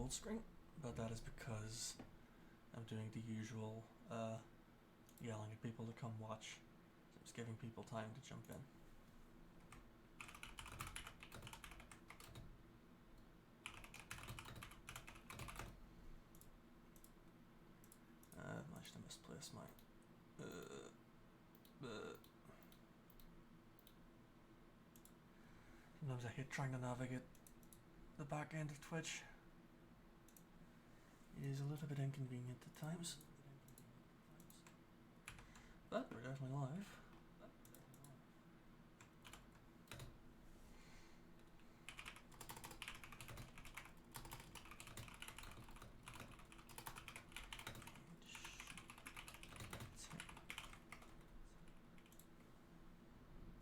full screen, but that is because I'm doing the usual yelling at people to come watch. So it's giving people time to jump in. I've managed to misplace my sometimes I hate trying to navigate the back end of Twitch. It is a little bit inconvenient at times. But we're definitely live.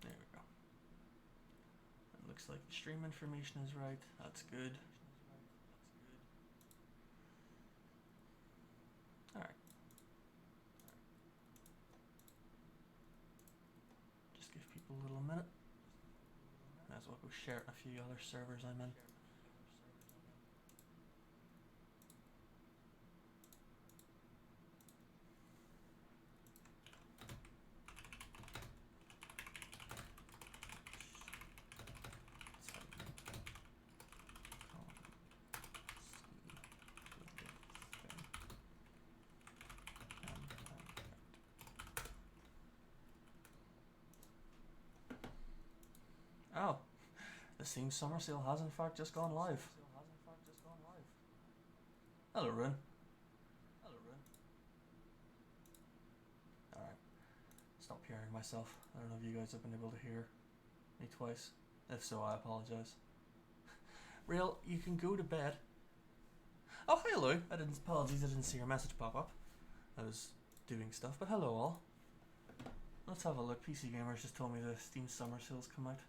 There we go. It looks like the stream information is right. That's good. Alright. Just give people a little minute. Might as well go share it in a few other servers I'm in. Oh, the Steam Summer Sale has in fact just gone live. Hello, Rune. Alright. Stop hearing myself. I don't know if you guys have been able to hear me twice. If so, I apologize. Real, you can go to bed. Oh, hello. Apologies, I didn't see your message pop up. I was doing stuff, but hello all. Let's have a look. PC Gamers just told me the Steam Summer Sale's come out.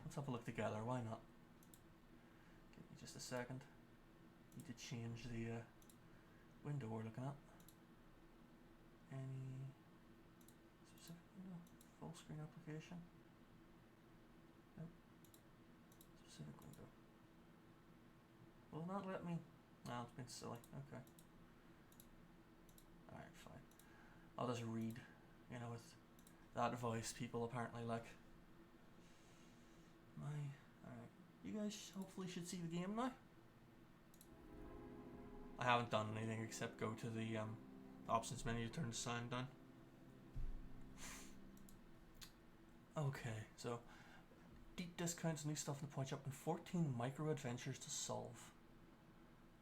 Let's have a look together, why not? Give me just a second. Need to change the window we're looking at. Any specific window? Full screen application? Nope. Specific window. Will not let me. No, it's been silly. Okay. Alright, fine. I'll just read, you know, with that voice people apparently like. Alright. You guys hopefully should see the game now. I haven't done anything except go to the options menu to turn the sound down. Okay, so deep discounts, new stuff in the Point Shop, and 14 micro adventures to solve.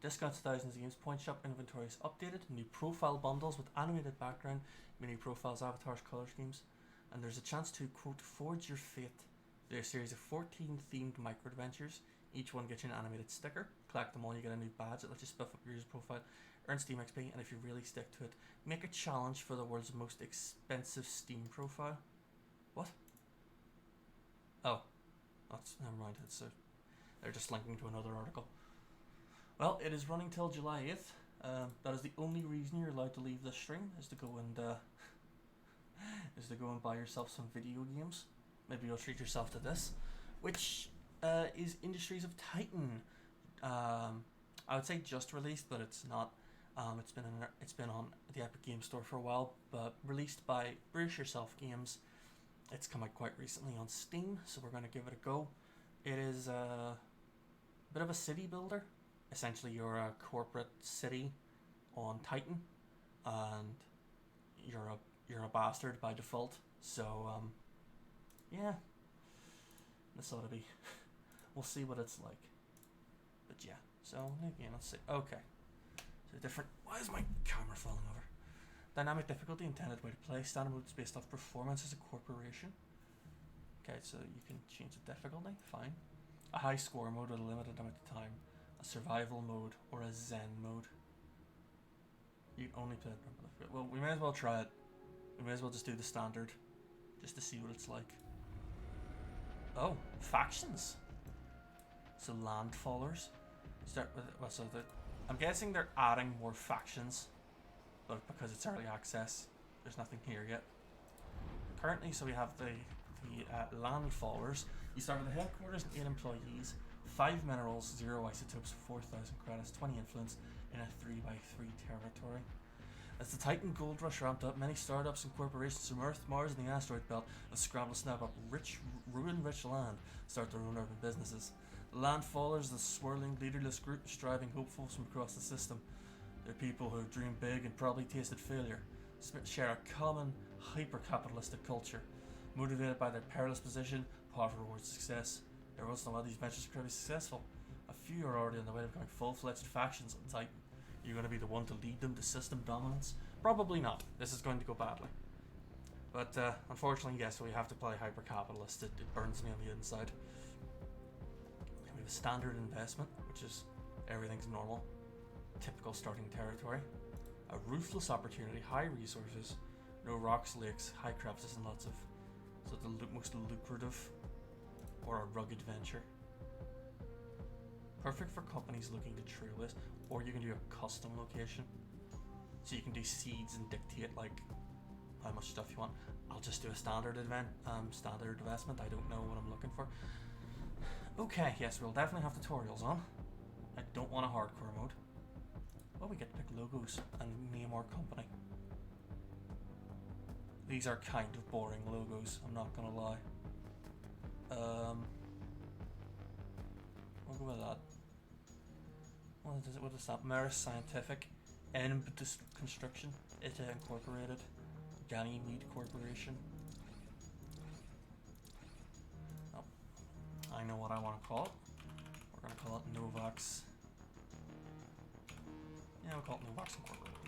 Discounts, thousands of games. Point Shop inventory is updated. New profile bundles with animated background, mini profiles, avatars, color schemes, and there's a chance to quote forge your fate. There's a series of 14 themed micro adventures. Each one gets you an animated sticker. Collect them all, you get a new badge that lets you spiff up your user profile, earn Steam XP, and if you really stick to it, make a challenge for the world's most expensive Steam profile. What? Oh, that's never mind. It's they're just linking to another article. Well, it is running till July 8th. That is the only reason you're allowed to leave this stream is to go and buy yourself some video games. Maybe you'll treat yourself to this, which is Industries of Titan. I would say just released, but it's not. It's been on the Epic Games Store for a while, but released by Brace Yourself Games. It's come out quite recently on Steam, so we're going to give it a go. It is a bit of a city builder. Essentially, you're a corporate city on Titan, and you're a bastard by default. So yeah, this ought to be. We'll see what it's like. But yeah, so again, let's see. Okay, so different. Why is my camera falling over? Dynamic difficulty, intended way to play. Standard mode is based off performance as a corporation. Okay, so you can change the difficulty. Fine. A high score mode with a limited amount of time. A survival mode or a zen mode. You only play it. Well, we may as well try it. We may as well just do the standard, just to see what it's like. Oh, factions. So landfallers. Start with well, so that I'm guessing they're adding more factions, but because it's early access, there's nothing here yet. Currently, so we have the landfallers. You start with the headquarters and 8 employees. 5 minerals, 0 isotopes, 4,000 credits, 20 influence in a 3x3 territory. As the Titan gold rush ramped up, many startups and corporations from Earth, Mars, and the asteroid belt have scrambled to snap up ruin-rich land, start their own urban businesses. The Landfallers, the swirling, leaderless group, striving hopefuls from across the system. They're people who have dreamed big and probably tasted failure, share a common, hyper-capitalistic culture. Motivated by their perilous position, poverty rewards success. Every once in a while, these ventures are going to be successful. A few are already on the way to becoming full-fledged factions on Titan. You're going to be the one to lead them to system dominance? Probably not. This is going to go badly. But unfortunately, yes, we have to play hyper-capitalist. It burns me on the inside. We have a standard investment, which is everything's normal. Typical starting territory. A ruthless opportunity, high resources, no rocks, lakes, high crevices, and lots of the most lucrative or a rugged venture. Perfect for companies looking to trailblaze, or you can do a custom location. So you can do seeds and dictate like how much stuff you want. I'll just do a standard standard investment. I don't know what I'm looking for. Okay, yes, we'll definitely have tutorials on. I don't want a hardcore mode. Well, we get to pick logos and name our company. These are kind of boring logos, I'm not gonna lie. We'll go with that. What is that? Maris Scientific, Impetus Construction, ITA Incorporated, Ganymede Corporation. Oh, I know what I want to call it. We're going to call it Novax. Yeah, we'll call it Novax Incorporated.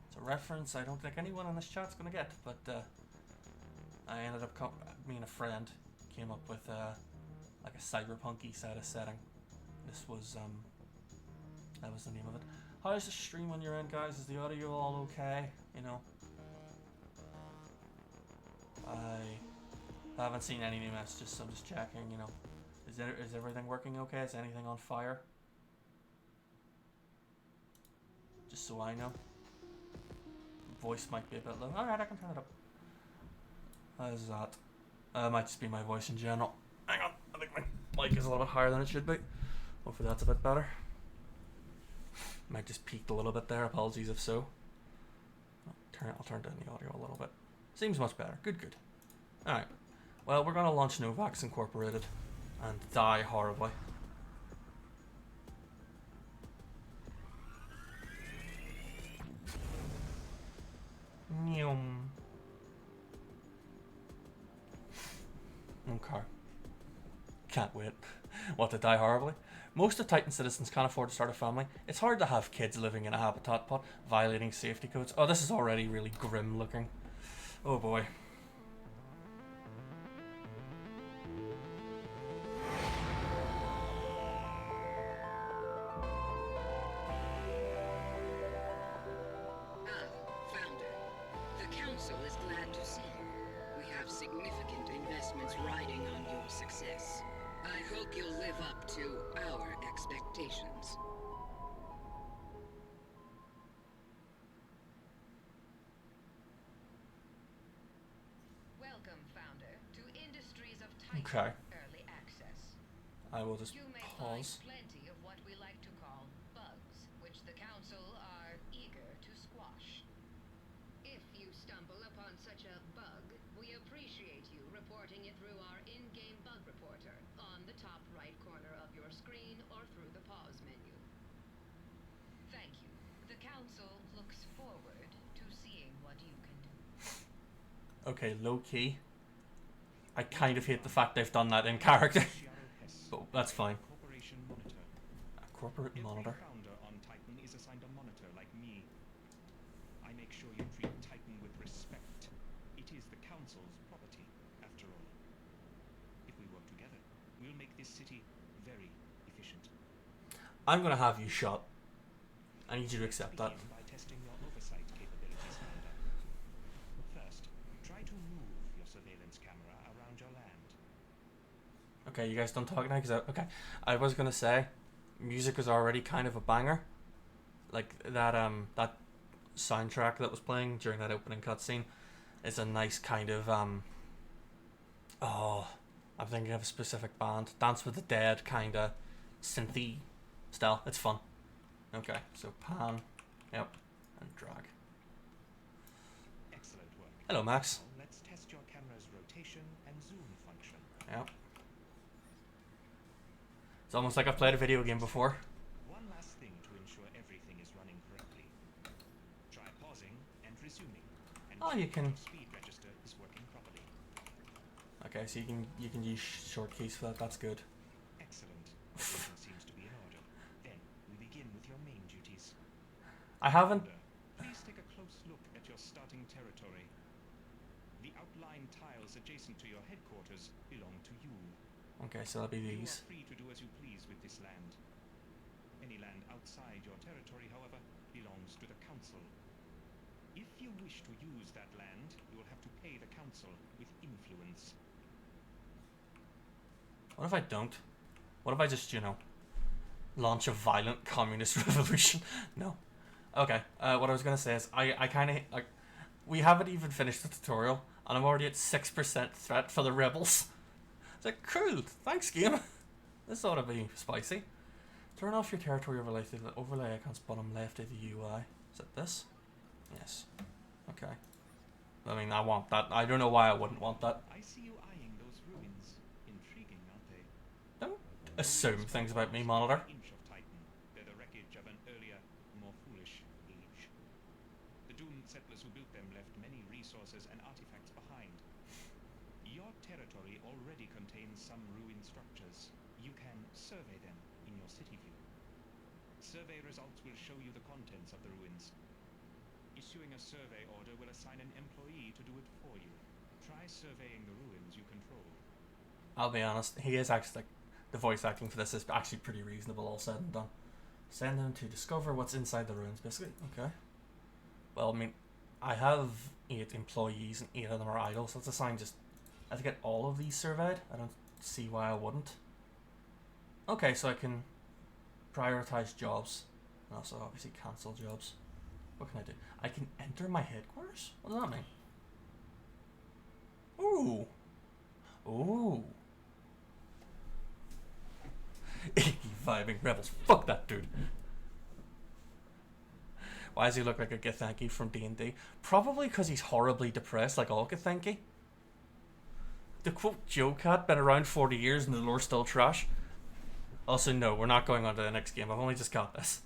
It's a reference I don't think anyone in this chat's going to get, but I ended up, me and a friend came up with like a cyberpunky set of setting. This was, that was the name of it. How's the stream on your end, guys? Is the audio all okay? You know, I haven't seen any new messages, so I'm just checking, you know. Is everything working okay? Is anything on fire? Just so I know. Voice might be a bit low. Alright, I can turn it up. How's that? Might just be my voice in general. Hang on, I think my mic is a little bit higher than it should be. Hopefully that's a bit better. Might just peaked a little bit there, apologies if so. I'll turn down the audio a little bit. Seems much better. Good. Alright. Well, we're gonna launch Novax Incorporated and die horribly. Okay. Can't wait. What, to die horribly? Most of Titan citizens can't afford to start a family. It's hard to have kids living in a habitat pod, violating safety codes. Oh, this is already really grim looking. Oh boy. Okay. I will just pause. Plenty of what we like to call bugs, which the council are eager to squash. If you stumble upon such a bug, we appreciate you reporting it through our in-game bug reporter on the top right corner of your screen or through the pause menu. Thank you. The council looks forward to seeing what you can do. Okay, low key. I kind of hate the fact they've done that in character. But that's fine. A corporate monitor. Every founder on Titan is assigned a monitor like me. I make sure you treat Titan with respect. It is the council's property, after all. If we work together, we'll make this city very efficient. I'm gonna have you shot. I need you to accept that. Begin by testing your oversight capabilities, Founder. First, try to move your surveillance camera around your land. Okay, you guys done talking now? Okay, I was gonna say, music is already kind of a banger. Like that that soundtrack that was playing during that opening cutscene is a nice kind of I'm thinking of a specific band. Dance with the Dead, kinda synthy style. It's fun. Okay, so pan, yep, and drag. Excellent work. Hello, Max. Now let's test your camera's rotation and zoom function. Yep. It's almost like I've played a video game before. One last thing to ensure everything is running correctly. Try pausing and resuming. And Oh, you check can. your speed register is working properly. Okay, so you can use short keys for that. That's good. Excellent. Everything seems to be in order. Then we begin with your main duties. I haven't. Please take a close look at your starting territory. The outlined tiles adjacent to your headquarters belong to you. Okay, so that'll be You these. are free to do as you please with this land. Any land outside your territory, however, belongs to the council. If you wish to use that land, you will have to pay the council with influence. What if I don't? What if I just, launch a violent communist revolution? No. Okay, what I was gonna say is, I kind of, like, we haven't even finished the tutorial, and I'm already at 6% threat for the rebels. It's like, cool, thanks game. This ought to be spicy. Turn off your territory overlay through the overlay icon's bottom left of the UI. Is it this? Yes. Okay. I mean, I want that. I don't know why I wouldn't want that. I see you eyeing those ruins. Intriguing, aren't they? Don't assume things about me, monitor. Inch of Titan. They're the wreckage of an earlier, more foolish age. The doomed settlers who built them left many resources and artifacts behind. Your territory already contains some ruined structures. You can survey them in your city view. Survey results will show you the contents of the ruins. Issuing a survey order will assign an employee to do it for you. Try surveying the ruins you control. I'll be honest, he is actually, like, the voice acting for this is actually pretty reasonable, all said and done. Send him to discover what's inside the ruins, basically. Okay. Well, I mean, I have 8 employees and 8 of them are idle, so let's assign just... I have to get all of these surveyed. I don't see why I wouldn't. Okay, so I can prioritize jobs. And also, obviously, cancel jobs. What can I do? I can enter my headquarters? What does that mean? Ooh. Ooh. Inky vibing rebels. Fuck that dude. Why does he look like a Githyanki from D&D? Probably because he's horribly depressed, like all Githyanki. The quote joke had been around 40 years and the lore's still trash. Also, no, we're not going on to the next game. I've only just got this.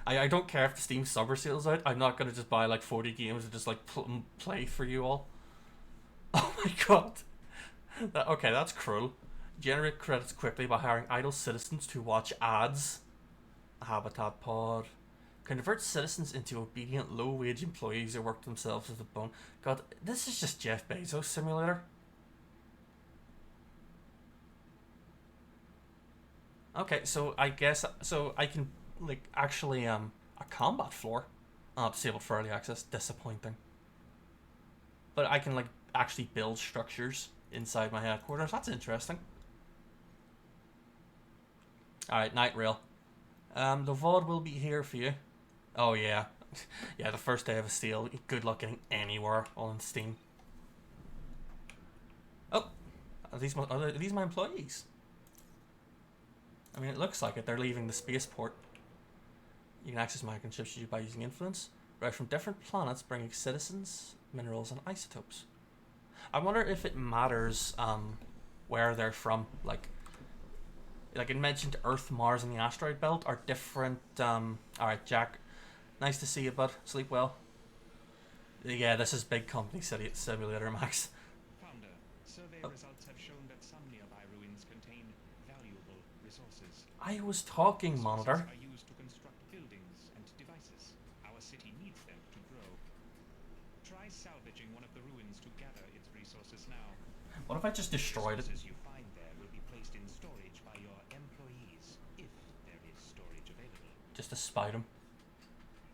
I don't care if the Steam summer sale's out. I'm not going to just buy like 40 games and just like play for you all. Oh my god. Okay, that's cruel. Generate credits quickly by hiring idle citizens to watch ads. Habitat pod. Convert citizens into obedient low-wage employees who work themselves as a bone. God, this is just Jeff Bezos simulator. Okay, so I guess I can like actually a combat floor. Disabled for early access. Disappointing. But I can like actually build structures inside my headquarters. That's interesting. Alright, night rail. The VOD will be here for you. Oh yeah. Yeah, the first day of a sale. Good luck getting anywhere on Steam. Oh, are these my employees? I mean, it looks like it. They're leaving the spaceport. You can access microchips by using influence. Right from different planets, bringing citizens, minerals, and isotopes. I wonder if it matters where they're from. Like it mentioned Earth, Mars, and the asteroid belt are different. Alright, Jack. Nice to see you, bud. Sleep well. Yeah, this is big company city simulator, Max. Founder, survey results have shown that some nearby ruins contain valuable resources. I was talking, monitor. Resources are used to construct buildings and devices. Our city needs them to grow. Try salvaging one of the ruins to gather its resources now. What if I just destroyed it? Resources you find there will be placed in storage by your employees, if there is storage available. Just to spite him.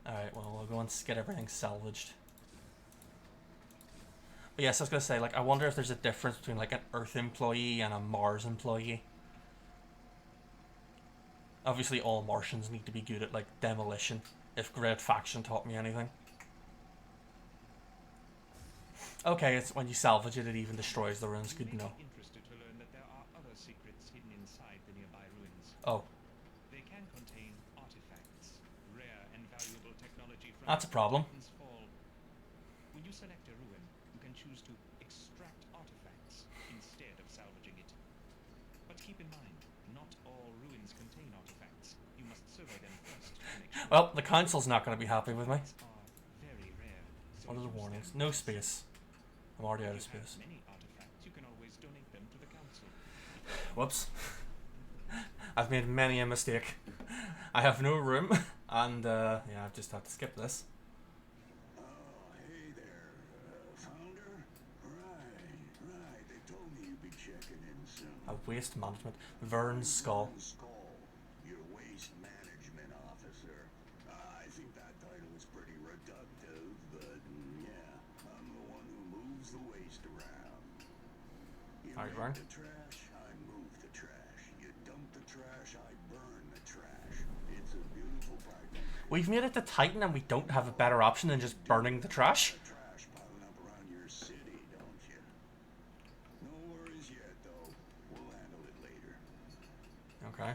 Alright, well, we'll go and get everything salvaged. But yes, I was going to say, like, I wonder if there's a difference between, like, an Earth employee and a Mars employee. Obviously, all Martians need to be good at, like, demolition, if Great Faction taught me anything. Okay, it's when you salvage it, it even destroys the ruins. Good to know. Interested to learn that there are secrets hidden inside the nearby ruins. Oh, They can contain artifacts, rare and valuable technology from that's a problem. Titan's fall. When you select a ruin, you can choose to extract artifacts instead of salvaging it. But keep in mind, not all ruins contain artifacts. You must survey them first to make sure. Well, the council's not going to be happy with me. Artifacts are very rare, so What are the use warnings? them No wisely. space. I'm already out of If you have space. many artifacts, you can always donate them to the council. Whoops. I've made many a mistake. I have no room, and yeah, I've just had to skip this. Oh, hey there, Founder? Right. They told me you'd be checking in soon. A waste management. Vern's skull. Vern Skull, your waste management officer. I think that title is pretty reductive, but yeah, I'm the one who moves the waste around. You Alright, make Vern. the trash, I move the trash. You dump the trash, I burn the trash. It's a beautiful practice. We've made it to Titan, and we don't have a better option than just burning the trash. Trash piling up around your city, don't you? No worries yet, though. We'll handle it later. Okay.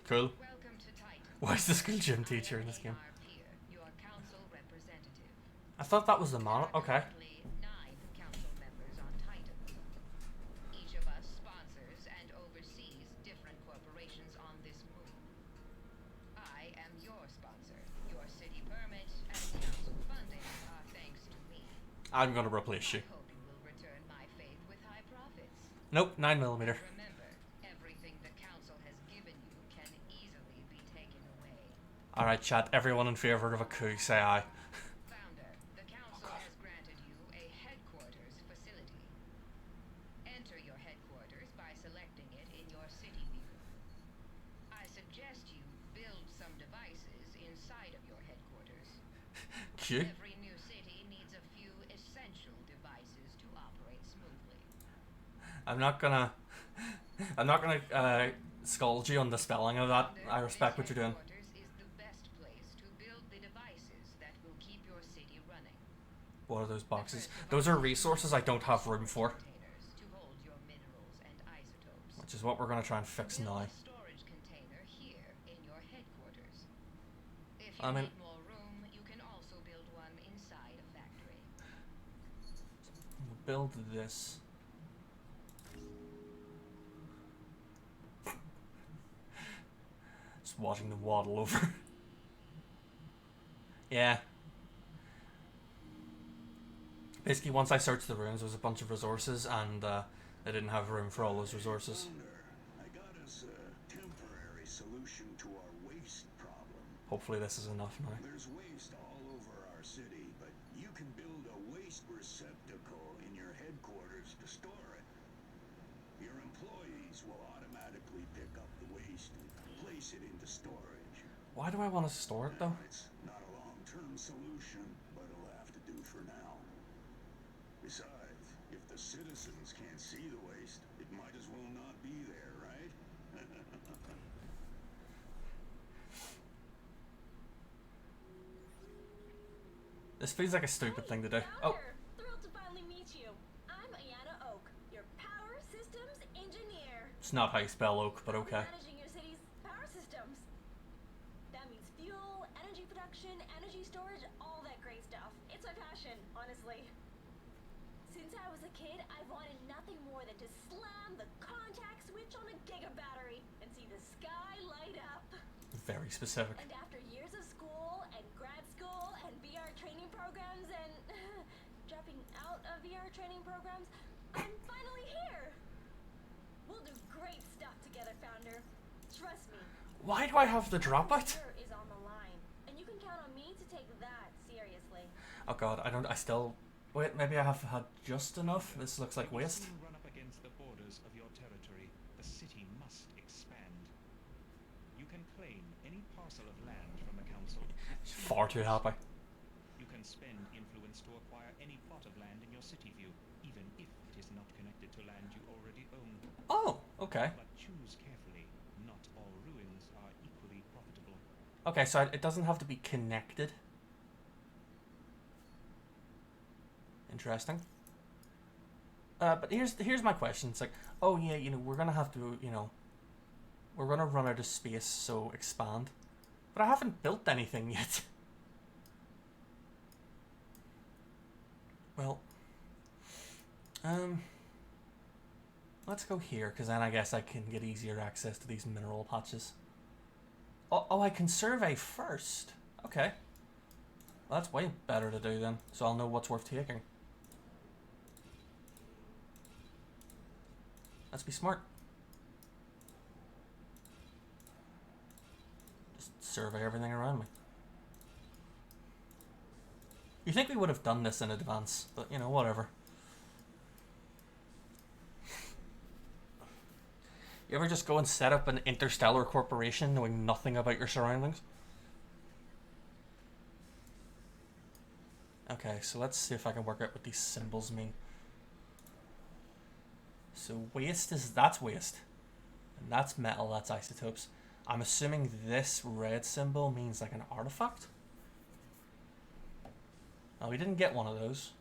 Cool. Welcome to Titan. Why is the school gym teacher in this I am game? Amar Peer, your council representative. I thought that was the There man. are Okay. currently 9 council members on Titan. Each of us sponsors and oversees different corporations on this moon. I am your sponsor. Your city permit and council funding are thanks to me. I'm gonna replace you. I hope you will return my faith with high profits. Nope, 9mm. Remember, everything the council has given you can easily be taken away. Alright, chat. Everyone in favor of a coup, say aye. Founder, the council has granted you a headquarters facility. Enter your headquarters by selecting it in your city view. I suggest you build some devices inside of your headquarters. Q. Every new city needs a few essential devices to operate smoothly. I'm not gonna scold you on the spelling of that. I respect what you're doing. Headquarters is the best place to build the devices that will keep your city running. What are those boxes? Those are resources I don't have room for, Containers to hold your minerals and isotopes. which is what we're gonna try and fix Build now. a storage container here in your headquarters. If you I mean- need more room, you can also build one inside a factory. We'll build this. Just watching them waddle over. Yeah. Basically, once I searched the rooms, there was a bunch of resources, and I didn't have room for all those resources. Founder, I got us a temporary solution to our waste problem. Hopefully this is enough now. There's waste all over our city, but you can build a waste receptacle in your headquarters to store it. Your employees will automatically pick up the waste and place it into storage. Why do I want to store it, though? It's not a long-term solution, but it'll have to do for now. Besides, if the citizens can't see the waste, it might as well not be there, right? This feels like a stupid thing to do. Oh, Founder, thrilled to finally meet you. I'm Ayana Oak, your power systems engineer. it's not how you spell oak, but okay. Managing your city's power systems. That means fuel, energy production, energy storage, all that great stuff. It's my passion, honestly. Since I was a kid, I've wanted nothing more than to slam the contact switch on a giga battery and see the sky light up. Very specific. And after years of school and grad school and VR training programs and dropping out of VR training programs, I'm finally here. We'll do great stuff together, Founder. Trust me. Why do I have the dropout? Future is on the line, and you can count on me to take that seriously. Oh god, I still... Wait, maybe I have had just enough? This looks like waste. When you run up against the borders of your territory, the city must expand. You can claim any parcel of land from the council. Far too happy. You can spend influence to acquire any plot of land in your city view, even if it is not connected to land you already own. Oh, okay. But choose carefully. Not all ruins are equally profitable. Okay, so it doesn't have to be connected. Interesting. But here's my question. It's like, oh yeah, we're gonna have to, we're gonna run out of space, so expand. But I haven't built anything yet. Well, let's go here, because then I guess I can get easier access to these mineral patches. Oh, I can survey first. Okay. Well, that's way better to do then, so I'll know what's worth taking. Let's be smart. Just survey everything around me. You think we would have done this in advance, but whatever. You ever just go and set up an interstellar corporation knowing nothing about your surroundings? Okay, so let's see if I can work out what these symbols mean. So that's waste. And that's metal, that's isotopes. I'm assuming this red symbol means like an artifact? Oh, we didn't get one of those.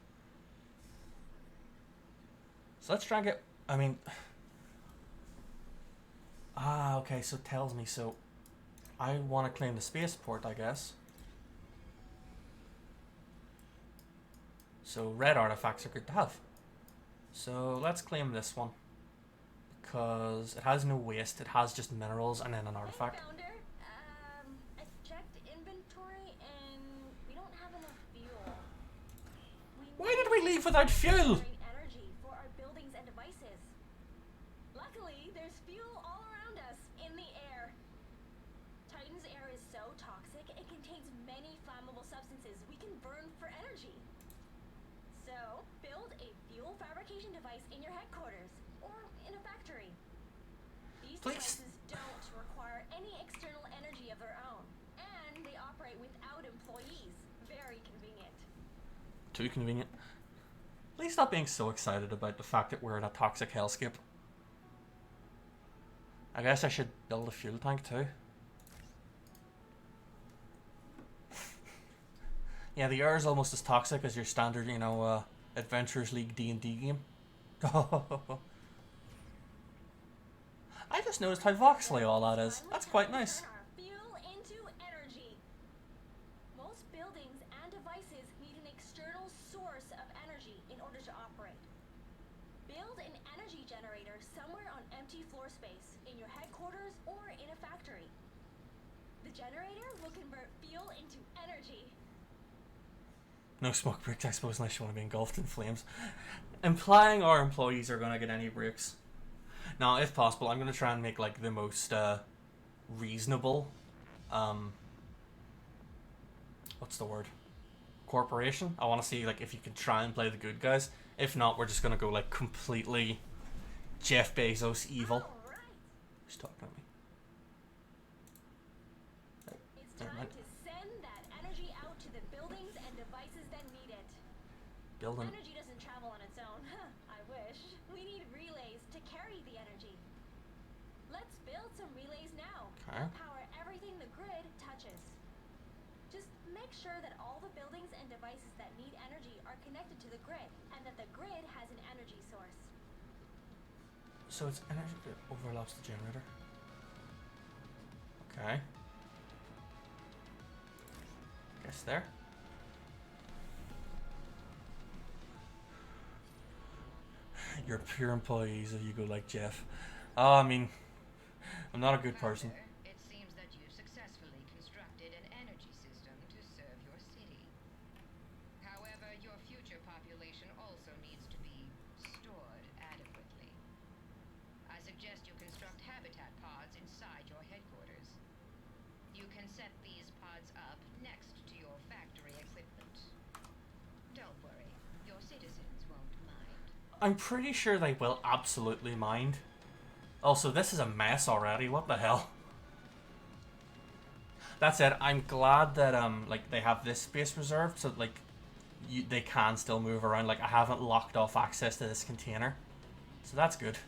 So let's try and get, okay, so it tells me, so I want to claim the spaceport, I guess. So red artifacts are good to have. So let's claim this one. Because it has no waste, it has just minerals and then an artifact. Hey, Founder. I checked inventory and we don't have enough fuel. Why did we leave without fuel? Energy for our buildings and devices. Luckily, there's fuel all around us in the air. Titan's air is so toxic, it contains many flammable substances we can burn for energy. So, build a fuel fabrication device in your headquarters or in a factory. These devices don't require any external energy of their own, and they operate without employees. Very convenient. Too convenient. Please stop being so excited about the fact that we're in a toxic hellscape. I guess I should build a fuel tank too. Yeah, the air is almost as toxic as your standard, Adventurers League D&D game. I just noticed how voxely all that is. That's quite nice. Fuel into energy. Most buildings and devices need an external source of energy in order to operate. Build an energy generator somewhere on empty floor space, in your headquarters or in a factory. The generator will convert fuel into energy. No smoke breaks, I suppose, unless you want to be engulfed in flames. Implying our employees are going to get any breaks. Now, if possible, I'm going to try and make, like, the most, reasonable, what's the word? Corporation. I want to see, like, if you can try and play the good guys. If not, we're just going to go, like, completely Jeff Bezos evil. Alright. Who's talking at me? It's time to send that energy out to the buildings and devices that need it. Building. Energy doesn't travel on its own. I wish. We need relays to carry the energy. Let's build some relays now. Okay. They'll power everything the grid touches. Just make sure that all the buildings and devices that need energy are connected to the grid, and that the grid has an energy source. So it's energy that overlaps the generator. Okay. Guess there. You're pure employees if you go like Jeff. Oh, I'm not a good person. It seems that you've successfully constructed an energy system to serve your city. However, your future population also needs to be stored adequately. I suggest you construct habitat pods inside your headquarters. You can set these pods up next to your factory equipment. Don't worry, your citizens won't mind. I'm pretty sure they will absolutely mind. Also, this is a mess already. What the hell? That said, I'm glad that like they have this space reserved, so like they can still move around. Like I haven't locked off access to this container, so that's good.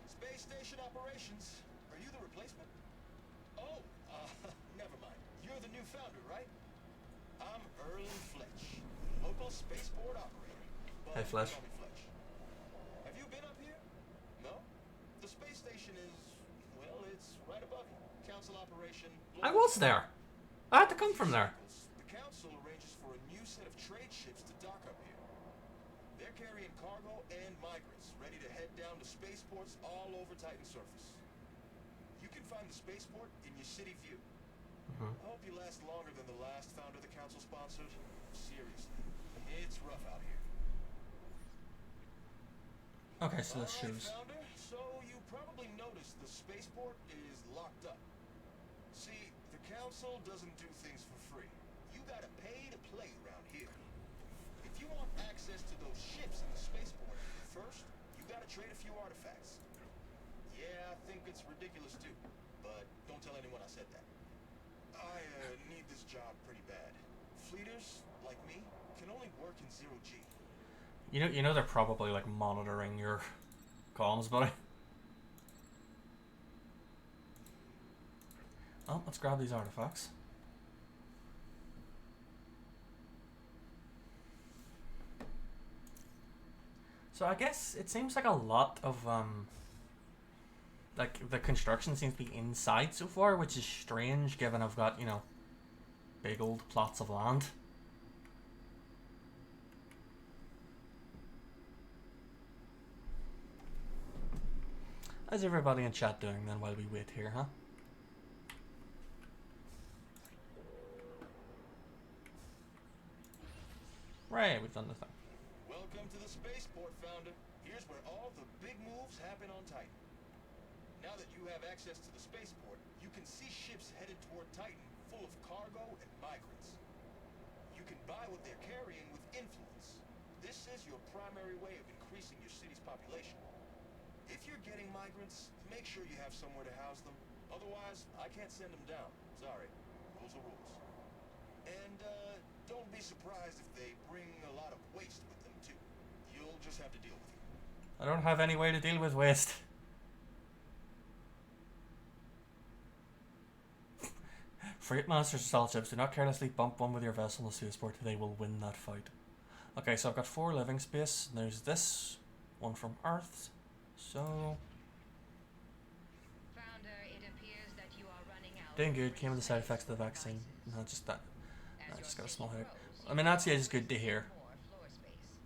Space station operations. Are you the replacement? Oh, never mind. You're the new founder, right? I'm Erlen Fletch, local spaceport operator. But Hey, Fletch. call me Fletch. Have you been up here? No? The space station is, well, it's right above you. Council operation. I was there. I had to come from there. The council arranges for a new set of trade ships to dock up here. They're carrying cargo and migrants, ready to head down to spaceports all over Titan's surface. You can find the spaceport in your city view. I hope you last longer than the last founder the council sponsored. Seriously, it's rough out here. Okay, so this Alright, shows. founder, so you probably noticed the spaceport is locked up. See, the council doesn't do things for free. You gotta pay to play around here. If you want access to those ships in the spaceport, first, you gotta trade a few artifacts. Yeah, I think it's ridiculous too, but don't tell anyone I said that. I need this job pretty bad. Fleeters, like me, can only work in zero G. You know they're probably like monitoring your comms, buddy. Oh, let's grab these artifacts. So I guess it seems like a lot of like the construction seems to be inside so far, which is strange given I've got, you know, big old plots of land. How's everybody in chat doing then while we wait here, huh? Right, we've done the thing. Welcome to the spaceport, founder. Here's where all the big moves happen on Titan. Now that you have access to the spaceport, you can see ships headed toward Titan full of cargo and migrants. You can buy what they're carrying with influence. This is your primary way of increasing your city's population. If you're getting migrants, make sure you have somewhere to house them. Otherwise, I can't send them down. Sorry. Rules are rules. And, don't be surprised if they bring a lot of waste with them, too. You'll just have to deal with it. I don't have any way to deal with waste. Freight masters assault ships. Do not carelessly bump one with your vessel in the spaceport. They will win that fight. Okay, so I've got 4 living space. There's this one from Earth. So Founder, it appears that you are running out. doing good. Came with the side effects of the vaccine. No, just that. I just got a small headache. I mean, that's just good to hear. More floor space.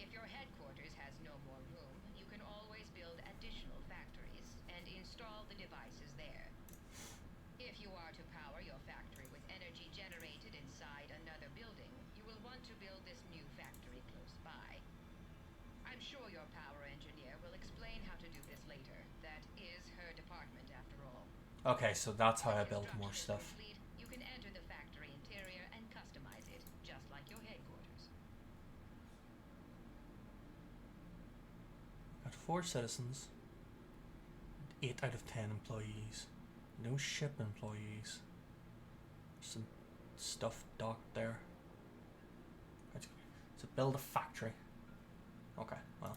If your headquarters has no more room, you can always build additional factories and install the devices there. If you are to power your factory with energy generated inside another building, you will want to build this new factory close by. I'm sure your power engineer will explain how to do this later. That is her department after all. Okay, so that's how I Once build construction more is stuff. complete, you can enter the factory interior and customize it, just like your headquarters. Got 4 citizens. 8 out of 10 employees. No ship employees. Some stuff docked there. So build a factory. Okay, well.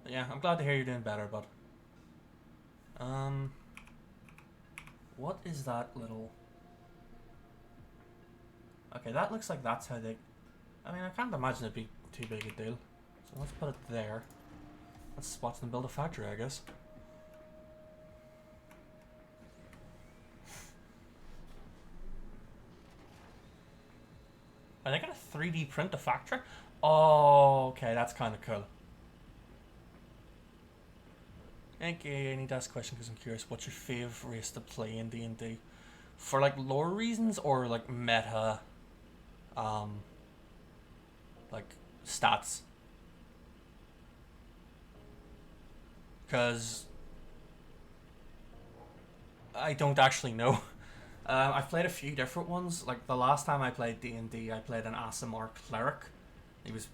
But yeah, I'm glad to hear you're doing better, bud. What is that little... Okay, that looks like that's how they... I mean, I can't imagine it'd be too big a deal. So let's put it there. Let's watch them build a factory, I guess. Are they gonna 3D print a factory? Oh, okay, that's kind of cool. Inky, I need to ask a question because I'm curious. What's your favourite race to play in D&D? For like lore reasons or like meta, like stats? Because I don't actually know. I've played a few different ones. Like the last time I played D&D, I played an Aasimar cleric. He was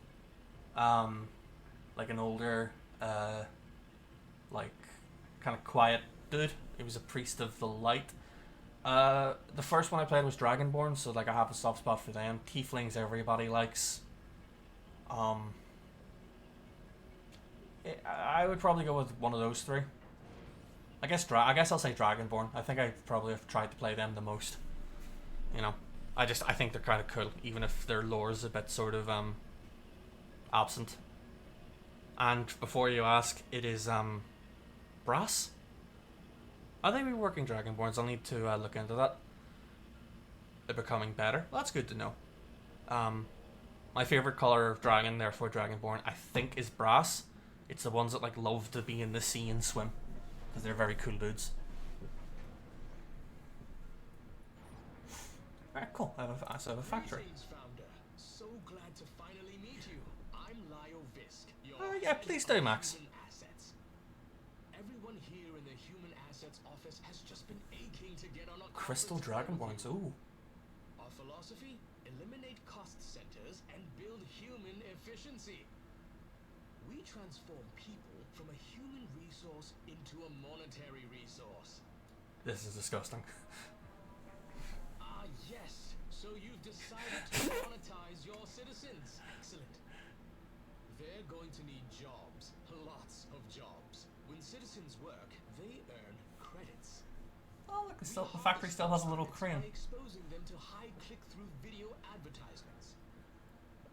like an older, like kind of quiet dude. He was a priest of the light. The first one I played was Dragonborn, so like I have a soft spot for them. Tieflings everybody likes. I would probably go with one of those 3. I guess I'll say Dragonborn. I think I probably have tried to play them the most. You know. I think they're kind of cool, even if their lore is a bit sort of absent. And before you ask, it is brass. Are they reworking Dragonborns? I'll need to look into that. They're becoming better. Well, that's good to know. My favorite color of dragon, therefore Dragonborn, I think is brass. It's the ones that like love to be in the sea and swim, because they're very cool dudes. Alright, cool. I have a factory. Greetings, founder. So glad to finally meet you. I'm Lyle Visk, your Yeah, please do, Max. human assets. Everyone here in the human assets office has just been aching to get on a Crystal conference call with Dragonborns. you. Ooh. Our philosophy: eliminate cost centers and build human efficiency. We transform people from a human resource into a monetary resource. This is disgusting. Ah, yes. So you've decided to monetize your citizens. Excellent. They're going to need jobs. Lots of jobs. When citizens work, they earn credits. Oh, look, the factory still has a little crane. By exposing them to high click-through video advertisements.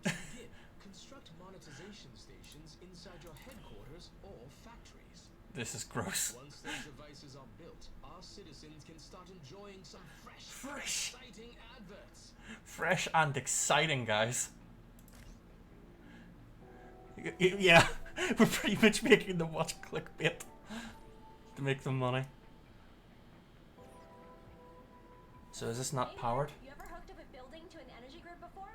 To begin, construct monetization stations inside your headquarters or factories. This is gross. Once those devices are built, our citizens can start enjoying some fresh, exciting adverts. Fresh and exciting, guys. Yeah, we're pretty much making them watch clickbait to make them money. So is this not powered? You ever hooked up a building to an energy grid before?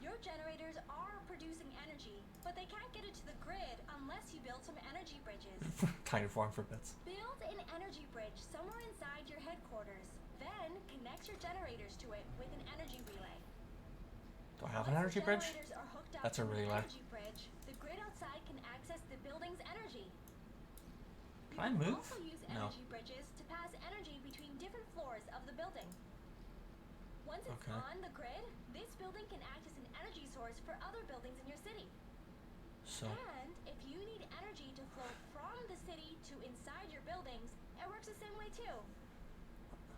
Your generators are producing energy, but they can't get it to the grid unless you build some energy bridges. Tiny farm for bits. Build an energy bridge somewhere inside your headquarters. Then connect your generators to it with an energy relay. Do I have an energy bridge? Generators are hooked up That's a to an relay. energy bridge. The grid outside can access the building's energy. Can I move? Also use No. energy bridges to pass energy between different floors of the building. Once it's Okay. on the grid, this building can act as an energy source for other buildings in your city. So, And if you need energy to flow from the city to inside your buildings, it works the same way too.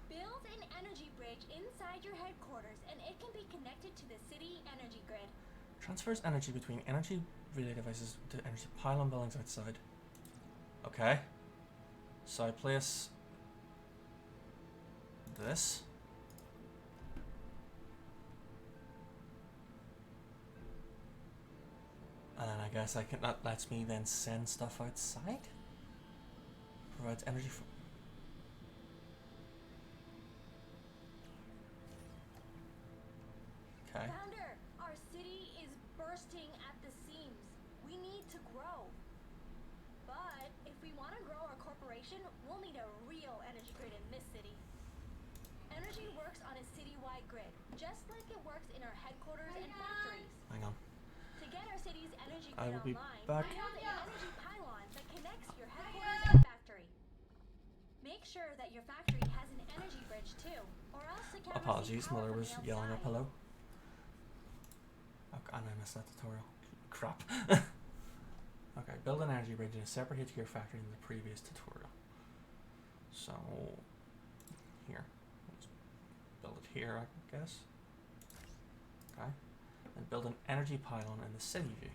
Build an energy bridge inside your headquarters and it can be connected to the city energy grid. transfers energy between energy relay devices to energy pylon buildings outside. Okay. So I place this. And then I guess that lets me then send stuff outside. Provides energy for. Okay. Founder, our city is bursting at the seams. We need to grow. But if we want to grow our corporation, we'll need a real energy grid in this city. Energy works on a citywide grid, just like it works in our headquarters and factories. Hang on. To get our city's energy I grid will be online, back. build an energy pylon that connects your headquarters and factory. Make sure that your factory has an energy bridge too, or else it can't Apologies, receive power Mother from was the yelling up outside. hello. Okay, and I missed that tutorial. Crap. Okay, build an energy bridge in a separate HQ factory in the previous tutorial. So, here. Let's build it here, I guess. Okay. And build an energy pylon in the city view.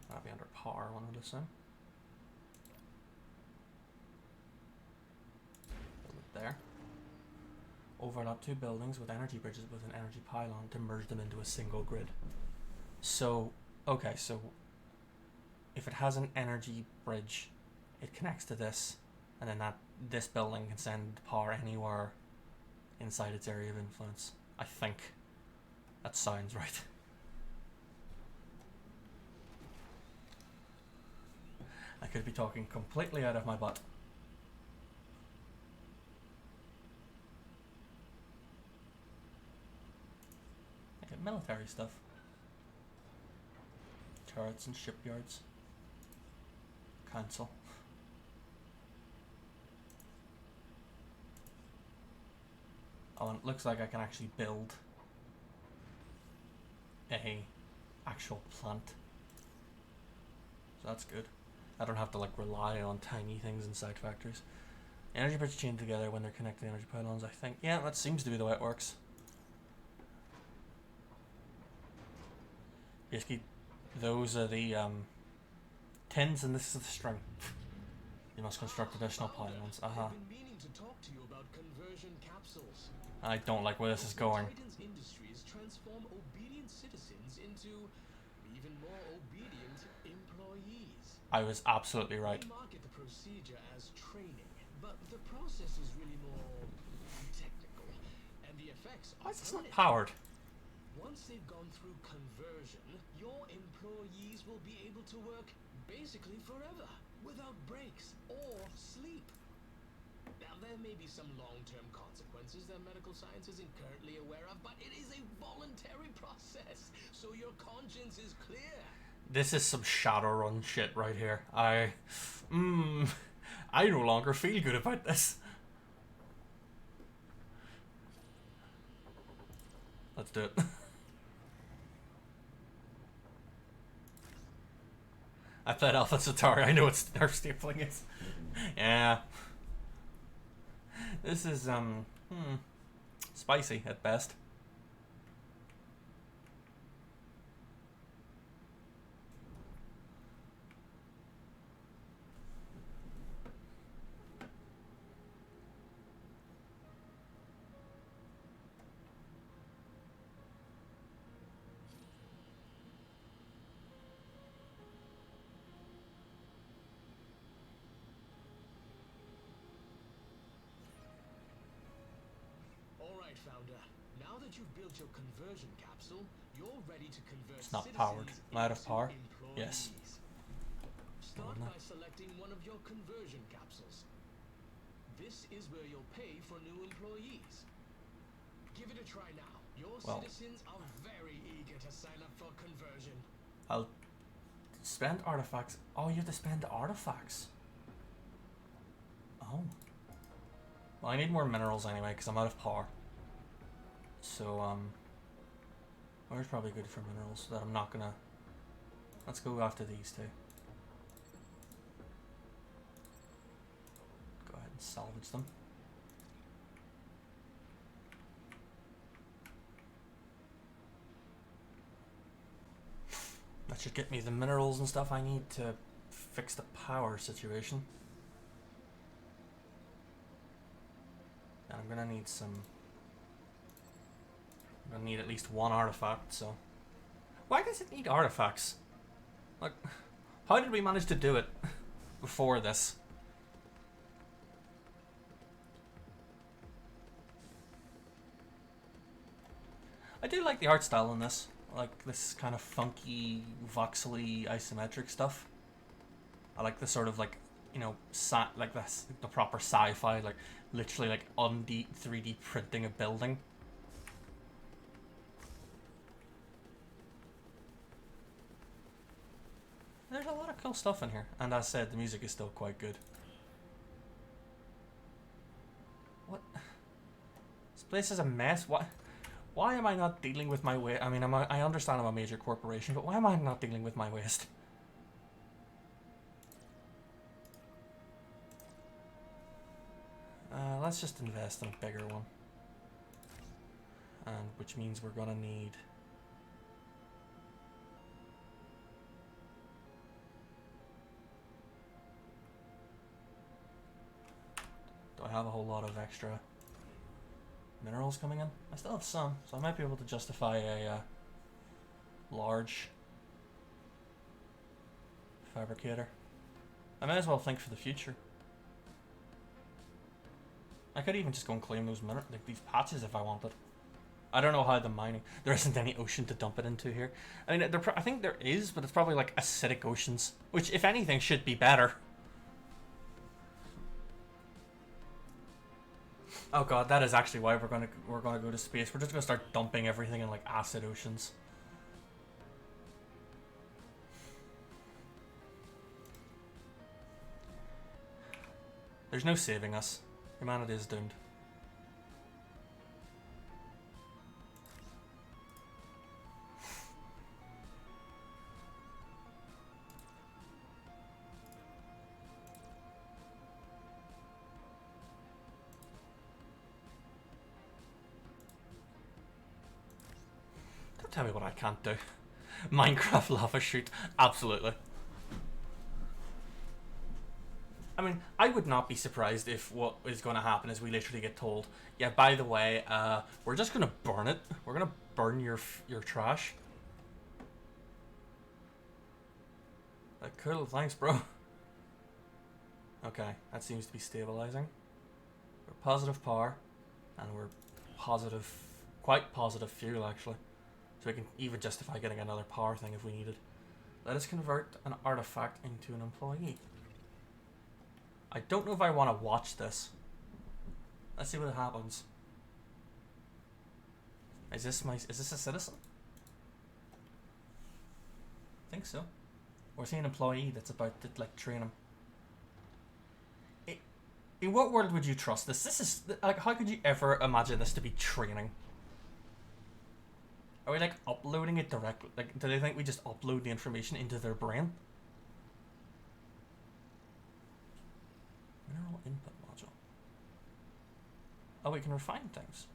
That'll be under power, one would assume. Build it there. Overlap two buildings with energy bridges with an energy pylon to merge them into a single grid. So, okay, so if it has an energy bridge, it connects to this, and then this building can send power anywhere inside its area of influence. I think that sounds right. I could be talking completely out of my butt. I get military stuff. Turrets and shipyards. Council. Oh, and it looks like I can actually build a actual plant. So that's good. I don't have to like rely on tiny things inside factories. Energy bits chain together when they're connected to energy pylons, I think. Yeah, that seems to be the way it works. Basically, those are the tins and this is the string. You must construct additional pylons. I've been meaning to talk to you about conversion capsules. I don't like where this is going. Titan's industries transform obedient citizens into even more obedient employees. I was absolutely right. They market the procedure as training, but the process is really more technical, and the effects are Why is this not permanent. powered? Once they've gone through conversion, your employees will be able to work basically forever, without breaks or sleep. Now, there may be some long-term consequences that medical science isn't currently aware of, but it is a voluntary process, so your conscience is clear. This is some Shadowrun shit right here. I no longer feel good about this. Let's do it. I played Alpha Centauri. I know what nerve stapling is. Yeah. This is spicy at best. Alright, Founder. Now that you've built your conversion capsule, you're ready to convert It's not citizens powered. Am I out of into power? employees. Yes. Start No, no. by selecting one of your conversion capsules. This is where you'll pay for new employees. Give it a try now. Your citizens are very eager to sign up for conversion. I'll spend artifacts. Oh, you have to spend artifacts. Oh. Well, I need more minerals anyway because I'm out of power. So, where's probably good for minerals that I'm not gonna... Let's go after these two. Go ahead and salvage them. That should get me the minerals and stuff I need to fix the power situation. And I'm gonna need some... I'm gonna need at least one artifact, so... Why does it need artifacts? Like, how did we manage to do it before this? I do like the art style in this. Like this kind of funky, voxely, isometric stuff. I like the sort of like, you know, like this, the proper sci-fi, like literally like on 3D printing a building. There's a lot of cool stuff in here, and as I said, the music is still quite good. What? This place is a mess. Why am I not dealing with my waste? I mean, I understand I'm a major corporation, but why am I not dealing with my waste? Let's just invest in a bigger one. And which means we're gonna need... Do I have a whole lot of extra minerals coming in? I still have some, so I might be able to justify a large fabricator. I may as well think for the future. I could even just go and claim those like these patches if I wanted. I don't know how the mining... There isn't any ocean to dump it into here. I mean, I think there is, but it's probably like acidic oceans, which, if anything, should be better. Oh god, that is actually why we're gonna go to space. We're just gonna start dumping everything in like acid oceans. There's no saving us. Humanity is doomed. Tell me what I can't do. Minecraft lava shoot. Absolutely. I mean, I would not be surprised if what is going to happen is we literally get told, yeah, by the way, we're just going to burn it. We're going to burn your trash. Cool, thanks, bro. Okay, that seems to be stabilizing. We're positive power, and we're positive, quite positive fuel, actually. So we can even justify getting another power thing if we needed. Let us convert an artifact into an employee. I don't know if I want to watch this. Let's see what happens. Is this a citizen? I think so. Or is he an employee that's about to like train him? In what world would you trust this? This is like, how could you ever imagine this to be training? Are we like uploading it directly? Like, do they think we just upload the information into their brain? Mineral input module. Oh, we can refine things.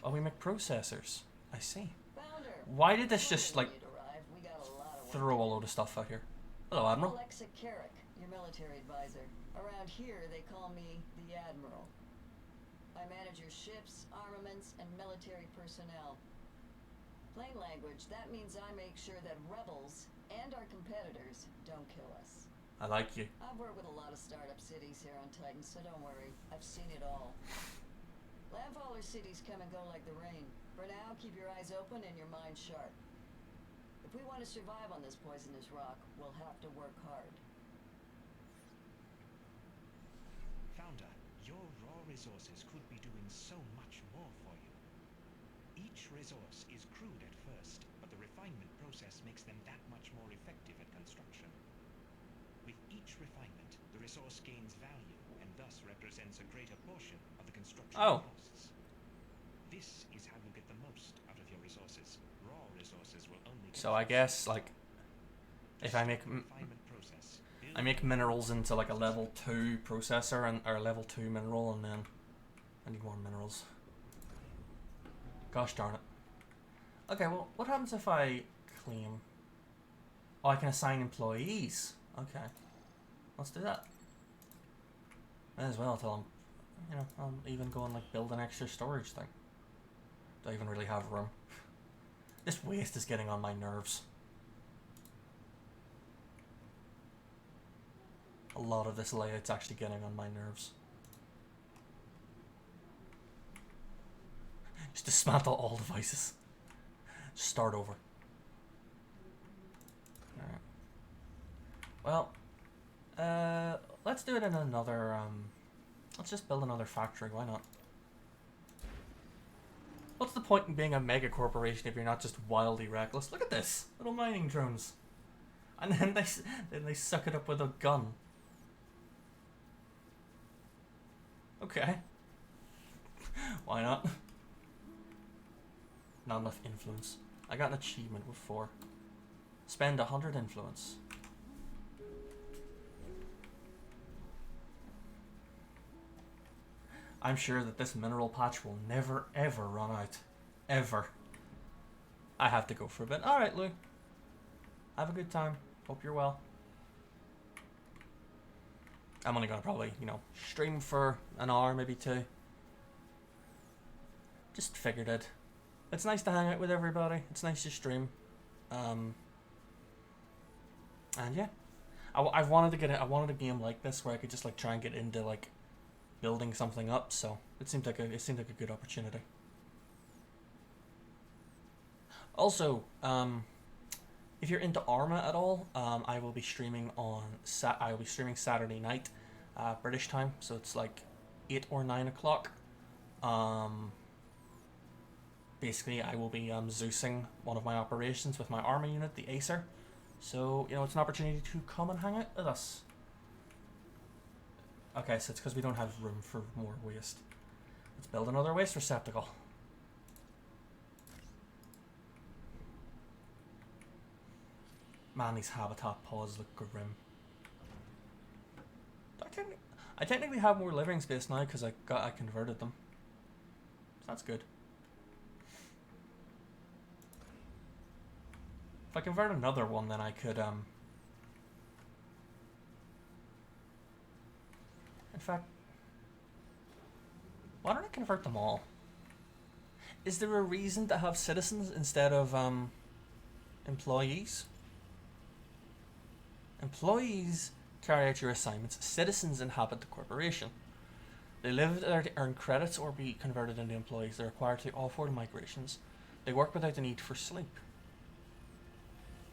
Oh, we make processors. I see. Founder, Why did this just like we got a lot of throw a load of stuff out here? Hello, Admiral. Alexa Carrick, your military advisor. Around here, they call me the Admiral. I manage your ships, armaments, and military personnel. Plain language, that means I make sure that rebels and our competitors don't kill us. I like you. I've worked with a lot of startup cities here on Titan, so don't worry. I've seen it all. Landfaller cities come and go like the rain. For now, keep your eyes open and your mind sharp. If we want to survive on this poisonous rock, we'll have to work hard. Founder, your raw resources could be doing so much more for you. Each resource is crude at first, but the refinement process makes them that much more effective at construction. With each refinement, the resource gains value and thus represents a greater portion of the construction costs. This is how you get the most out of your resources. Raw resources will only get So I guess like if I make minerals into like a level 2 processor and or level 2 mineral, and then I need more minerals. Gosh darn it. Okay, well, what happens if I claim? Oh, I can assign employees. Okay, let's do that. Might as well until I'm, you know, I'll even go and like build an extra storage thing. Do I even really have room? This waste is getting on my nerves. A lot of this layout's actually getting on my nerves. Just dismantle all devices. Start over. Alright. Well, let's do it in another, let's just build another factory, why not? What's the point in being a mega corporation if you're not just wildly reckless? Look at this! Little mining drones. And then they suck it up with a gun. Okay. Why not? Not enough influence. I got an achievement with 4. Spend 100 influence. I'm sure that this mineral patch will never ever run out. Ever. I have to go for a bit. Alright, Lou. Have a good time. Hope you're well. I'm only gonna probably, you know, stream for an hour, maybe 2. Just figured it. It's nice to hang out with everybody. It's nice to stream. And yeah, I wanted to get it. I wanted a game like this where I could just like try and get into like building something up. So it seemed like a good opportunity. Also, if you're into Arma at all, I will be streaming on Saturday night, British time. So it's like 8 or 9 o'clock. Basically, I will be Zeusing one of my operations with my Arma unit, the Acer. So, you know, it's an opportunity to come and hang out with us. Okay, so it's because we don't have room for more waste. Let's build another waste receptacle. Man, these habitat pods look grim. I technically have more living space now because I converted them. So that's good. If I convert another one, then I could, in fact, why don't I convert them all? Is there a reason to have citizens instead of, employees? Employees carry out your assignments. Citizens inhabit the corporation. They live there to earn credits or be converted into employees. They're required to off-world migrations. They work without the need for sleep.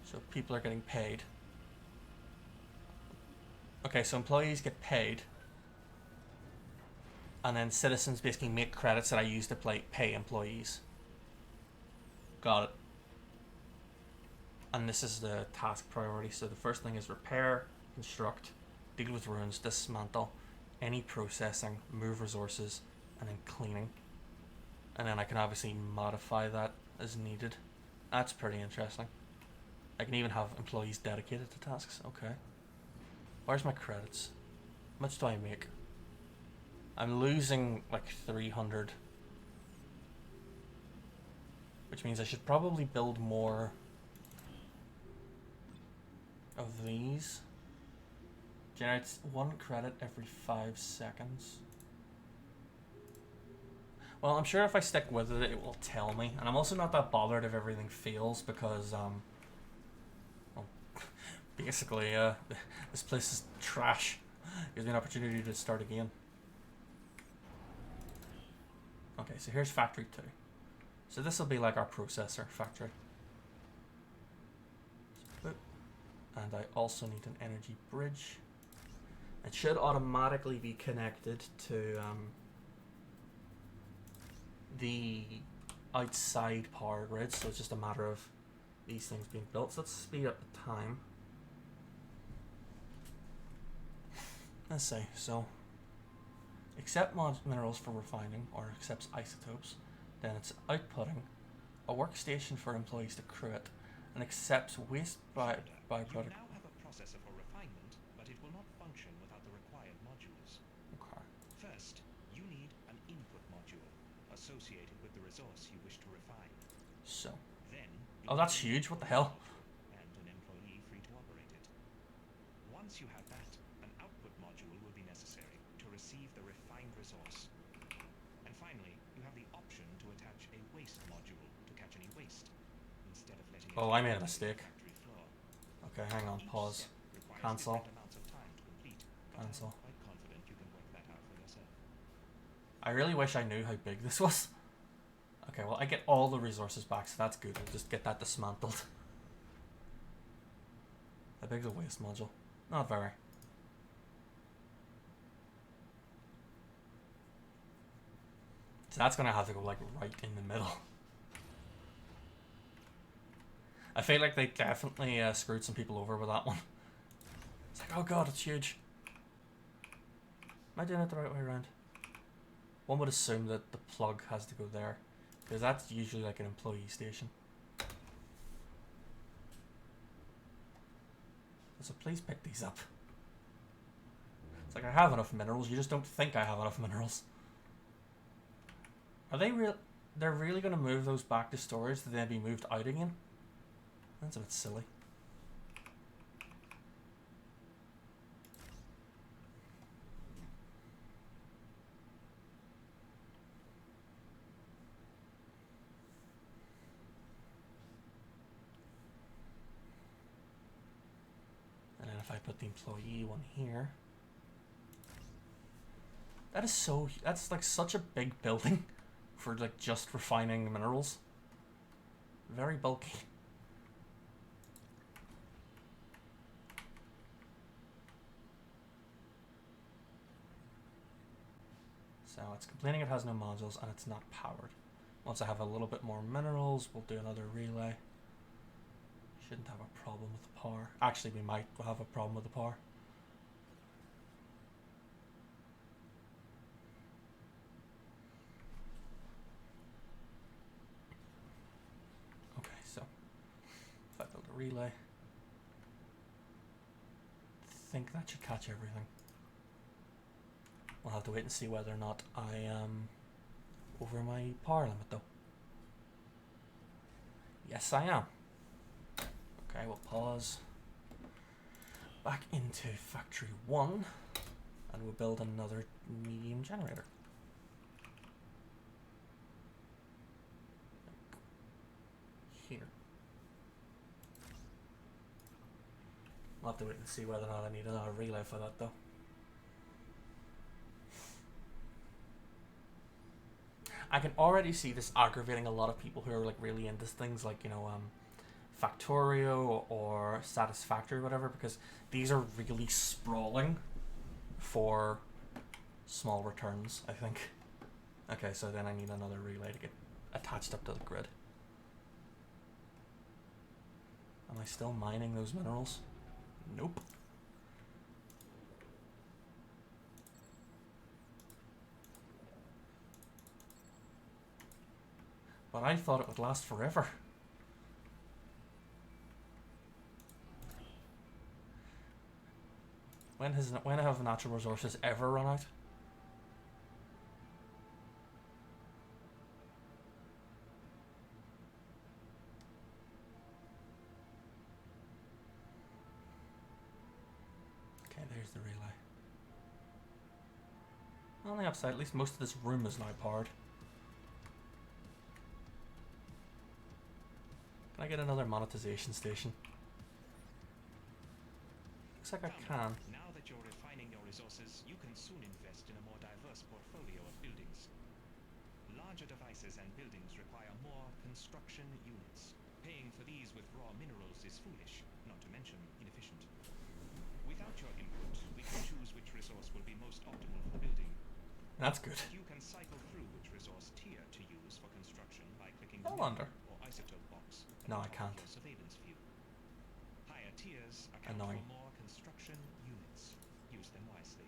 So people are getting paid. Okay, so employees get paid. And then citizens basically make credits that I use to pay employees. Got it. And this is the task priority. So the first thing is repair, construct, deal with ruins, dismantle, any processing, move resources, and then cleaning. And then I can obviously modify that as needed. That's pretty interesting. I can even have employees dedicated to tasks. Okay. Where's my credits? How much do I make? I'm losing like 300. Which means I should probably build more of these. Generates 1 credit every 5 seconds. Well, I'm sure if I stick with it, it will tell me. And I'm also not that bothered if everything fails because, well, basically, this place is trash. Gives me an opportunity to start again. Okay, so here's factory 2. So this will be like our processor factory. And I also need an energy bridge. It should automatically be connected to the outside power grid, so it's just a matter of these things being built. So let's speed up the time. Let's see, so accept minerals for refining or accepts isotopes. Then it's outputting a workstation for employees to crew it and accepts waste byproduct. You now have a processor for refinement, but it will not function without the required modules. Okay. First, you need an input module associated with the resource you wish to refine. So. Then, Oh, that's huge. What the hell? And an employee free to operate it. Once you have that, an output module will be necessary to receive the refined resource. And finally, you have the option to attach a waste module to catch any waste instead of letting it. Oh, I made a mistake. Factory floor. Okay, hang on. Each Pause. step requires Cancel. different amounts of time to complete, but Cancel. I'm quite confident you can work that out for yourself. I really wish I knew how big this was. Okay, well, I get all the resources back, so that's good. I'll just get that dismantled. How big's a waste module? Not very. So that's gonna have to go like right in the middle. I feel like they definitely screwed some people over with that one. It's like, oh god, it's huge. Am I doing it the right way around? One would assume that the plug has to go there, because that's usually like an employee station. So please pick these up. It's like I have enough minerals, you just don't think I have enough minerals. Are they real? They're really going to move those back to storage to then be moved out again? That's a bit silly. And then if I put the employee one here. That is so, that's like such a big building for like just refining minerals. Very bulky. So it's complaining it has no modules and it's not powered. Once I have a little bit more minerals, we'll do another relay. Shouldn't have a problem with the power. Actually, we might have a problem with the power. Okay, so if I build a relay, I think that should catch everything. We'll have to wait and see whether or not I am over my power limit though. Yes, I am. Okay, we'll pause. Back into factory 1, and we'll build another medium generator. Here. I'll have to wait and see whether or not I need another relay for that though. I can already see this aggravating a lot of people who are like really into things like, you know, Factorio or Satisfactory or whatever, because these are really sprawling for small returns, I think. Okay, so then I need another relay to get attached up to the grid. Am I still mining those minerals? Nope. But I thought it would last forever. When have natural resources ever run out? Okay, there's the relay. On the upside, at least most of this room is now powered. Can I get another monetization station? Looks like I can. Now that you're refining your resources, you can soon invest in a more diverse portfolio of buildings. Larger devices and buildings require more construction units. Paying for these with raw minerals is foolish, not to mention inefficient. Without your input, we can choose which resource will be most optimal for building. That's good. You can cycle through which resource tier to use for construction by clicking I the wonder. or isotope box. No, I can't. Surveillance view. Higher tiers account Annoying. for more construction units. Use them wisely.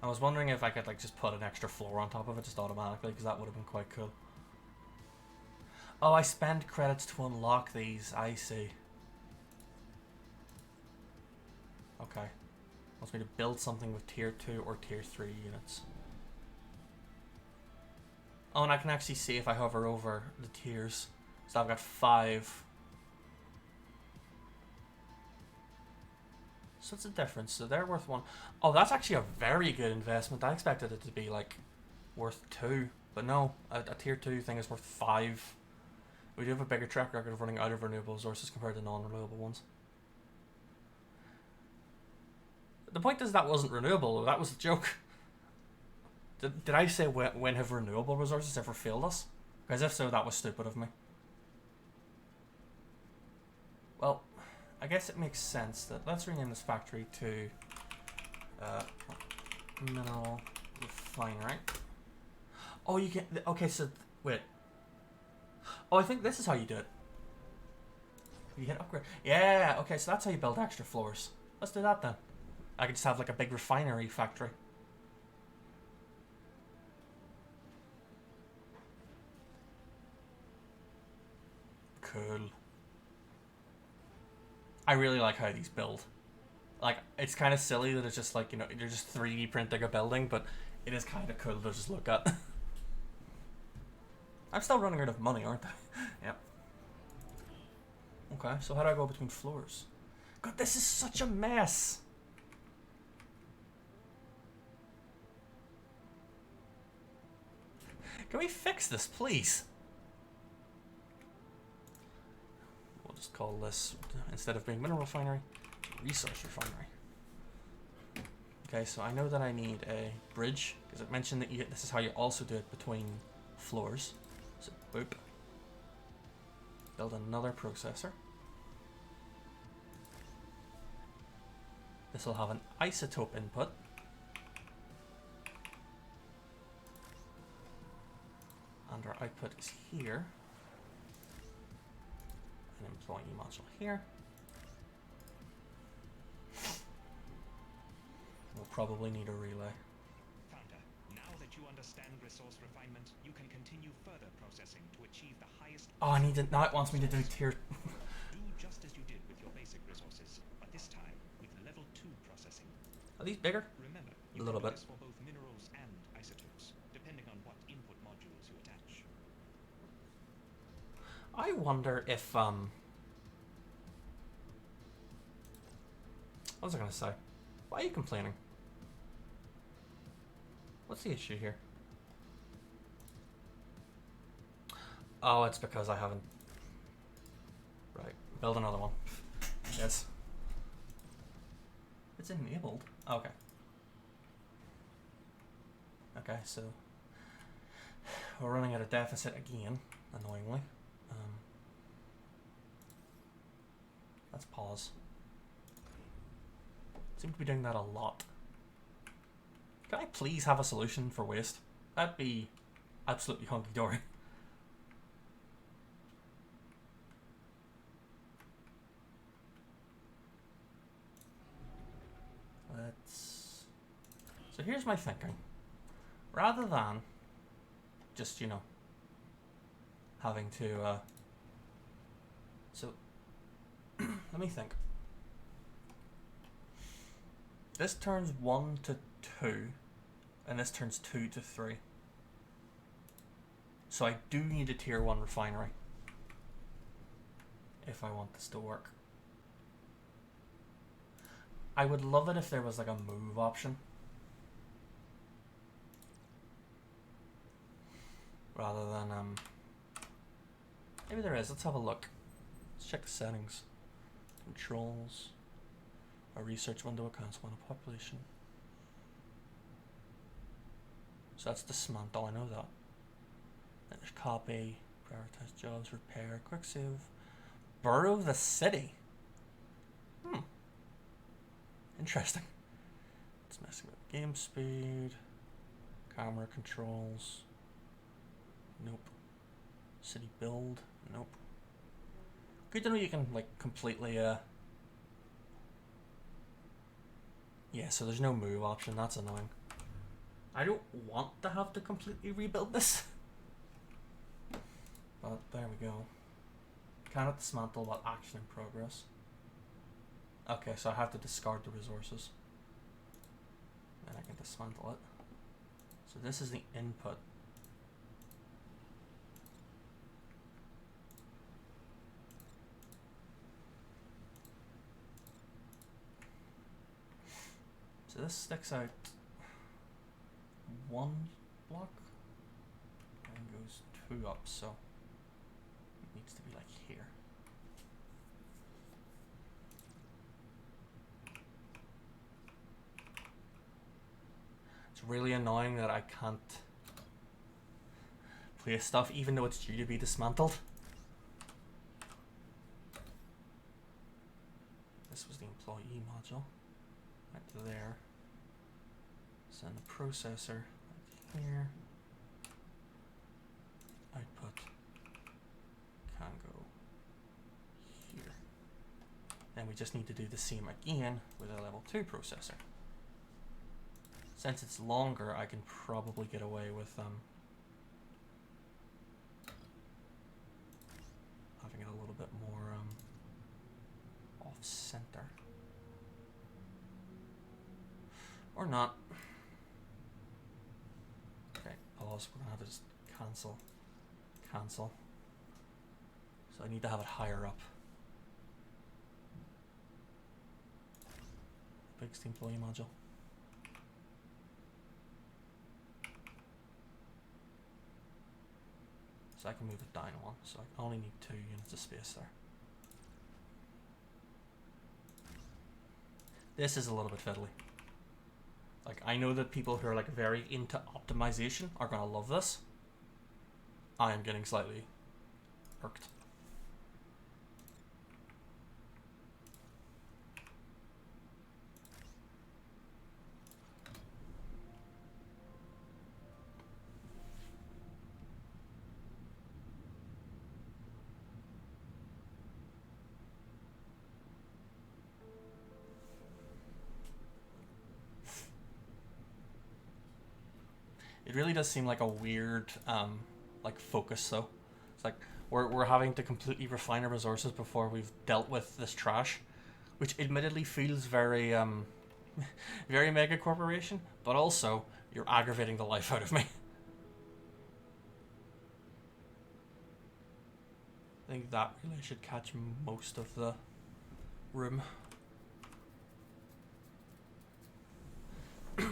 I was wondering if I could like just put an extra floor on top of it just automatically, because that would have been quite cool. Oh, I spend credits to unlock these. I see. Okay. Wants me to build something with tier 2 or tier 3 units. Oh, and I can actually see if I hover over the tiers. So I've got 5. So what's the difference? So they're worth 1. Oh, that's actually a very good investment. I expected it to be like worth 2. But no, a tier 2 thing is worth 5. We do have a bigger track record of running out of renewable resources compared to non-renewable ones. The point is that wasn't renewable. That was a joke. Did I say when have renewable resources ever failed us? Because if so, that was stupid of me. Well, I guess it makes sense that let's rename this factory to mineral refinery. Oh, you get okay. So wait. Oh, I think this is how you do it. You hit upgrade. Yeah. Okay, so that's how you build extra floors. Let's do that then. I could just have like a big refinery factory. Cool. I really like how these build. Like, it's kind of silly that it's just like, you know, you're just 3D printing a building, but it is kind of cool to just look at. I'm still running out of money, aren't I? Yep. Okay, so how do I go between floors? God, this is such a mess. Can we fix this, please? We'll just call this, instead of being mineral refinery, resource refinery. Okay, so I know that I need a bridge, because it mentioned that this is how you also do it between floors. So, boop. Build another processor. This will have an isotope input. And our output is here. An employee module here. We'll probably need a relay. Founder, now that you understand resource refinement, you can continue further processing to achieve the highest. Oh, I need to. Now it wants me to do tier. Do just as you did with your basic resources, but this time with level 2 processing. Are these bigger? Remember, A you little can do bit. this for both minerals and isotopes, depending on what input modules you attach. I wonder if what was I gonna say? Why are you complaining? What's the issue here? Oh, it's because I haven't. Right, build another one. Yes. It's enabled. Okay. Okay, so we're running at a deficit again, annoyingly. Let's pause. Seem to be doing that a lot. Can I please have a solution for waste? That'd be absolutely hunky-dory. Let's... So here's my thinking. Rather than just, you know, having to... So, let me think. This turns 1 to 2, and this turns 2 to 3. So I do need a tier 1 refinery if I want this to work. I would love it if there was like a move option. Rather than, maybe there is. Let's have a look. Let's check the settings. Controls. A research window accounts when a population. So that's dismantle, I know that. Then there's copy, prioritize jobs, repair, quick save. Burrow the city. Interesting. It's messing with game speed. Camera controls. Nope. City build. Nope. Good to know you can like completely yeah, so there's no move option, that's annoying. I don't want to have to completely rebuild this. But there we go. Cannot dismantle while action in progress. Okay, so I have to discard the resources. Then I can dismantle it. So this is the input. So this sticks out 1 block and goes 2 up, so it needs to be like here. It's really annoying that I can't place stuff even though it's due to be dismantled. This was the employee module. Right to there. Send the processor right here. Output can go here. Then we just need to do the same again with a level 2 processor. Since it's longer, I can probably get away with having it a little bit more off center. Or not. Okay, pause. We're gonna have to just cancel. Cancel. So I need to have it higher up. Fix the employee module. So I can move it down 1, so I only need 2 units of space there. This is a little bit fiddly. Like, I know that people who are like very into optimization are gonna love this. I am getting slightly irked. It really does seem like a weird, like focus though. It's like we're having to completely refine our resources before we've dealt with this trash, which admittedly feels very, very mega corporation, but also you're aggravating the life out of me. think that really should catch most of the room. We're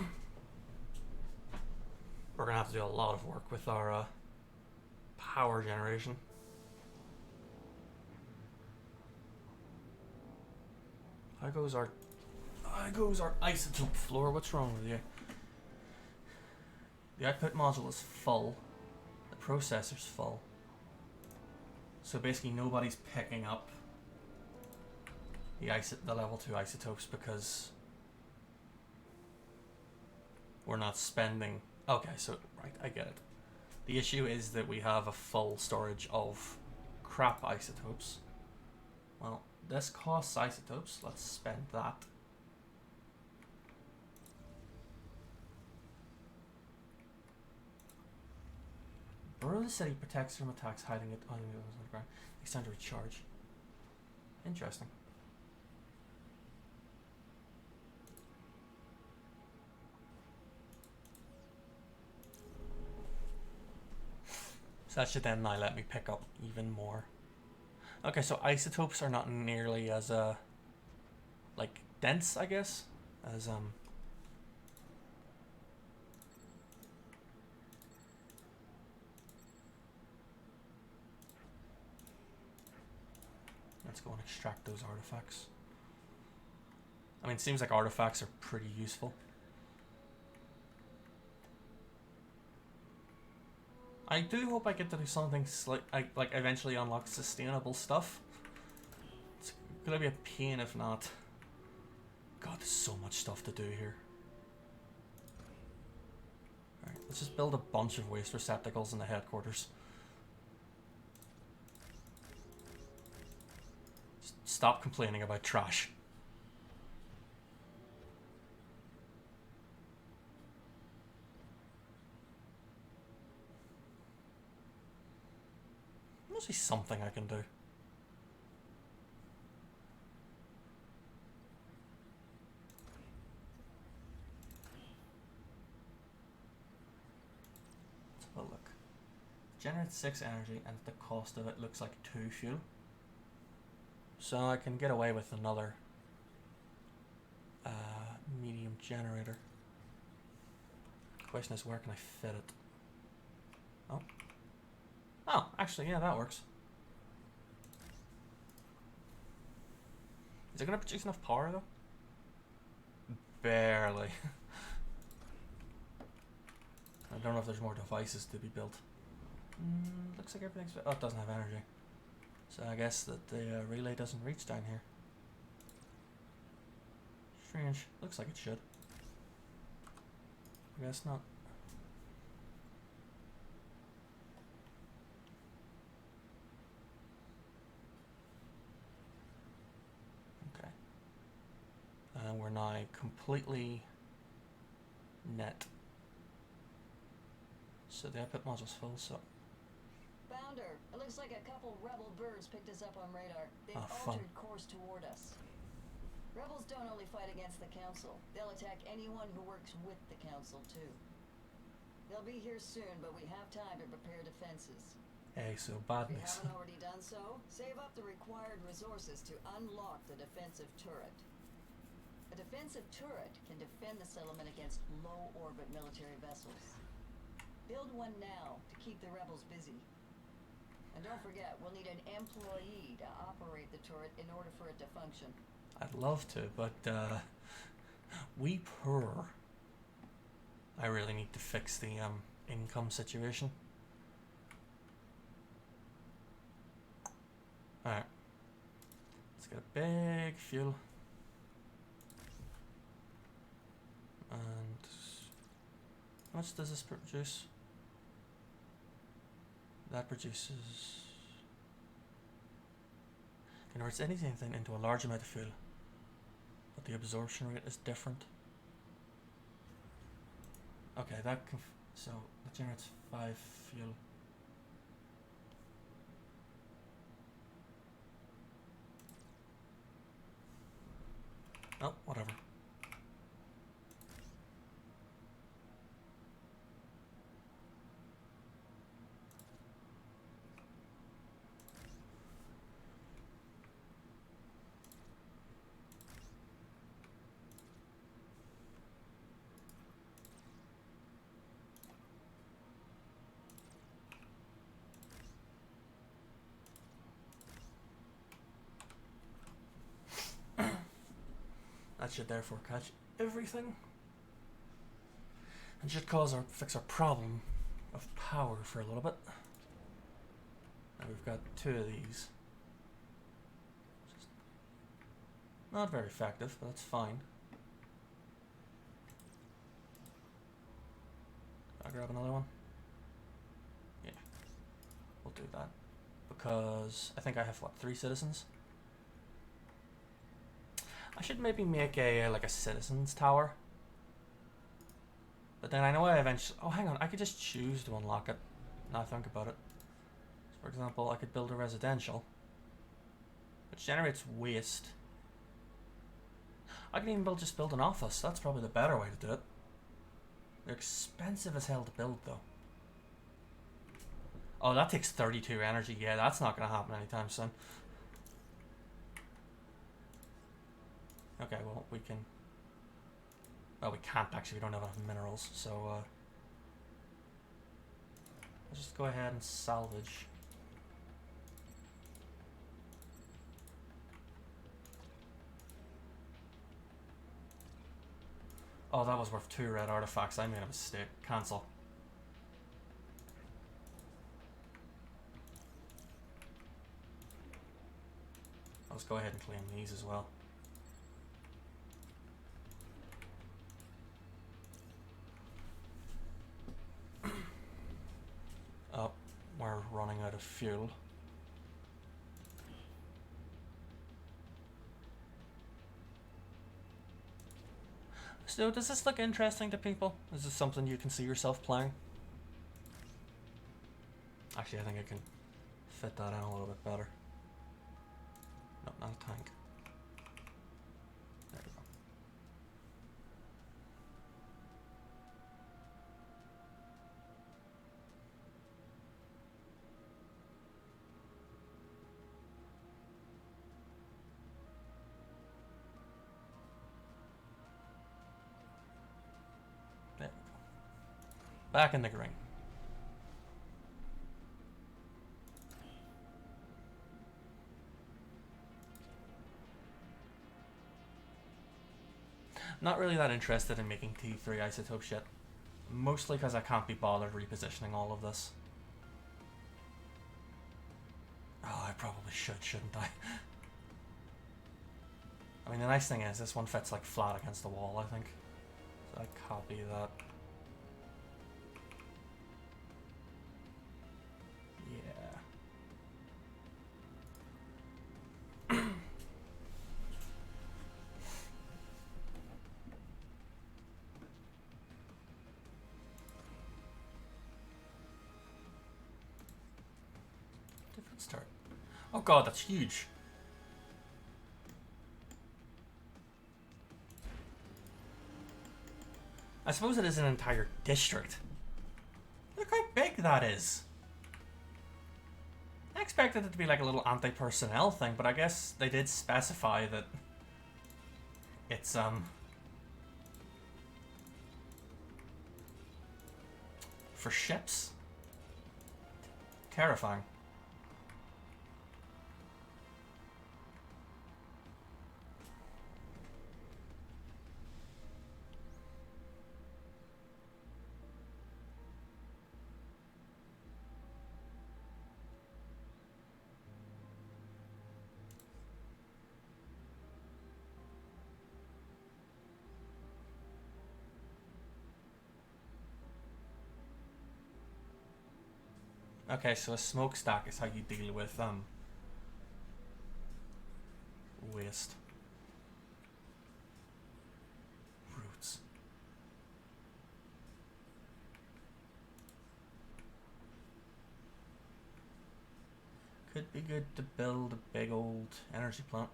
gonna have to do a lot of work with our power generation. How goes our isotope floor? What's wrong with you? The output module is full. The processor's full. So basically nobody's picking up the level 2 isotopes because we're not spending. Okay, so right, I get it. The issue is that we have a full storage of crap isotopes. Well, this costs isotopes. Let's spend that. Burrow the city protects from attacks hiding it on the ground. Takes time to recharge. Interesting. So that should then now let me pick up even more. Okay, so isotopes are not nearly as like dense, I guess, as let's go and extract those artifacts. I mean, it seems like artifacts are pretty useful. I do hope I get to do something like eventually unlock sustainable stuff. It's gonna be a pain if not. God, there's so much stuff to do here. Alright, let's just build a bunch of waste receptacles in the headquarters. Stop complaining about trash. There must be something I can do. Let's have a look. Generates 6 energy, and the cost of it looks like 2 fuel. So I can get away with another medium generator. Question is, where can I fit it? Oh. Oh, actually, yeah, that works. Is it going to produce enough power, though? Barely. I don't know if there's more devices to be built. Looks like everything's... Oh, it doesn't have energy. So I guess that the relay doesn't reach down here. Strange. Looks like it should. I guess not. Okay. And we're now completely net. So the output module's full, so... Founder, it looks like a couple rebel birds picked us up on radar. They've Fun. altered course toward us. Rebels don't only fight against the Council. They'll attack anyone who works with the Council, too. They'll be here soon, but we have time to prepare defenses. Hey, so If you badness. haven't already done so, save up the required resources to unlock the defensive turret. A defensive turret can defend the settlement against low-orbit military vessels. Build one now to keep the rebels busy. And don't forget, we'll need an employee to operate the turret in order for it to function. I'd love to, but we poor. I really need to fix the income situation. Alright. Let's get a big fuel. And how much does this produce? That produces... converts anything into a large amount of fuel, but the absorption rate is different. Okay, so that generates 5 fuel. Oh, whatever. that should therefore catch everything. And should fix our problem of power for a little bit. Now we've got 2 of these. Just not very effective, but that's fine. I'll grab another one. Yeah, we'll do that. Because I think I have, what, 3 citizens? I should maybe make a like a citizens tower. But then I know I eventually... Oh, hang on. I could just choose to unlock it. Now I think about it. So for example, I could build a residential, which generates waste. I can even just build an office. That's probably the better way to do it. They're expensive as hell to build, though. Oh, that takes 32 energy. Yeah, that's not going to happen anytime soon. Okay, well, we can... Well, we can't actually. We don't have enough minerals, so let's just go ahead and salvage. Oh, that was worth 2 red artifacts. I made a mistake. Cancel. Let's go ahead and claim these as well. Oh, we're running out of fuel. So, does this look interesting to people? Is this something you can see yourself playing? Actually, I think I can fit that in a little bit better. No, not a tank. There we go. There we go. Back in the green. Not really that interested in making T3 isotope shit. Mostly because I can't be bothered repositioning all of this. Oh, I probably shouldn't I? I mean, the nice thing is this one fits like flat against the wall, I think. So I copy that. Yeah. Different start. Oh god, that's huge. I suppose it is an entire district. Look how big that is. I expected it to be like a little anti-personnel thing, but I guess they did specify that it's for ships. Terrifying. Okay, so a smokestack is how you deal with waste. Roots. Could be good to build a big old energy plant.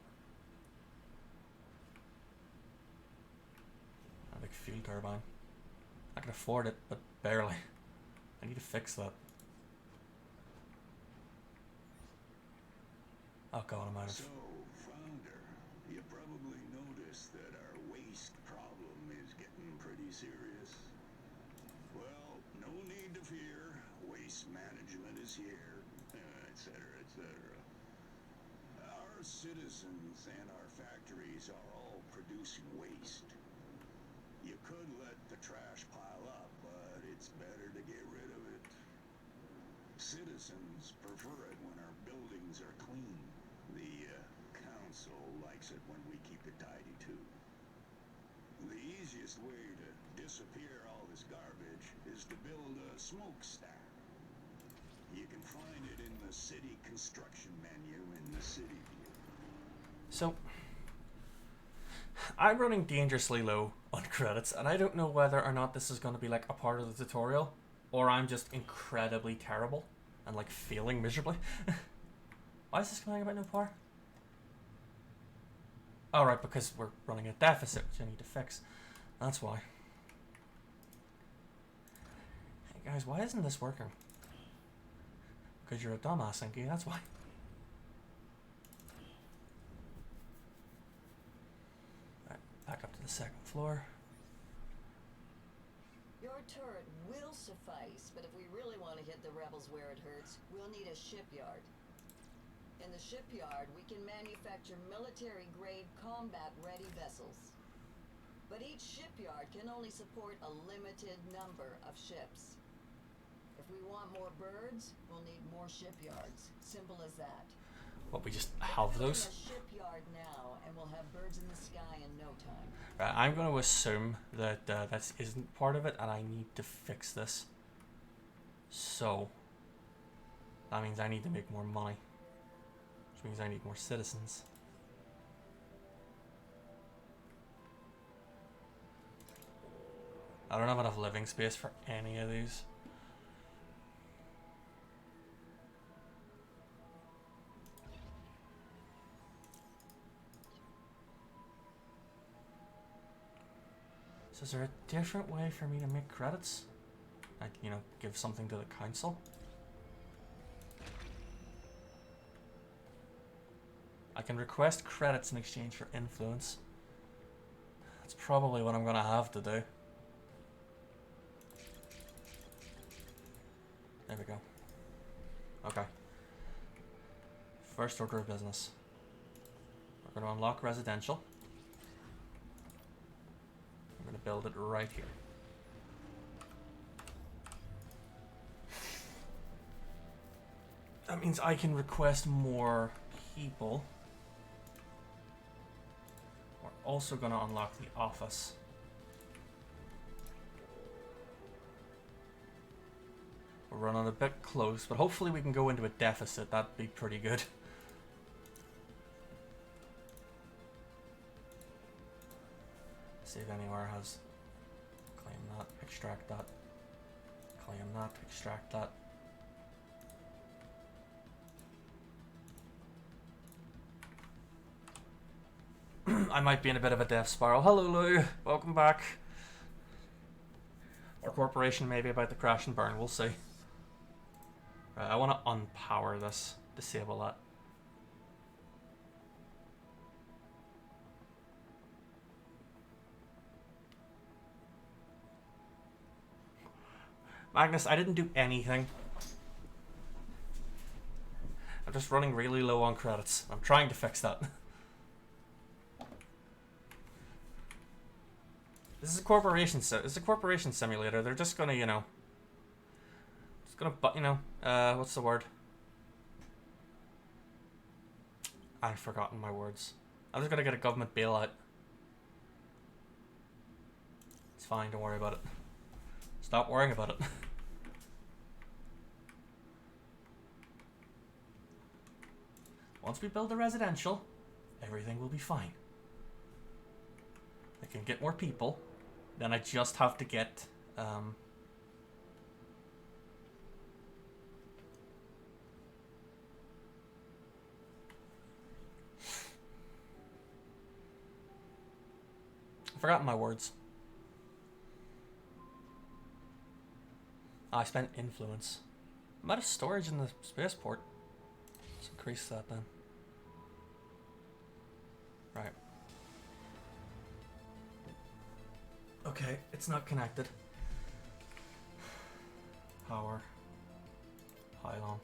A big fuel turbine. I can afford it, but barely. I need to fix that. Oh god, I'm out of... So, Founder, you probably noticed that our waste problem is getting pretty serious. Well, no need to fear. Waste management is here, etc., etc. Our Our citizens and our factories are all producing waste. You could let the trash pile up, but it's better to get rid of it. Citizens prefer it when our buildings are clean. The council likes it when we keep it tidy too. The easiest way to disappear all this garbage is to build a smokestack. You can find it in the city construction menu in the city view. So, I'm running dangerously low on credits, and I don't know whether or not this is going to be like a part of the tutorial, or I'm just incredibly terrible and like failing miserably. Why is this complaining about no power? Oh, right, because we're running a deficit, which I need to fix. That's why. Hey guys, why isn't this working? Because you're a dumbass, Inky, that's why. Right, back up to the second floor. Your turret will suffice, but if we really want to hit the rebels where it hurts, we'll need a shipyard. In the shipyard, we can manufacture military-grade combat-ready vessels. But each shipyard can only support a limited number of ships. If we want more birds, we'll need more shipyards. Simple as that. Well, we just have We're building those. a shipyard now, and we'll have birds in the sky in no time. Right, I'm going to assume that that isn't part of it, and I need to fix this. So, that means I need to make more money. Which means I need more citizens. I don't have enough living space for any of these. So is there a different way for me to make credits? Like, you know, give something to the council? I can request credits in exchange for influence. That's probably what I'm gonna have to do. There we go. Okay. First order of business. We're gonna unlock residential. I'm gonna build it right here. That means I can request more people. We're also gonna unlock the office. We're running a bit close, but hopefully we can go into a deficit. That'd be pretty good. Save anywhere has claim that, extract that, claim that, extract that. I might be in a bit of a death spiral. Hello, Lou. Welcome back. Our corporation may be about to crash and burn. We'll see. Right, I want to unpower this. Disable that. Magnus, I didn't do anything. I'm just running really low on credits. I'm trying to fix that. This is a corporation. It's a corporation simulator. They're just gonna, you know, what's the word? I've forgotten my words. I'm just gonna get a government bailout. It's fine. Don't worry about it. Stop worrying about it. Once we build a residential, everything will be fine. I can get more people. Then I just have to get I forgot my words. I spent influence. I'm out of storage in the spaceport. Let's increase that then. Right. Okay, it's not connected. Power. Pylon.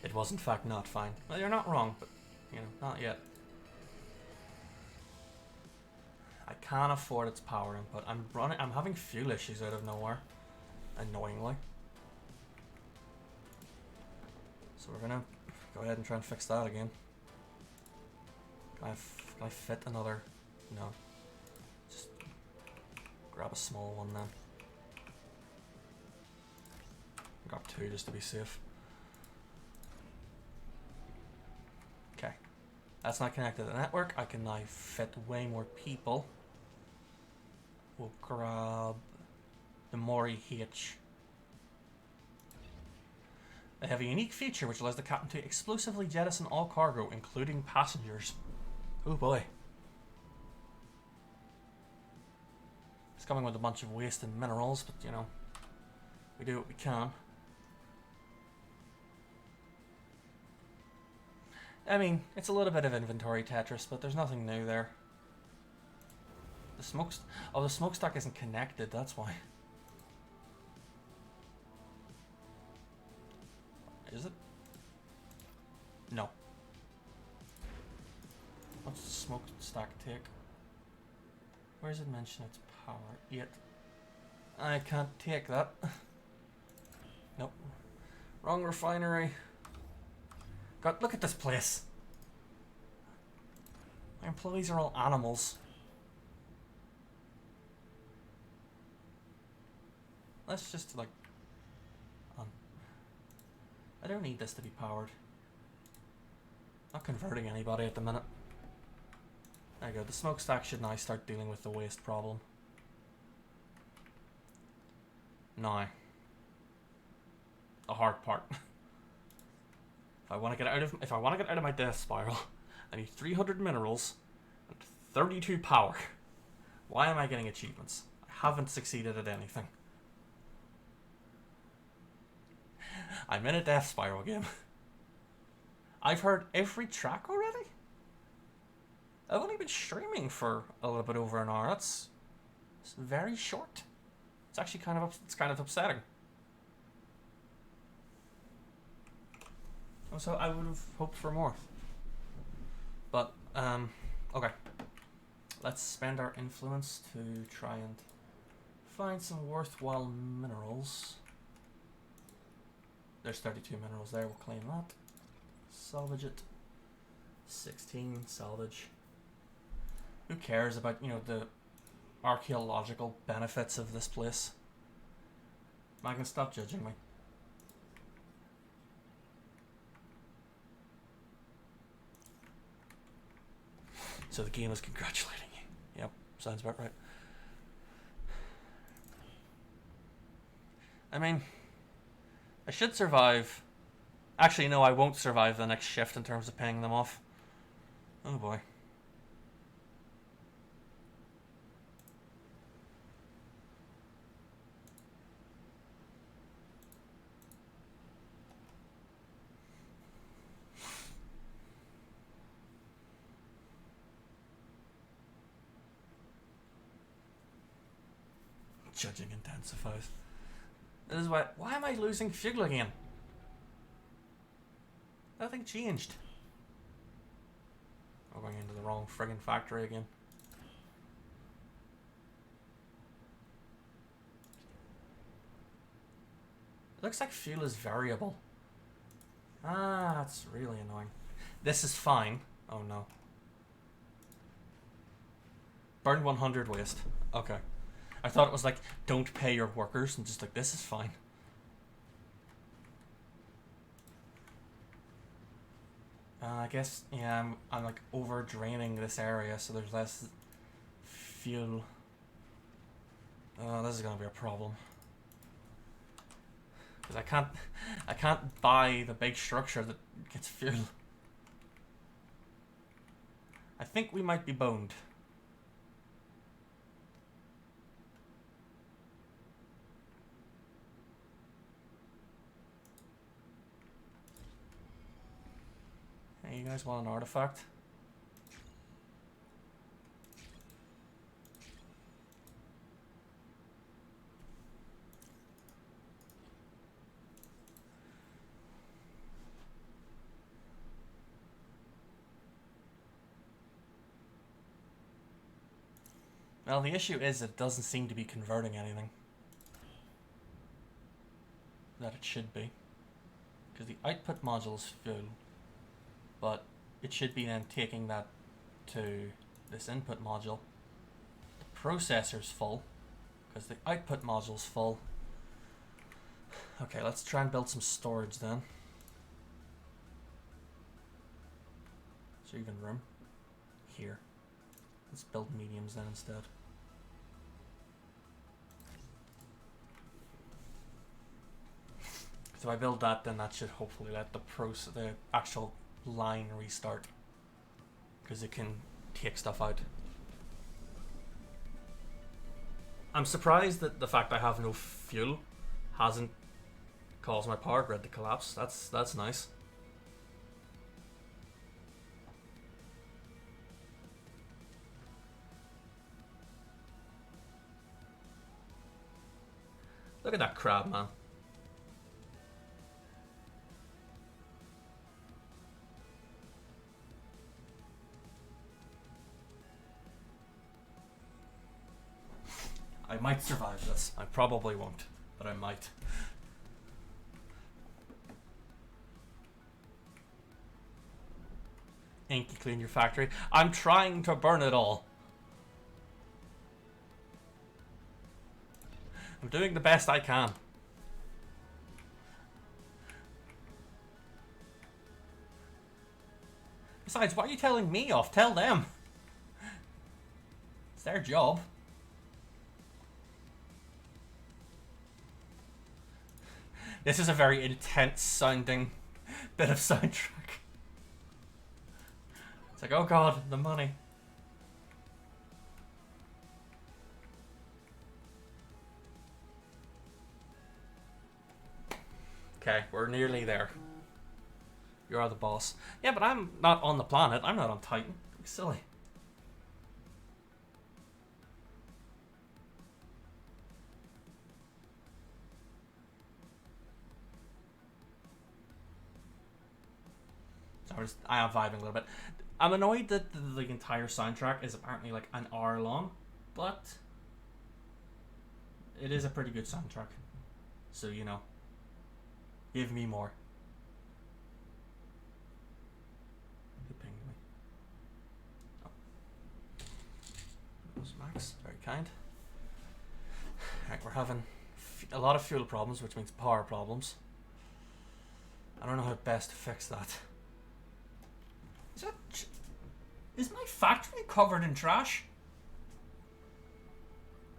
It was in fact not fine. Well, you're not wrong, but, you know, not yet. I can't afford its power input. I'm having fuel issues out of nowhere. Annoyingly. So we're gonna go ahead and try and fix that again. Can I fit another? No. Just grab a small one then. Grab 2 just to be safe. Okay. That's not connected to the network. I can now fit way more people. We'll grab the Mori H. They have a unique feature which allows the captain to explosively jettison all cargo, including passengers. Oh boy. It's coming with a bunch of waste and minerals, but you know, we do what we can. I mean, it's a little bit of inventory Tetris, but there's nothing new there. The smokestack isn't connected, that's why. Is it? No. What's the smokestack take? Where does it mention its power? 8. I can't take that. Nope. Wrong refinery. God, look at this place. My employees are all animals. Let's just like... I don't need this to be powered. Not converting anybody at the minute. There you go. The smokestack should now start dealing with the waste problem. Now, the hard part. If I want to get out of my death spiral, I need 300 minerals and 32 power. Why am I getting achievements? I haven't succeeded at anything. I'm in a death spiral game. I've heard every track already? I've only been streaming for a little bit over an hour. It's very short. It's actually kind of upsetting. So I would have hoped for more. But, okay. Let's spend our influence to try and find some worthwhile minerals. There's 32 minerals there, we'll claim that. Salvage it. 16, salvage. Who cares about, you know, the archaeological benefits of this place? Magnus, stop judging me. So the game is congratulating you. Yep, sounds about right. I mean, I should survive. Actually, no, I won't survive the next shift in terms of paying them off. Oh boy. Judging intensifies. This is why am I losing fuel again? Nothing changed. I'm going into the wrong friggin' factory again. It looks like fuel is variable. Ah, that's really annoying. This is fine. Oh no. Burn 100 waste. Okay. I thought it was like, don't pay your workers, and just like, this is fine. I guess, yeah, I'm like over draining this area, so there's less fuel. Oh, this is gonna be a problem. Because I can't buy the big structure that gets fuel. I think we might be boned. Hey, you guys want an artifact? Well, the issue is it doesn't seem to be converting anything that it should be. Because the output module is full, but it should be then taking that to this input module. The processor's full, because the output module's full. Okay, let's try and build some storage then. Is there even room? Here. Let's build mediums then instead. So if I build that, then that should hopefully let the actual line restart, because it can take stuff out. I'm surprised that the fact I have no fuel hasn't caused my power grid to collapse. That's nice. Look at that crab, man. I might survive this. I probably won't, but I might. Inky, clean your factory. I'm trying to burn it all. I'm doing the best I can. Besides, why are you telling me off? Tell them. It's their job. This is a very intense sounding bit of soundtrack. It's like, oh god, the money. Okay, we're nearly there. You're the boss. Yeah, but I'm not on the planet. I'm not on Titan. You're silly. So I am vibing a little bit. I'm annoyed that the entire soundtrack is apparently like an hour long, but it is a pretty good soundtrack. So, you know, give me more. Who pinged me? Oh. That was Max. Very kind. Right, we're having a lot of fuel problems, which means power problems. I don't know how best to fix that. Is my factory covered in trash?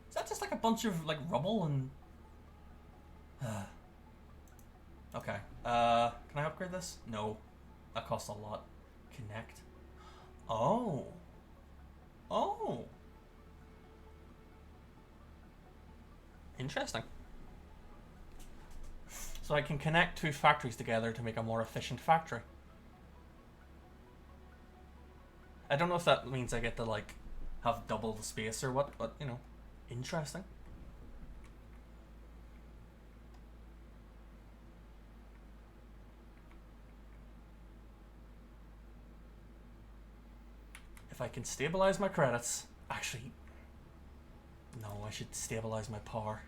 Is that just like a bunch of like rubble and... Okay. Can I upgrade this? No. That costs a lot. Connect. Oh. Oh. Interesting. So I can connect two factories together to make a more efficient factory. I don't know if that means I get to like have double the space or what, but you know, interesting. If I can stabilize my credits, actually, no, I should stabilize my power.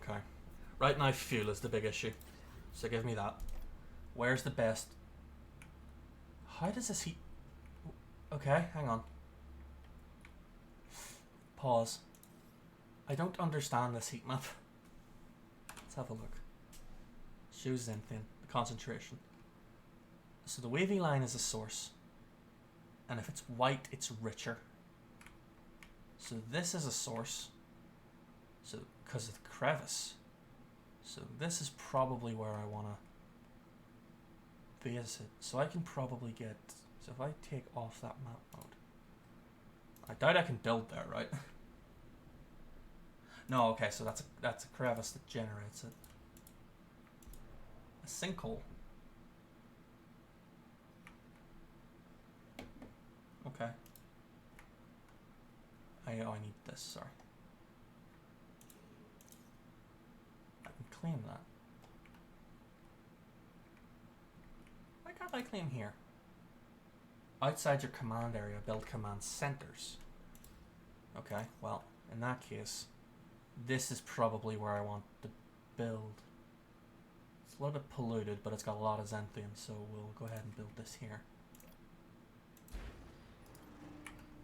Okay. Right now, fuel is the big issue, so give me that. Where's the best? How does this heat? Okay, hang on. Pause. I don't understand this heat map. Let's have a look. Shows anything. The concentration. So the wavy line is a source. And if it's white, it's richer. So this is a source. So, because of the crevice. So this is probably where I want to base it. So I can probably get... So if I take off that map mode... I doubt I can build there, right? No, okay, so that's a crevice that generates it. A sinkhole. Okay. I need this, sorry. I can claim that. Why can't I claim here? outside your command area, build command centers. Okay, well, in that case, this is probably where I want to build. It's a little bit polluted, but it's got a lot of Xanthians, so we'll go ahead and build this here.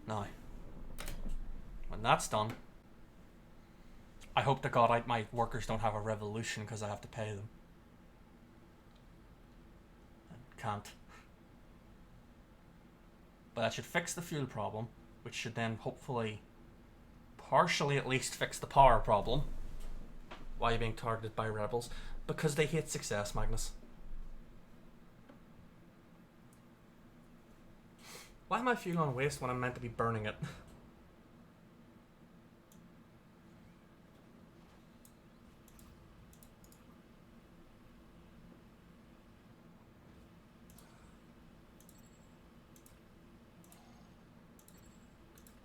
Now, when that's done, I hope to God my workers don't have a revolution because I have to pay them. I can't. But that should fix the fuel problem, which should then hopefully partially at least fix the power problem. Why are you being targeted by rebels? Because they hate success, Magnus. Why am I fuel on waste when I'm meant to be burning it?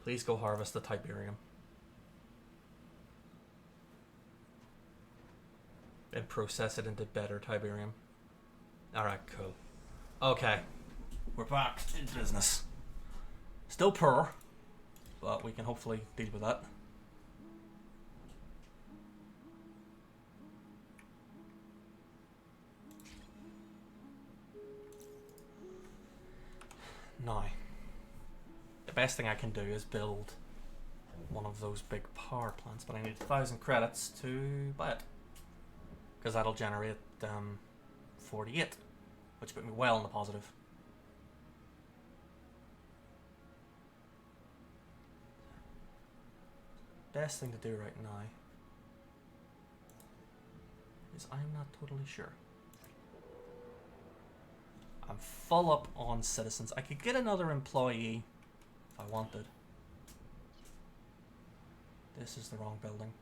Please go harvest the Tiberium. And process it into better Tiberium. Alright, cool. Okay. We're back in business. Still poor, but we can hopefully deal with that. Now, the best thing I can do is build one of those big power plants, but I need 1,000 credits to buy it. Because that'll generate 48, which put me well in the positive. Best thing to do right now is I'm not totally sure. I'm full up on citizens. I could get another employee if I wanted. This is the wrong building.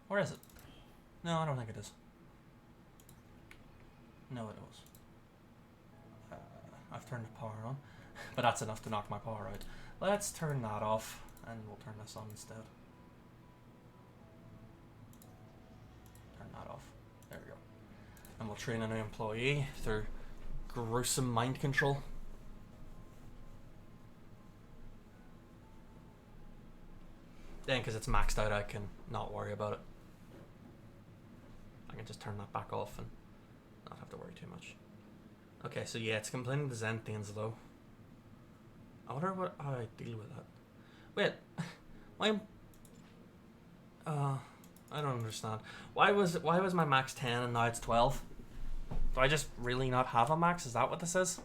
Or is it? No, I don't think it is. No, it was. I've turned the power on, but that's enough to knock my power out. Let's turn that off, and we'll turn this on instead. Turn that off. There we go. And we'll train a new employee through gruesome mind control. Then, because it's maxed out, I can not worry about it. I can just turn that back off and not have to worry too much. Okay, so yeah, it's complaining the Xanthians though. I wonder how I deal with that. Wait, I don't understand. Why was my max 10 and now it's 12? Do I just really not have a max? Is that what this is?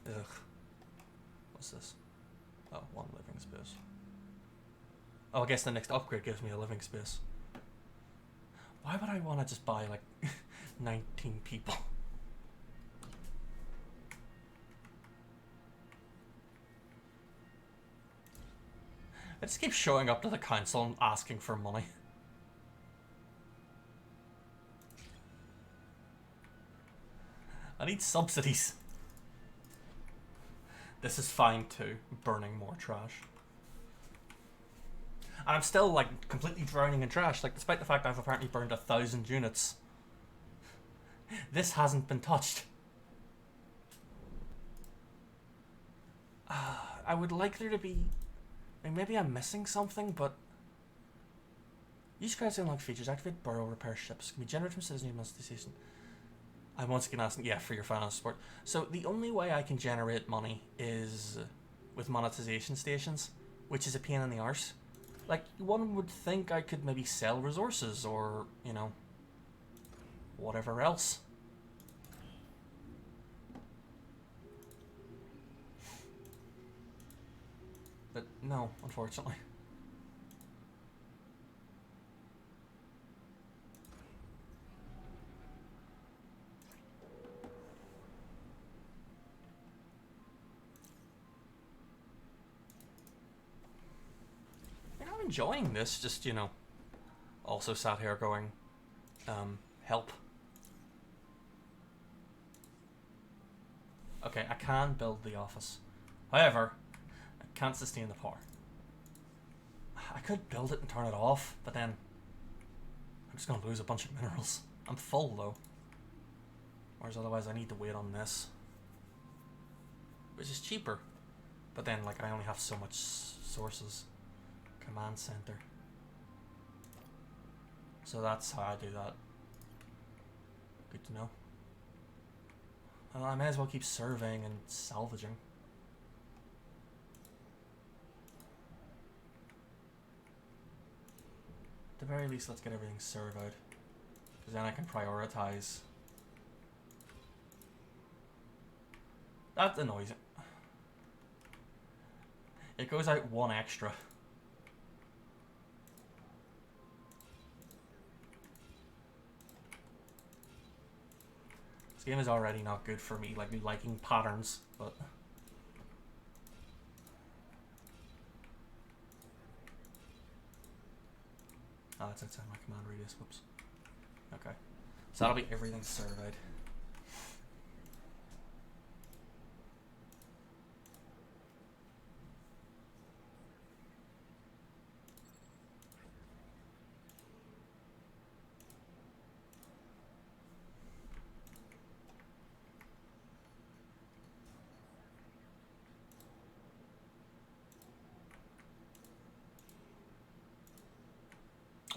Ugh. What's this? Oh, one living space. Oh, I guess the next upgrade gives me a living space. Why would I want to just buy like 19 people? I just keep showing up to the council and asking for money. I need subsidies. This is fine too, burning more trash. And I'm still like completely drowning in trash, like despite the fact I've apparently burned 1,000 units. This hasn't been touched. I would like there to be, I mean, maybe I'm missing something, but use credits unlock features, activate burrow repair ships, can be generated from citizen monetization. I'm once again asking, yeah, for your finance support. So the only way I can generate money is with monetization stations, which is a pain in the arse. Like, one would think I could maybe sell resources or, you know, whatever else. But no, unfortunately. I'm enjoying this, just, you know, also sat here going, help. Okay, I can build the office. However, I can't sustain the power. I could build it and turn it off, but then I'm just going to lose a bunch of minerals. I'm full, though. Whereas otherwise I need to wait on this, which is cheaper. But then, like, I only have so much sources. Command center. So that's how I do that. Good to know. Well, I may as well keep surveying and salvaging. At the very least, let's get everything surveyed. Because then I can prioritize. That annoys it. It goes out one extra. This game is already not good for me, like me liking patterns, but... Oh, that's outside my command radius, whoops. Okay. So that'll be everything surveyed.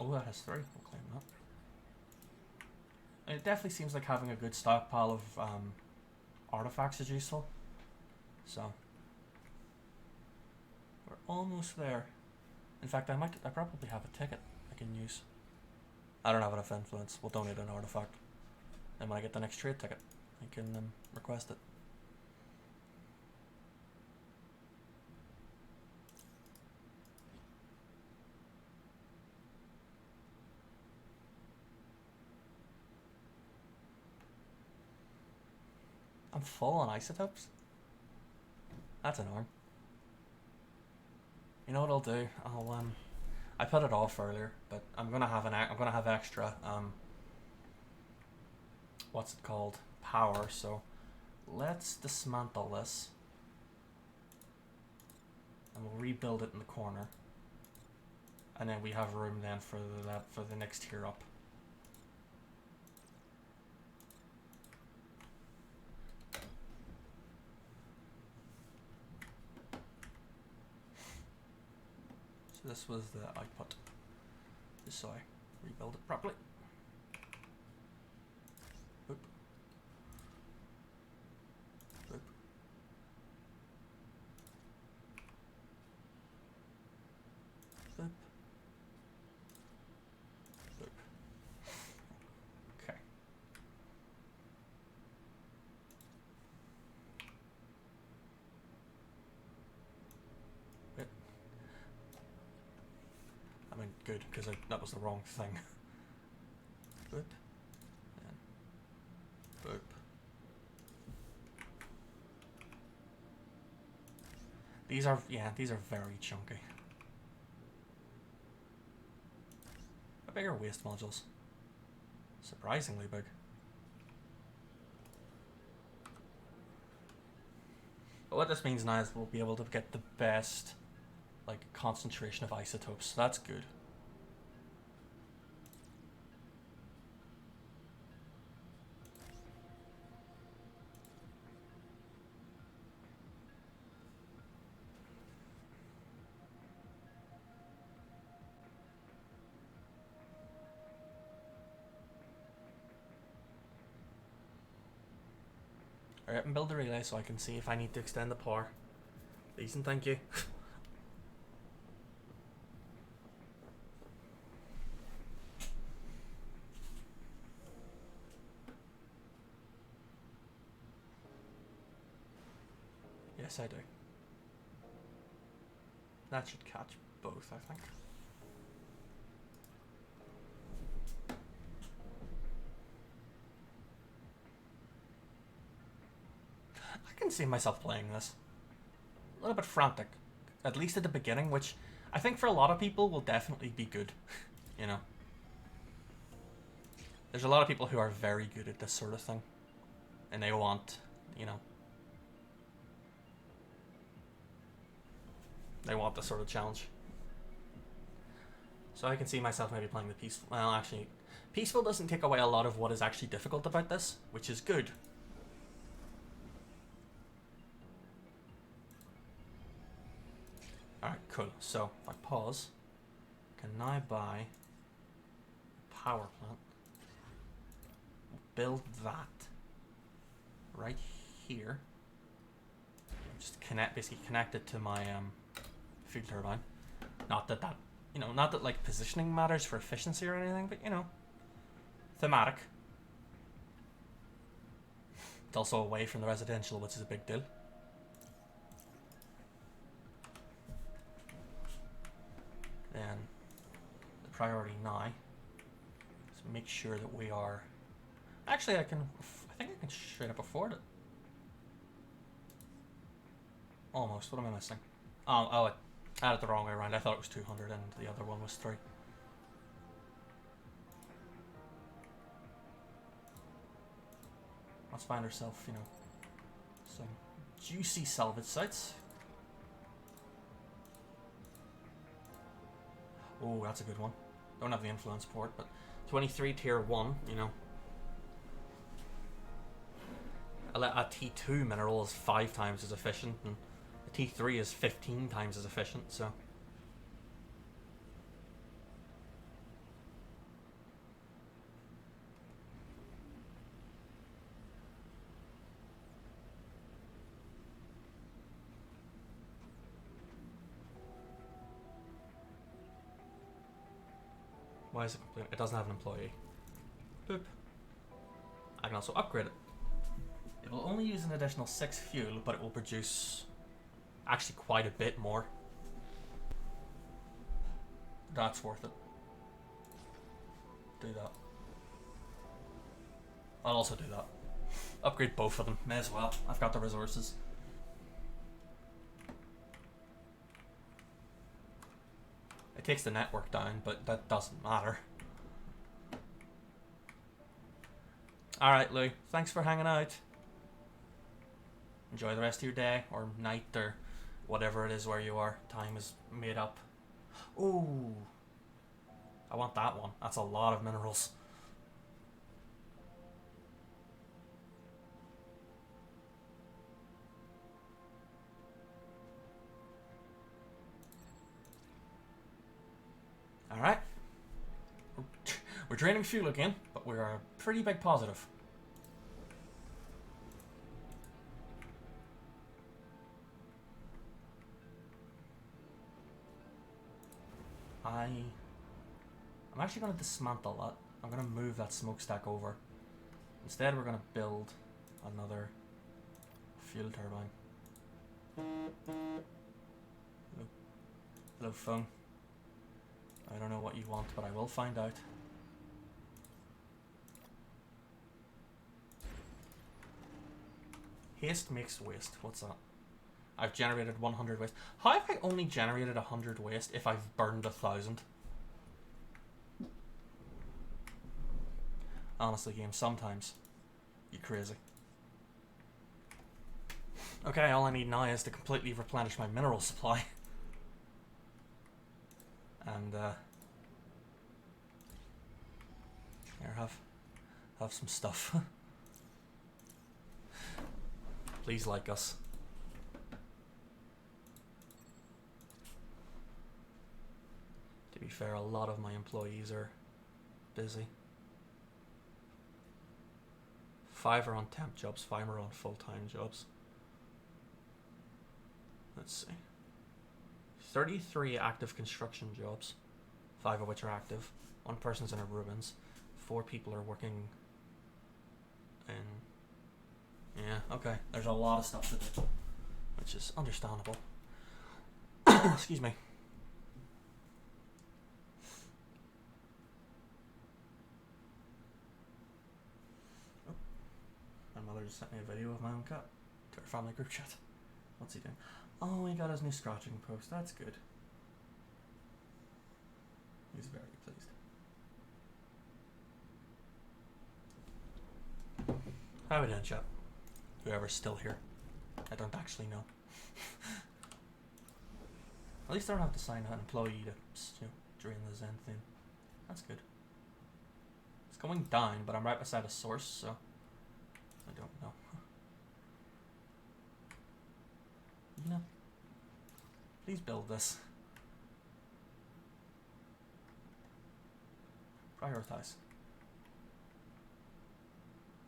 Oh, that has 3. We'll claim that. And it definitely seems like having a good stockpile of artifacts is useful. So we're almost there. In fact, I probably have a ticket I can use. I don't have enough influence. We'll donate an artifact. And when I get the next trade ticket, I can request it. I'm full on isotopes. That's annoying. You know what I'll do? I put it off earlier, but I'm gonna have extra what's it called? Power. So let's dismantle this, and we'll rebuild it in the corner, and then we have room then for the next tier up. So this was the output, just so I rebuild it properly. Boop. Boop. Boop. Boop. Okay. Wait. I mean, good, because that was the wrong thing. Boop. And boop. These are very chunky. A bigger waste modules. Surprisingly big. But what this means now is we'll be able to get the best, like, concentration of isotopes. So that's good. Alright, and build the relay so I can see if I need to extend the power. Please and thank you. Yes, I do. That should catch both, I think. I can see myself playing this. A little bit frantic. At least at the beginning, which I think for a lot of people will definitely be good. You know. There's a lot of people who are very good at this sort of thing. And they want, you know. They want this sort of challenge. So I can see myself maybe playing the peaceful. Well, actually, peaceful doesn't take away a lot of what is actually difficult about this, which is good. Alright, cool. So, if I pause, I can now buy a power plant. Build that right here. Just basically connect it to my field turbine. Not that not that like positioning matters for efficiency or anything, but you know, thematic. It's also away from the residential, which is a big deal. Then the priority now is make sure that we are. Actually, I think I can straight up afford it. Almost. What am I missing? Oh, I had it the wrong way around. I thought it was 200 and the other one was 3. Let's find ourselves, you know, some juicy salvage sites. Oh, that's a good one. Don't have the influence port, but 23 tier 1, you know. A T2 mineral is 5 times as efficient, and a T3 is 15 times as efficient, so. Why is it complete? It doesn't have an employee. Boop. I can also upgrade it. It will only use an additional 6 fuel, but it will produce actually quite a bit more. That's worth it. Do that. I'll also do that. Upgrade both of them. May as well. I've got the resources. It takes the network down, but that doesn't matter. Alright, Lou. Thanks for hanging out. Enjoy the rest of your day, or night, or whatever it is where you are. Time is made up. Ooh. I want that one. That's a lot of minerals. Alright. We're draining fuel again, but we're a pretty big positive. I'm actually going to dismantle that. I'm going to move that smokestack over. Instead, we're going to build another fuel turbine. Hello, phone. I don't know what you want, but I will find out. Haste makes waste. What's that? I've generated 100 waste. How have I only generated 100 waste if I've burned 1,000? Honestly, game, sometimes you're crazy. Okay, all I need now is to completely replenish my mineral supply. And here, have some stuff. Please like us. To be fair, a lot of my employees are busy. 5 are on temp jobs, 5 are on full-time jobs. Let's see. 33 active construction jobs, 5 of which are active. 1 person's in a Rubens. 4 people are working in... Yeah, okay. There's a lot of stuff to do, which is understandable. Excuse me. Oh. My mother just sent me a video of my own cat to our family group chat. What's he doing? Oh, he got his new scratching post. That's good. He's very pleased. How are we doing, chap? Whoever's still here. I don't actually know. At least I don't have to sign an employee to, drain the Zen thing. That's good. It's going down, but I'm right beside a source, so I don't know. You know, please build this. Prioritize.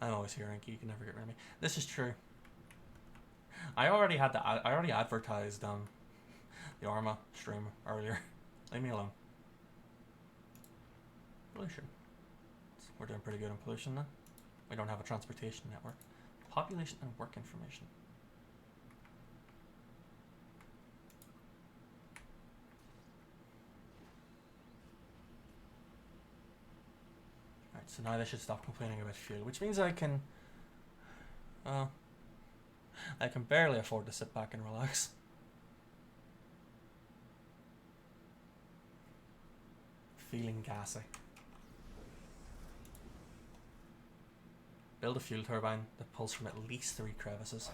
I'm always here, Inky. You can never get rid of me. This is true. I already advertised the Arma stream earlier. Leave me alone. Pollution. We're doing pretty good on pollution then. We don't have a transportation network. Population and work information. Alright, so now they should stop complaining about fuel, which means I can barely afford to sit back and relax. Feeling gassy. Build a fuel turbine that pulls from at least 3 crevices.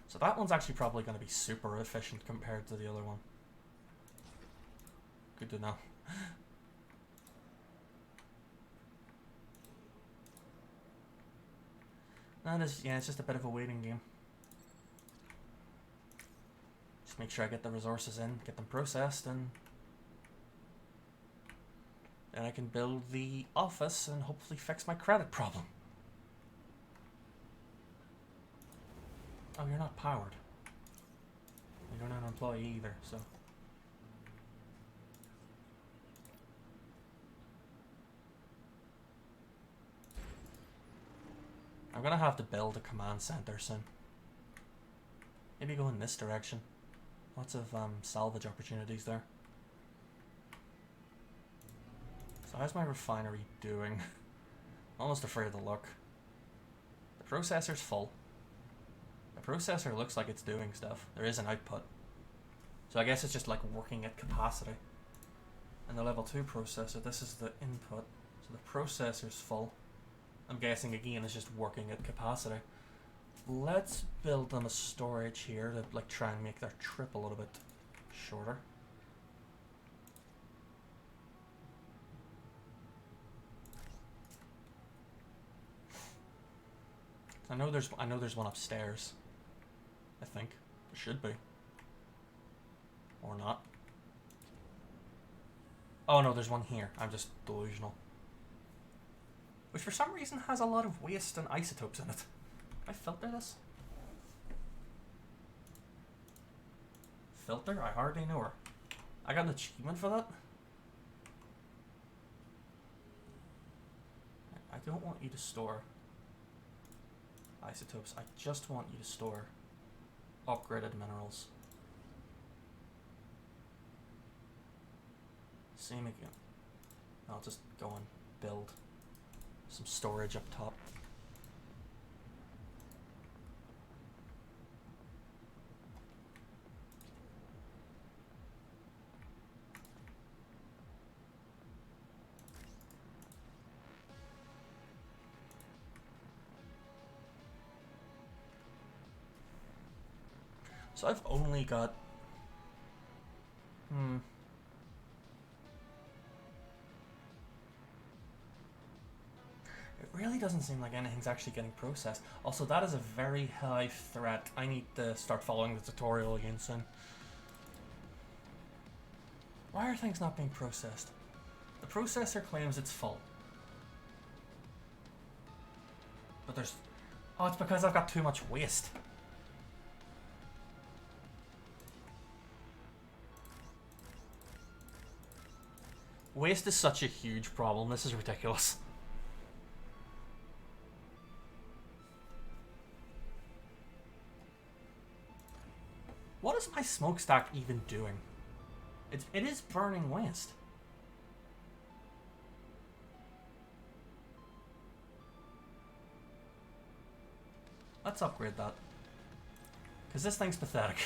So that one's actually probably going to be super efficient compared to the other one. Good to know. That is, yeah, it's just a bit of a waiting game. Just make sure I get the resources in, get them processed, and then I can build the office and hopefully fix my credit problem. Oh, you're not powered. You're not an employee either, so. I'm gonna have to build a command center soon. Maybe go in this direction. Lots of salvage opportunities there. So how's my refinery doing? I'm almost afraid to look. The processor's full. The processor looks like it's doing stuff. There is an output. So I guess it's just like working at capacity. And the level 2 processor, this is the input. So the processor's full. I'm guessing again it's just working at capacity. Let's build them a storage here to like try and make their trip a little bit shorter. I know there's one upstairs. I think there should be, or not. Oh no, there's one here. I'm just delusional. Which for some reason has a lot of waste and isotopes in it. Can I filter this? Filter? I hardly know her. I got an achievement for that. I don't want you to store isotopes. I just want you to store upgraded minerals. Same again. I'll just go and build some storage up top. So I've only got it really doesn't seem like anything's actually getting processed. Also, that is a very high threat. I need to start following the tutorial again soon. Why are things not being processed? The processor claims it's full. But there's... Oh, it's because I've got too much waste. Waste is such a huge problem. This is ridiculous. What is my smokestack even doing? It is burning waste. Let's upgrade that. Because this thing's pathetic.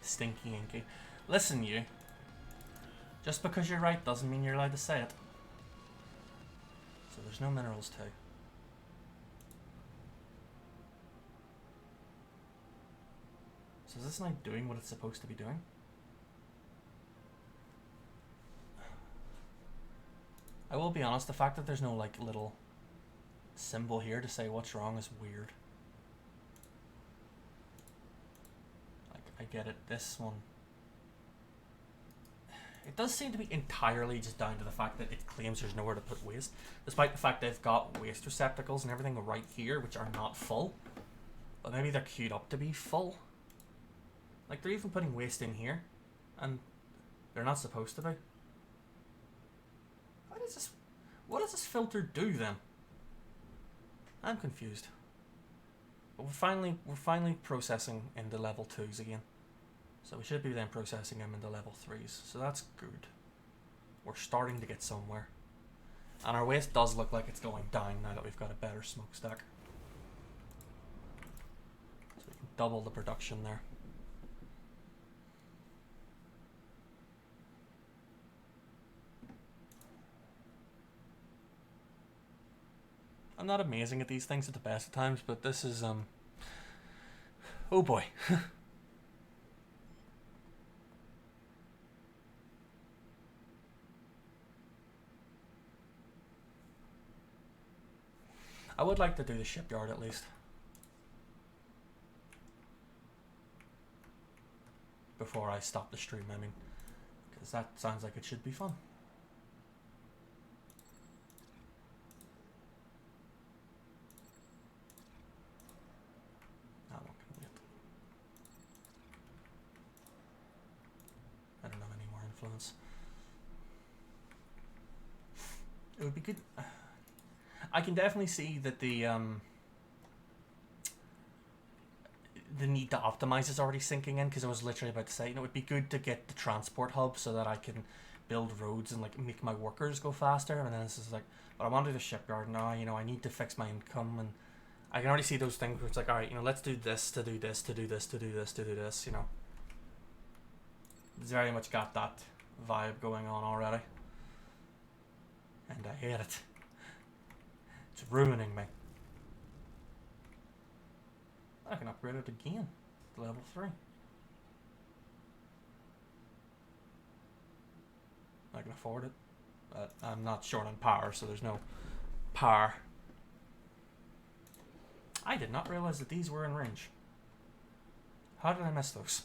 Stinky Inky. Listen, you. Just because you're right doesn't mean you're allowed to say it. So there's no minerals too. So is this not doing what it's supposed to be doing? I will be honest, the fact that there's no like little symbol here to say what's wrong is weird. Like, I get it, this one. It does seem to be entirely just down to the fact that it claims there's nowhere to put waste, despite the fact they've got waste receptacles and everything right here, which are not full. But maybe they're queued up to be full. Like, they're even putting waste in here, and they're not supposed to be. What does this filter do then? I'm confused. But we're finally processing into level 2s again. So we should be then processing them into level 3s. So that's good. We're starting to get somewhere. And our waste does look like it's going down now that we've got a better smokestack. So we can double the production there. I'm not amazing at these things at the best of times, but this is, oh boy. I would like to do the shipyard at least. Before I stop the stream, I mean. Because that sounds like it should be fun. That one can wait. I don't have any more influence. It would be good. I can definitely see that the need to optimize is already sinking in, because I was literally about to say, you know, it'd be good to get the transport hub so that I can build roads and like make my workers go faster. And then this is like, but I want to do the shipyard now. You know, I need to fix my income, and I can already see those things where it's like, all right, you know, let's do this to do this to do this to do this to do this. You know, it's very much got that vibe going on already, and I hate it. It's ruining me. I can upgrade it again to level 3. I can afford it, but I'm not short on power, so there's no power. I did not realize that these were in range. How did I miss those?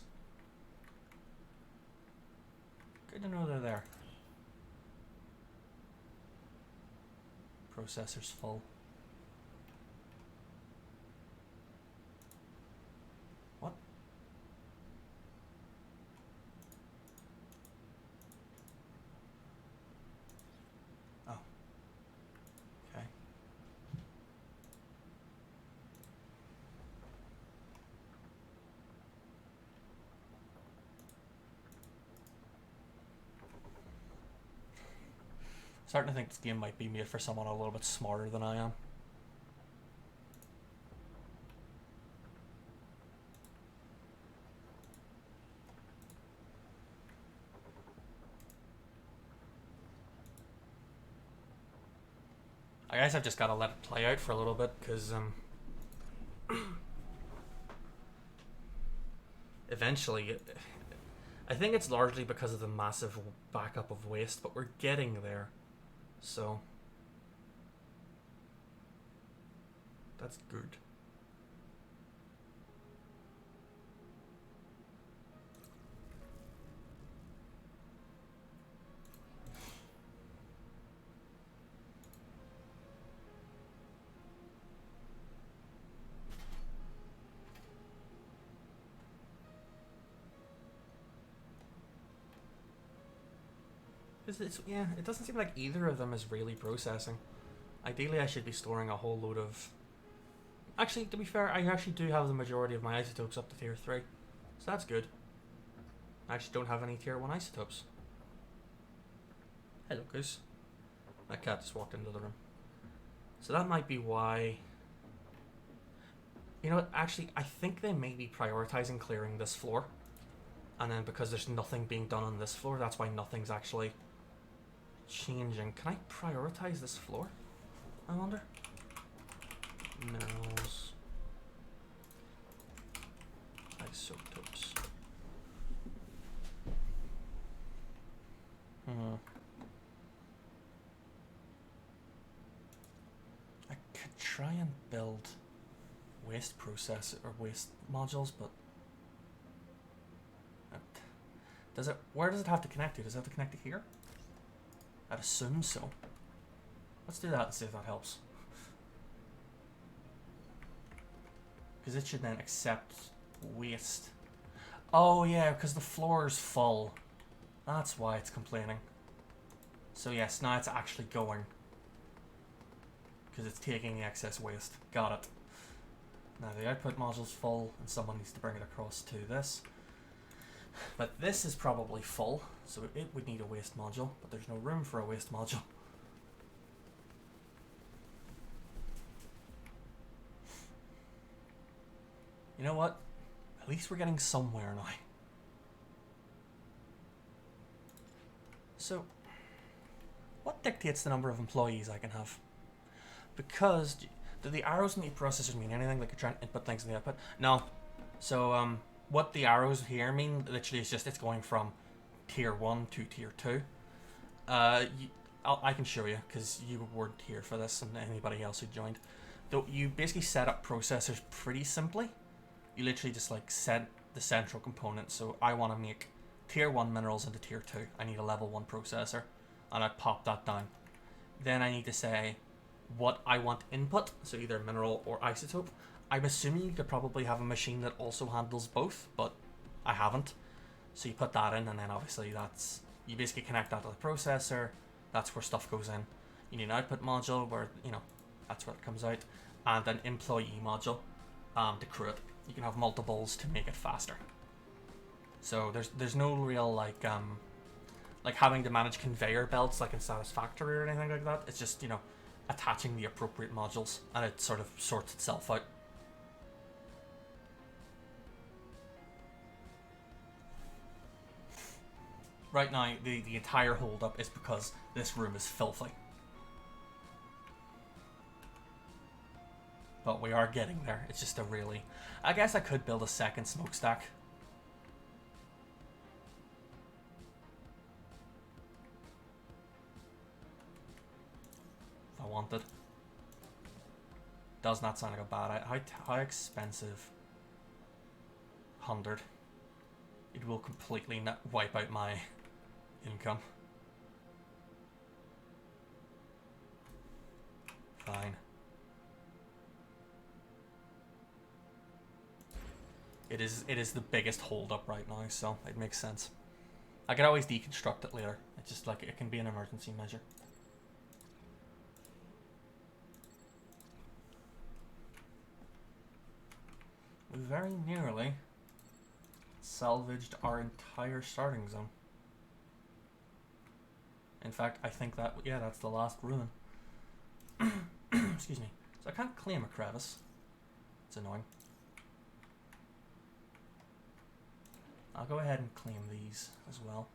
Good to know they're there. Processor's full. What? Oh. Okay. Starting to think this game might be made for someone a little bit smarter than I am. I guess I've just got to let it play out for a little bit, because eventually, I think it's largely because of the massive backup of waste, but we're getting there. So that's good. Yeah, it doesn't seem like either of them is really processing. Ideally, I should be storing a whole load of... Actually, to be fair, I actually do have the majority of my isotopes up to tier 3. So that's good. I actually don't have any tier 1 isotopes. Hello, Goose. My cat just walked into the room. So that might be why... You know what, actually, I think they may be prioritizing clearing this floor. And then because there's nothing being done on this floor, that's why nothing's actually changing. Can I prioritize this floor, I wonder? Minerals. Isotopes. I could try and build waste process or waste modules, but does it? Where does it have to connect to? Does it have to connect to here? I'd assume so. Let's do that and see if that helps. Because it should then accept waste. Oh yeah, because the floor is full. That's why it's complaining. So yes, now it's actually going. Because it's taking the excess waste. Got it. Now the output module's full, and someone needs to bring it across to this. But this is probably full, so it would need a waste module, but there's no room for a waste module. You know what? At least we're getting somewhere now. So, what dictates the number of employees I can have? Because, do the arrows in the processors mean anything? Like you're trying to input things in the output? No. So, what the arrows here mean, literally, is just it's going from tier 1 to tier 2. I can show you, because you weren't here for this, and anybody else who joined. Though you basically set up processors pretty simply. You literally just like set the central component. So I want to make tier 1 minerals into tier 2. I need a level 1 processor, and I pop that down. Then I need to say what I want input, so either mineral or isotope. I'm assuming you could probably have a machine that also handles both, but I haven't. So you put that in, and then obviously that's, you basically connect that to the processor. That's where stuff goes in. You need an output module where, you know, that's where it comes out, and an employee module to crew it. You can have multiples to make it faster. So there's no real like having to manage conveyor belts like in Satisfactory or anything like that. It's just, you know, attaching the appropriate modules, and it sort of sorts itself out. Right now, the entire holdup is because this room is filthy. But we are getting there. It's just a really... I guess I could build a second smokestack. If I wanted. Does not sound like a bad idea. How expensive? 100. It will completely wipe out my income. Fine. It is the biggest hold up right now, so it makes sense. I could always deconstruct it later. It's just like it can be an emergency measure. We very nearly salvaged our entire starting zone. In fact, I think that, yeah, that's the last ruin. Excuse me. So I can't claim a crevice. It's annoying. I'll go ahead and claim these as well.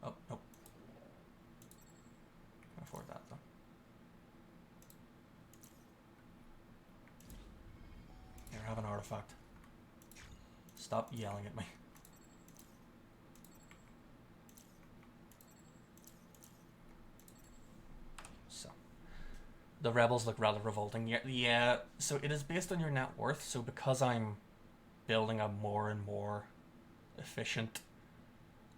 Oh, nope. Can't afford that though. Here, have an artifact. Stop yelling at me. So, the rebels look rather revolting. Yeah, so it is based on your net worth. So because I'm building a more and more efficient,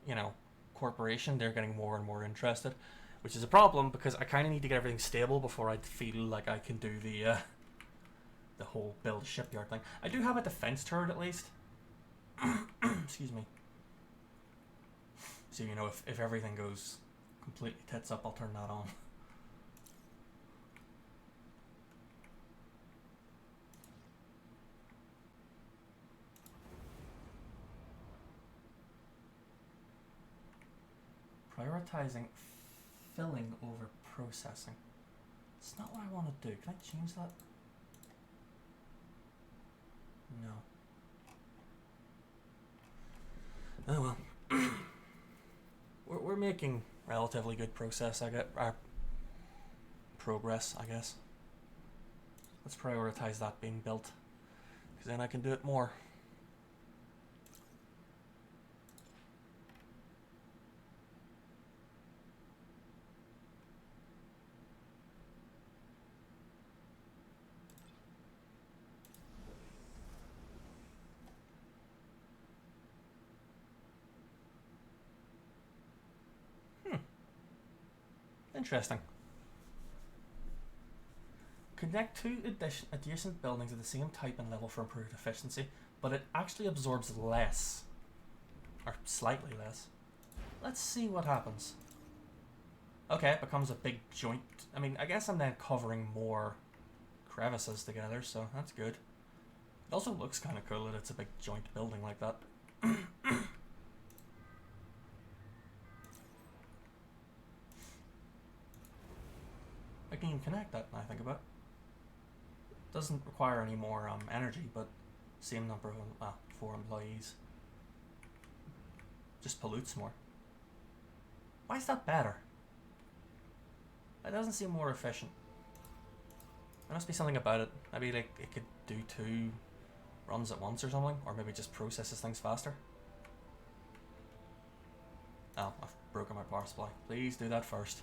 you know, corporation, they're getting more and more interested, which is a problem because I kind of need to get everything stable before I feel like I can do the whole build a shipyard thing. I do have a defense turret at least. Excuse me. So, you know, if everything goes completely tits up, I'll turn that on. Prioritizing filling over processing. It's not what I want to do. Can I change that? No. Oh well. we're making relatively good progress, I guess. Let's prioritize that being built, because then I can do it more. Interesting. Connect two adjacent buildings of the same type and level for improved efficiency, but it actually absorbs less. Or slightly less. Let's see what happens. Okay, it becomes a big joint. I mean, I guess I'm then covering more crevices together, so that's good. It also looks kind of cool that it's a big joint building like that. I can even connect that, now I think about it. Doesn't require any more energy, but same number of 4 employees. Just pollutes more. Why is that better? It doesn't seem more efficient. There must be something about it. Maybe like it could do 2 runs at once or something, or maybe just processes things faster. Oh, I've broken my power supply. Please do that first.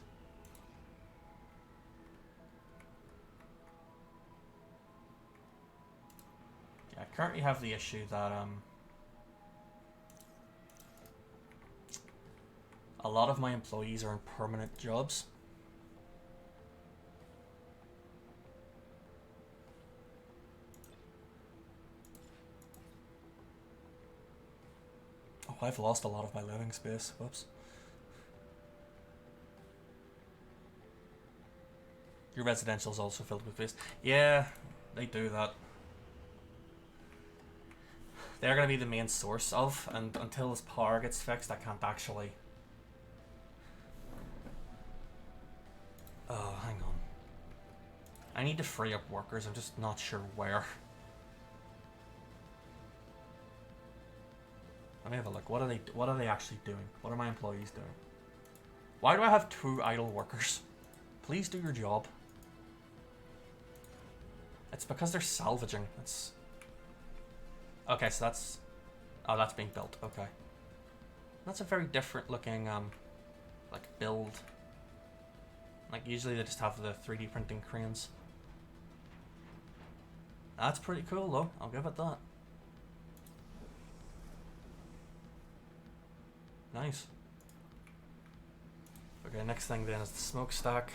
I currently have the issue that a lot of my employees are in permanent jobs. Oh, I've lost a lot of my living space. Whoops. Your residential is also filled with waste. Yeah, they do that. They're going to be the main source of, and until this power gets fixed, I can't actually... Oh, hang on. I need to free up workers, I'm just not sure where. Let me have a look. What are they actually doing? What are my employees doing? Why do I have 2 idle workers? Please do your job. It's because they're salvaging. It's... Okay, so that's... Oh, that's being built. Okay. That's a very different looking, like, build. Like, usually they just have the 3D printing cranes. That's pretty cool, though. I'll give it that. Nice. Okay, next thing then is the smokestack.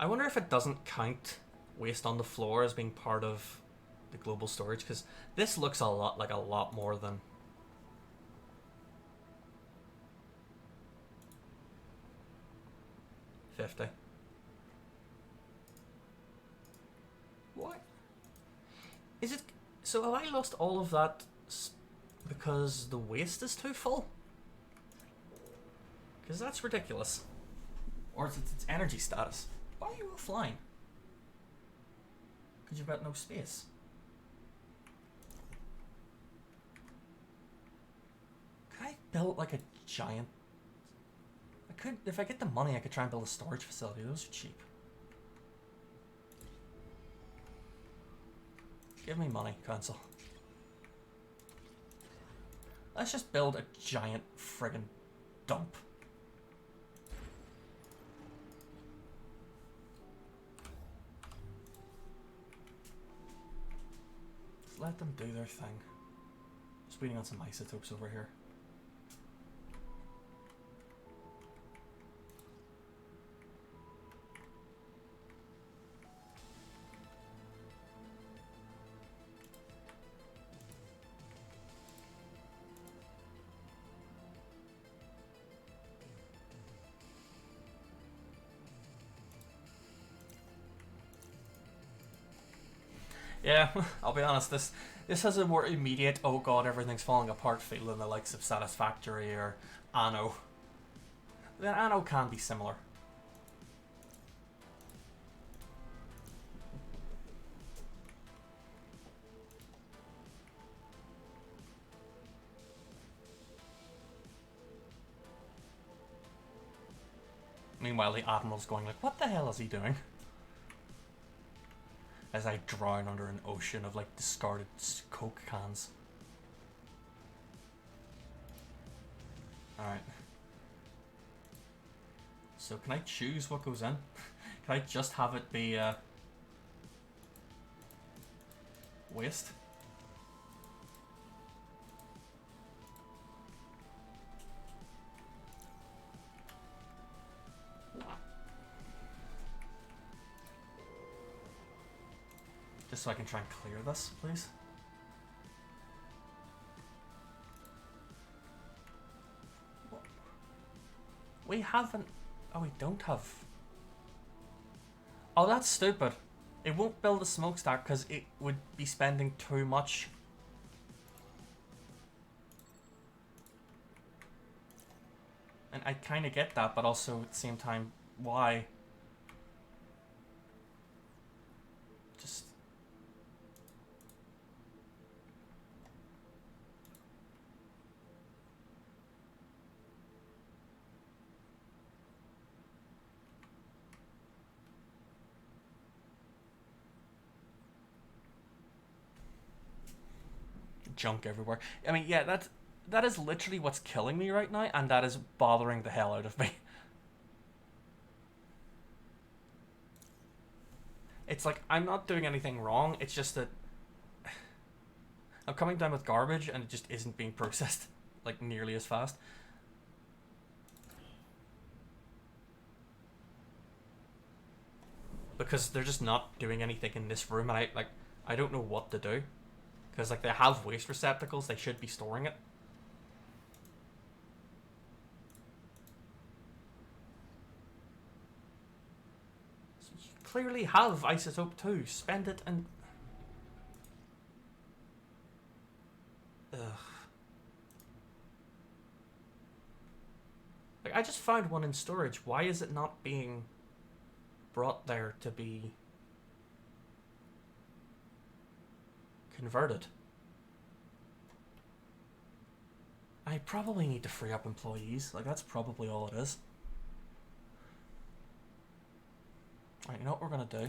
I wonder if it doesn't count waste on the floor as being part of the global storage, because this looks a lot more than... $50. What? Is it... So have I lost all of that because the waste is too full? Because that's ridiculous. Or is it its energy status? Why are you offline? Because you've got no space. Could I build like a giant... I could, if I get the money, I could try and build a storage facility. Those are cheap. Give me money, council. Let's just build a giant friggin' dump. Just let them do their thing. Just waiting on some isotopes over here. Yeah, I'll be honest, this has a more immediate, oh god, everything's falling apart feel than the likes of Satisfactory or Anno. Then Anno can be similar. Meanwhile, the Admiral's going like, what the hell is he doing? As I drown under an ocean of like discarded Coke cans. Alright. So can I choose what goes in? Can I just have it be waste? Just so I can try and clear this, please. We haven't... Oh, we don't have... Oh, that's stupid. It won't build a smokestack because it would be spending too much. And I kind of get that, but also at the same time, why? Just... junk everywhere. I mean, yeah, that is literally what's killing me right now, and that is bothering the hell out of me. It's like, I'm not doing anything wrong, it's just that I'm coming down with garbage and it just isn't being processed like nearly as fast. Because they're just not doing anything in this room, and I don't know what to do. Because like they have waste receptacles, they should be storing it. So you clearly have isotope 2. Spend it and... Ugh. Like, I just found one in storage. Why is it not being brought there to be converted? I probably need to free up employees. Like, that's probably all it is. Alright, you know what we're gonna do?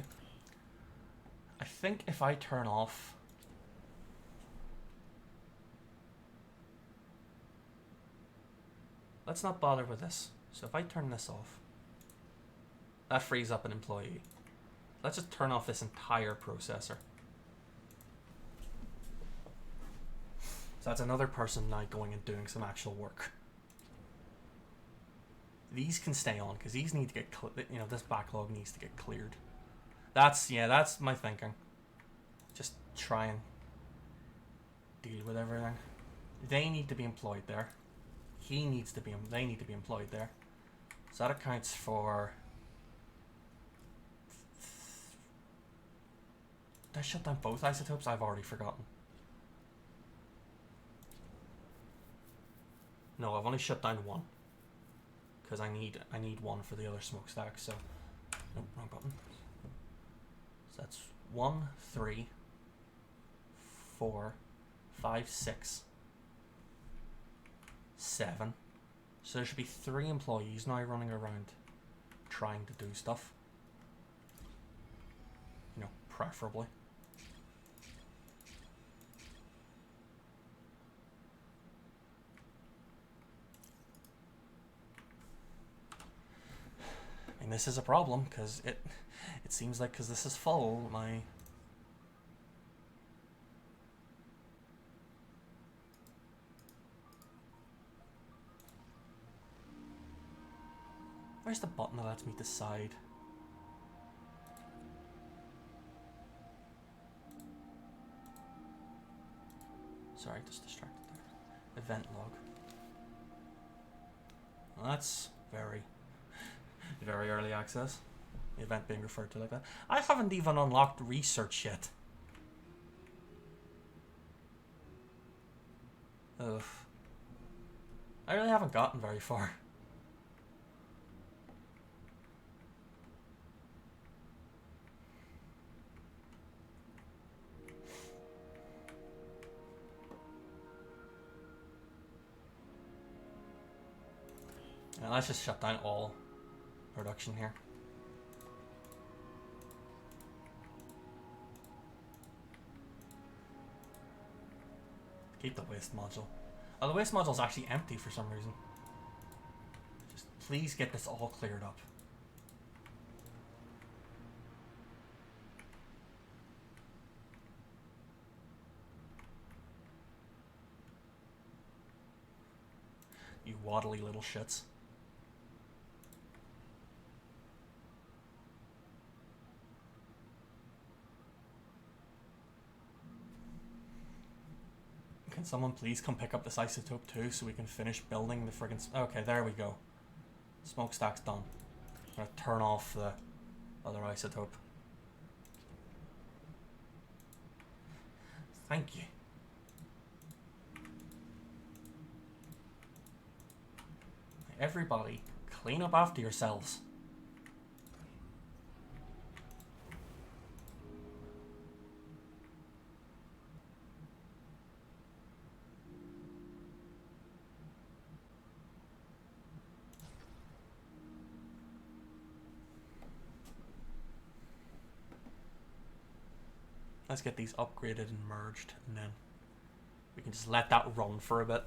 I think if I turn off... Let's not bother with this. So if I turn this off, that frees up an employee. Let's just turn off this entire processor. So that's another person now going and doing some actual work. These can stay on because these need to get, you know, this backlog needs to get cleared. That's my thinking. Just try and deal with everything. They need to be employed there. They need to be employed there. So that accounts for... Did I shut down both isotopes? I've already forgotten. No, I've only shut down one. Because I need one for the other smokestack, so... Nope, wrong button. So that's 1, 3, 4, 5, 6, 7. So there should be 3 employees now running around trying to do stuff. You know, preferably. I mean, this is a problem, because it seems like, because this is full, my... Where's the button that lets me decide? Sorry, just distracted there. Event log. Well, that's very early access. The event being referred to like that. I haven't even unlocked research yet. Ugh. I really haven't gotten very far. And let's just shut down all production here. Keep the waste module. Oh, the waste module is actually empty for some reason. Just please get this all cleared up. You waddly little shits. Can someone please come pick up this isotope too so we can finish building the friggin' okay, there we go. Smokestack's done. I'm gonna turn off the other isotope. Thank you. Everybody, clean up after yourselves. Let's get these upgraded and merged, and then we can just let that run for a bit.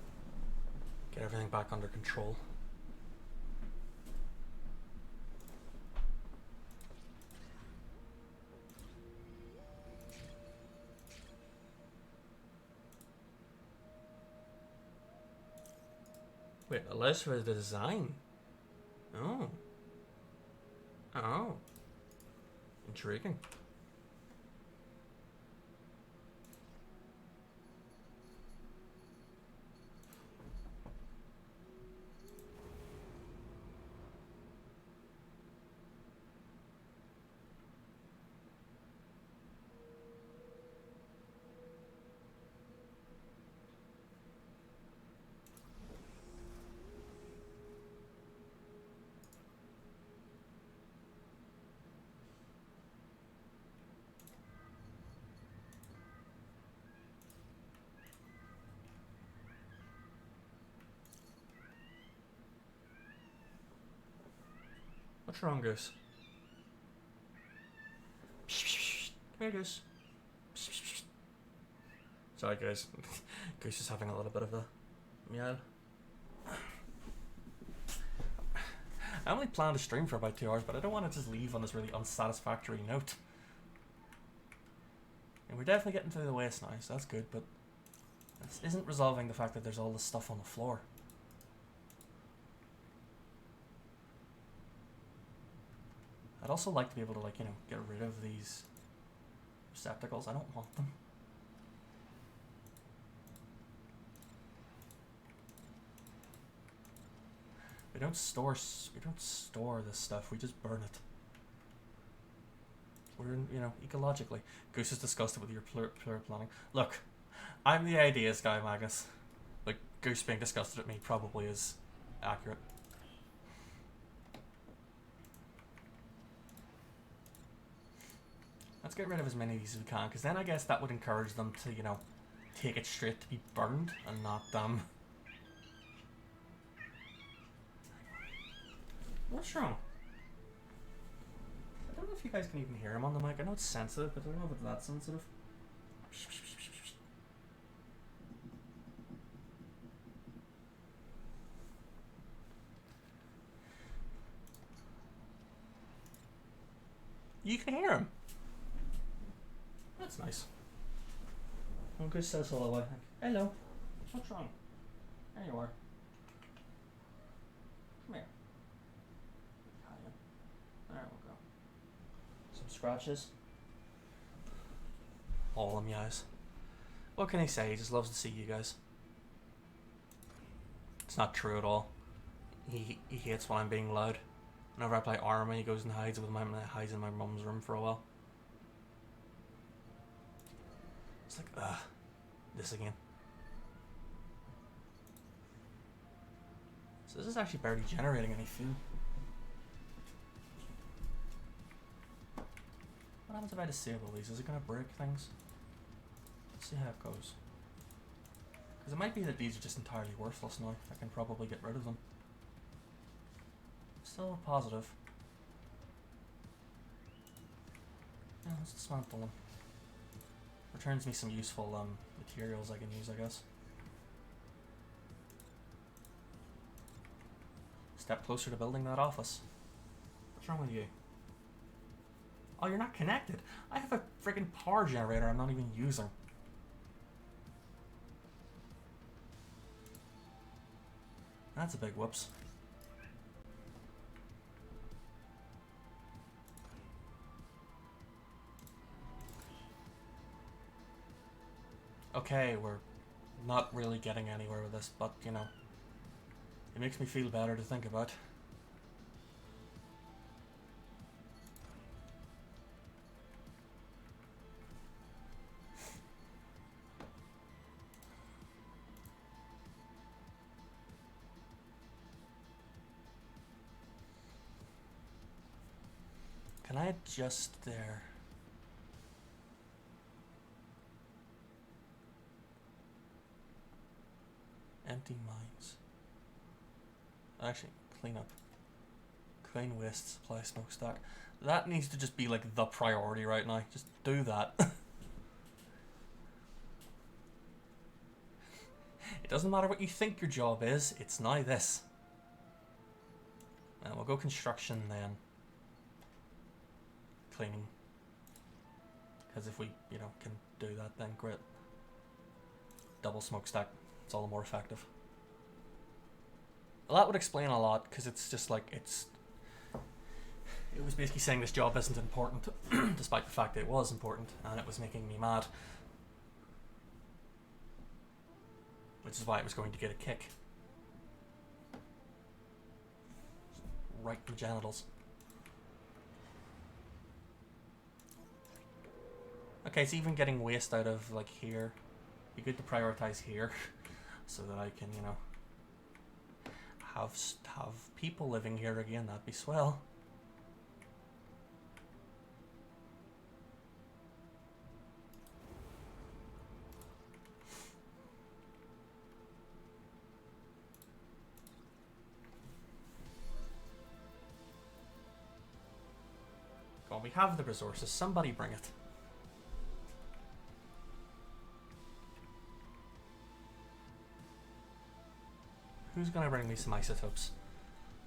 Get everything back under control. Wait, allows for the design. Oh. Oh. Intriguing. What's wrong, Goose? Come here, Goose. Sorry, guys. Goose is having a little bit of a meow. I only planned to stream for about 2 hours, but I don't want to just leave on this really unsatisfactory note. And we're definitely getting through the waste now, so that's good, but this isn't resolving the fact that there's all this stuff on the floor. I'd also like to be able to, like, you know, get rid of these receptacles. I don't want them. We don't store this stuff. We just burn it. We're, you know, ecologically. Goose is disgusted with your pure planning. Look, I'm the ideas guy, Magnus. Like, Goose being disgusted at me probably is accurate. Let's get rid of as many of these as we can, because then I guess that would encourage them to, you know, take it straight to be burned and not What's wrong? I don't know if you guys can even hear him on the mic. I know it's sensitive, but I don't know if it's that sensitive. You can hear him. That's nice. Well, Goose says hello, I think. Hello. What's wrong? There you are. Come here. There we go. Some scratches. All of them, guys. What can he say? He just loves to see you guys. It's not true at all. He hates when I'm being loud. Whenever I play Arma, he goes and hides in my mum's room for a while. It's like, this again. So this is actually barely generating any food. What happens if I disable these? Is it going to break things? Let's see how it goes. Because it might be that these are just entirely worthless now. I can probably get rid of them. Still a positive. Yeah, let's dismantle them. Returns me some useful materials I can use, I guess. Step closer to building that office. What's wrong with you? Oh, you're not connected. I have a friggin' power generator I'm not even using. That's a big whoops. Okay, we're not really getting anywhere with this, but, you know, it makes me feel better to think about. Can I adjust there? Empty mines. Actually, clean up. Clean waste, supply smokestack. That needs to just be like the priority right now. Just do that. It doesn't matter what you think your job is, it's now this. And we'll go construction then. Cleaning. Because if we, you know, can do that then great. Double smokestack. It's all the more effective. Well, that would explain a lot, because it's just like, it was basically saying this job isn't important, despite the fact that it was important, and it was making me mad. Which is why it was going to get a kick. Right in the genitals. Okay, so even getting waste out of, like, here. Be good to prioritize here. So that I can, you know, have people living here again. That'd be swell. Well, we have the resources. Somebody bring it. Who's gonna bring me some isotopes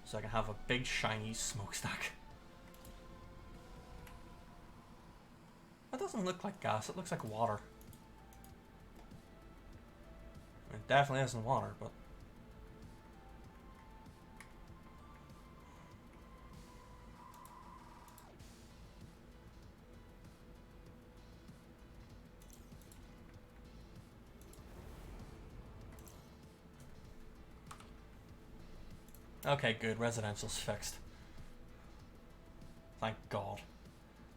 so I can have a big shiny smokestack? That doesn't look like gas, it looks like water. It definitely isn't water, but... Okay, good. Residential's fixed. Thank God.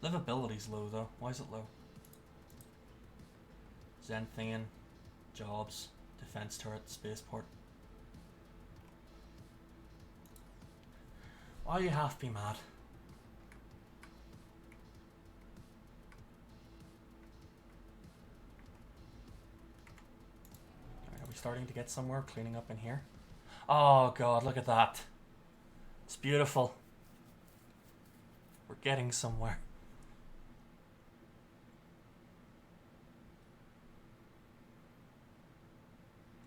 Livability's low, though. Why is it low? Xenthian, jobs, defense turret, spaceport. Why you have to be mad? Are we starting to get somewhere cleaning up in here? Oh God, look at that. It's beautiful. We're getting somewhere.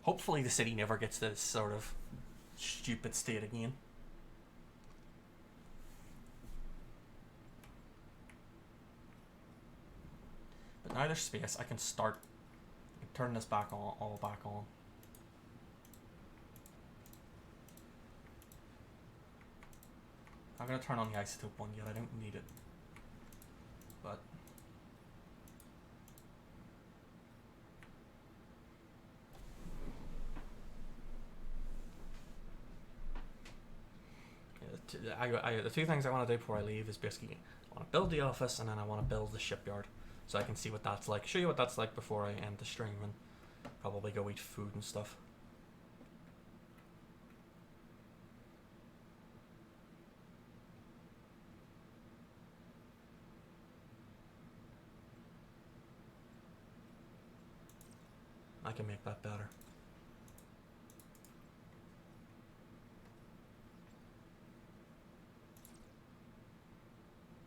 Hopefully the city never gets to this sort of stupid state again. But now there's space, I can start turn this back on, all back on. I'm gonna turn on the isotope one yet, I don't need it. But the two things I want to do before I leave is basically I want to build the office and then I want to build the shipyard so I can see what that's like, show you what that's like before I end the stream and probably go eat food and stuff. I can make that better.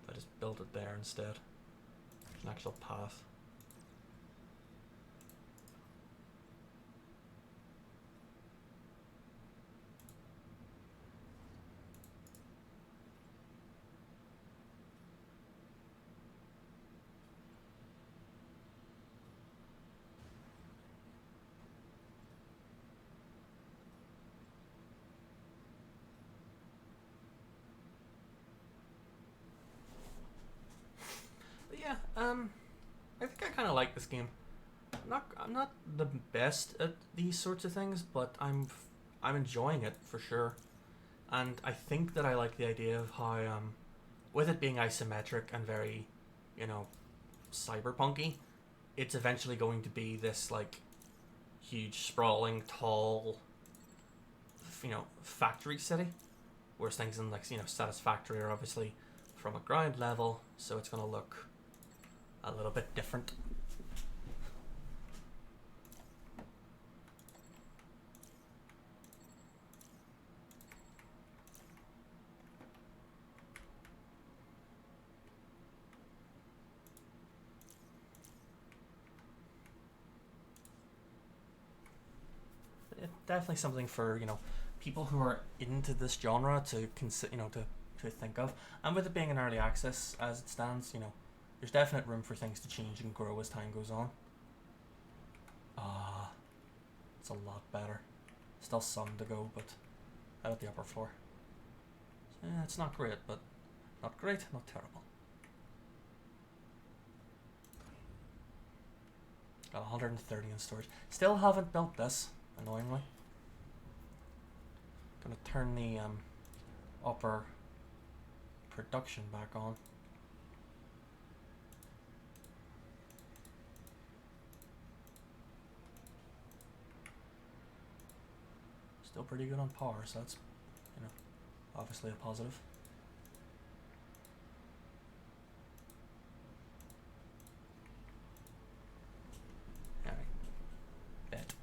I just built it there instead. an actual path. But yeah, I think I kind of like this game. I'm not the best at these sorts of things, but I'm enjoying it for sure. And I think that I like the idea of how with it being isometric and very, you know, cyberpunky, it's eventually going to be this like huge, sprawling, tall, you know, factory city. Whereas things in like, you know, Satisfactory are obviously from a ground level, so it's gonna look a little bit different. Definitely something for, you know, people who are into this genre to to think of. And with it being an early access as it stands, you know, there's definite room for things to change and grow as time goes on. It's a lot better. Still some to go, but out at the upper floor. So, yeah, it's not great, but not great, not terrible. Got 130 in storage. Still haven't built this, annoyingly. Gonna turn the upper production back on. Still pretty good on power, so that's, you know, obviously a positive. Alright. Bet.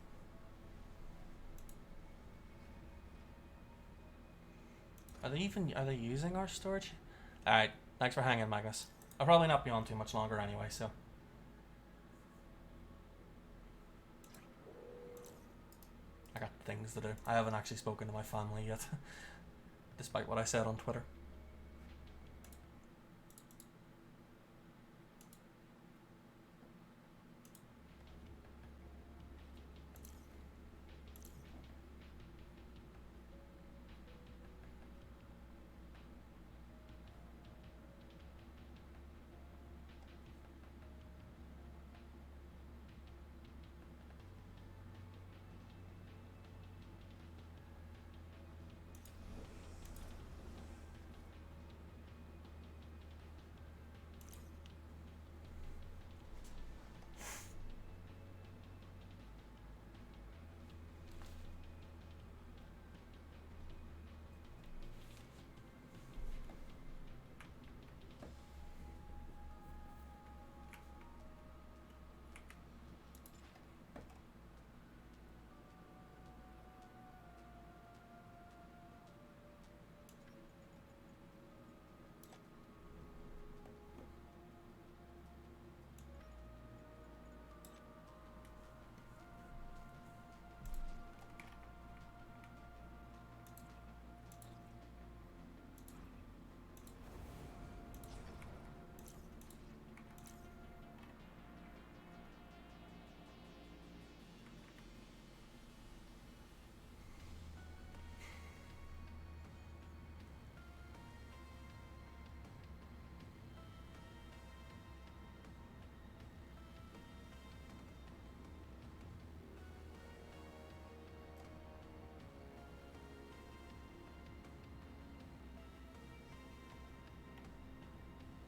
Are they using our storage? Alright, thanks for hanging, Magnus. I'll probably not be on too much longer anyway, so. I got things to do. I haven't actually spoken to my family yet, despite what I said on Twitter.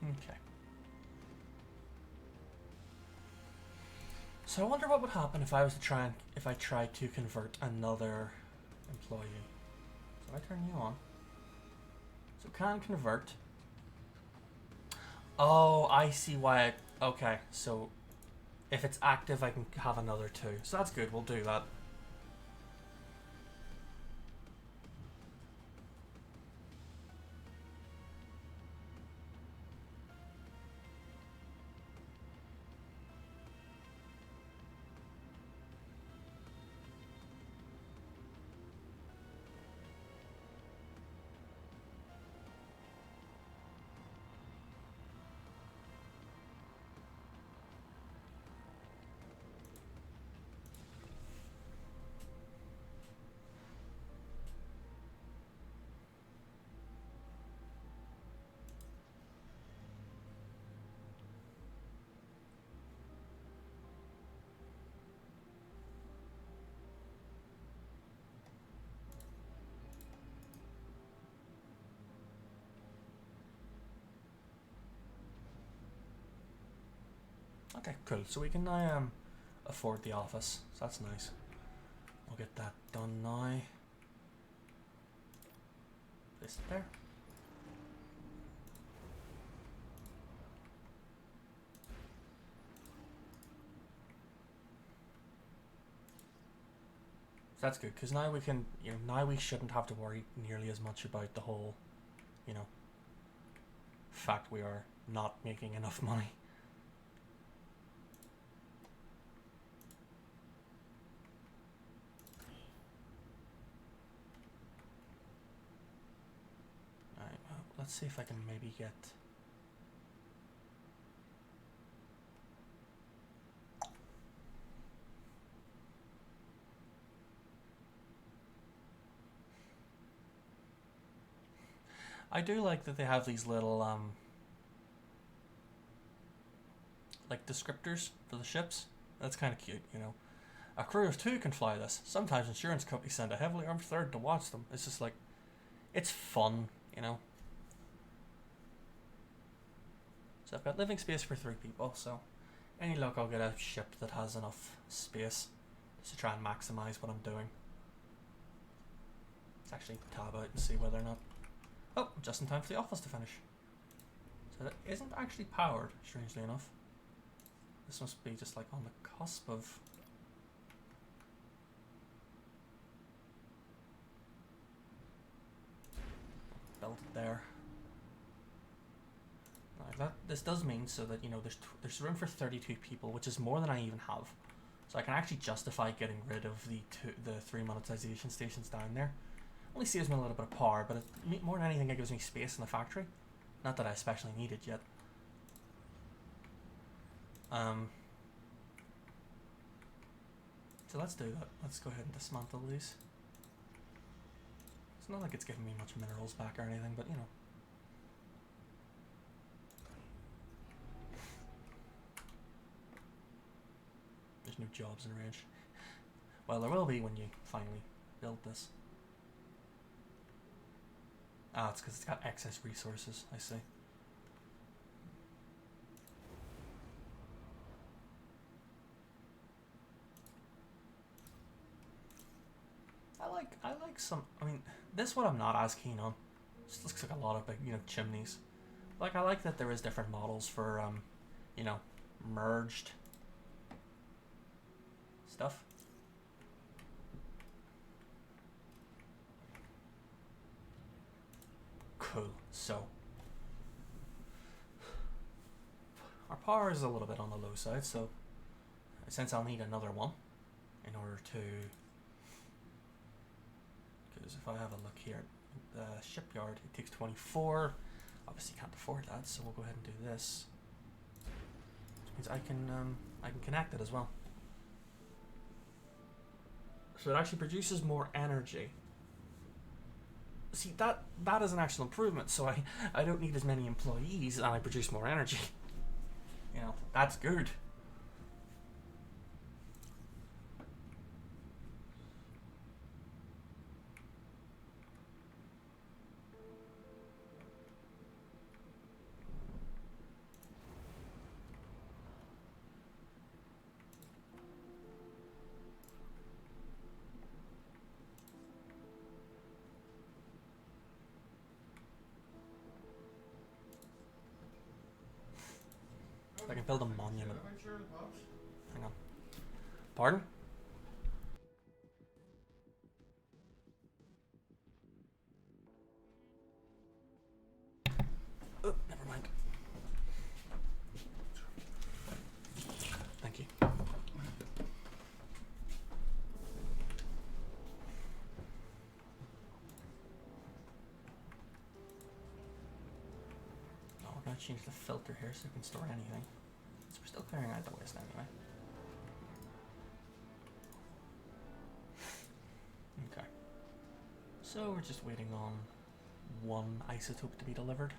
Okay. So I wonder what would happen if I was to if I tried to convert another employee. So I turn you on. So can convert. Oh, I see why okay, so if it's active I can have another two. So that's good, we'll do that. Okay, cool. So we can now afford the office. So that's nice. I'll get that done now. Place it there. So that's good, because now we can, now we shouldn't have to worry nearly as much about the whole, fact we are not making enough money. Alright, well, let's see if I can maybe get... I do like that they have these little, like descriptors for the ships. That's kind of cute, A crew of 2 can fly this. Sometimes insurance companies send a heavily armed third to watch them. It's just like, it's fun, So I've got living space for 3 people, so any luck I'll get a ship that has enough space just to try and maximize what I'm doing. Let's actually tab out and see whether or not... Oh, just in time for the office to finish. So that isn't actually powered, strangely enough. This must be just like on the cusp of... Built it there. Now this does mean so that, there's room for 32 people, which is more than I even have. So I can actually justify getting rid of the 3 monetization stations down there. Only saves me a little bit of power, but more than anything, it gives me space in the factory. Not that I especially need it yet. So let's do that. Let's go ahead and dismantle these. It's not like it's giving me much minerals back or anything, but There's no jobs in range. Well, there will be when you finally build this. Ah, it's because it's got excess resources, I see. I like some, this one I'm not as keen on. Just looks like a lot of big, chimneys. Like, I like that there is different models for, merged stuff. Cool. So our power is a little bit on the low side, so since I'll need another one in order to, because if I have a look here at the shipyard, it takes 24. Obviously can't afford that, so we'll go ahead and do this, which means I can connect it as well. So it actually produces more energy. See, that is an actual improvement, so I don't need as many employees and I produce more energy. That's good. I can build a monument. Hang on. Pardon? Oh, never mind. Thank you. Oh, we're going to change the filter here so we can store anything. So we're still clearing out the waste anyway. Okay. So we're just waiting on one isotope to be delivered.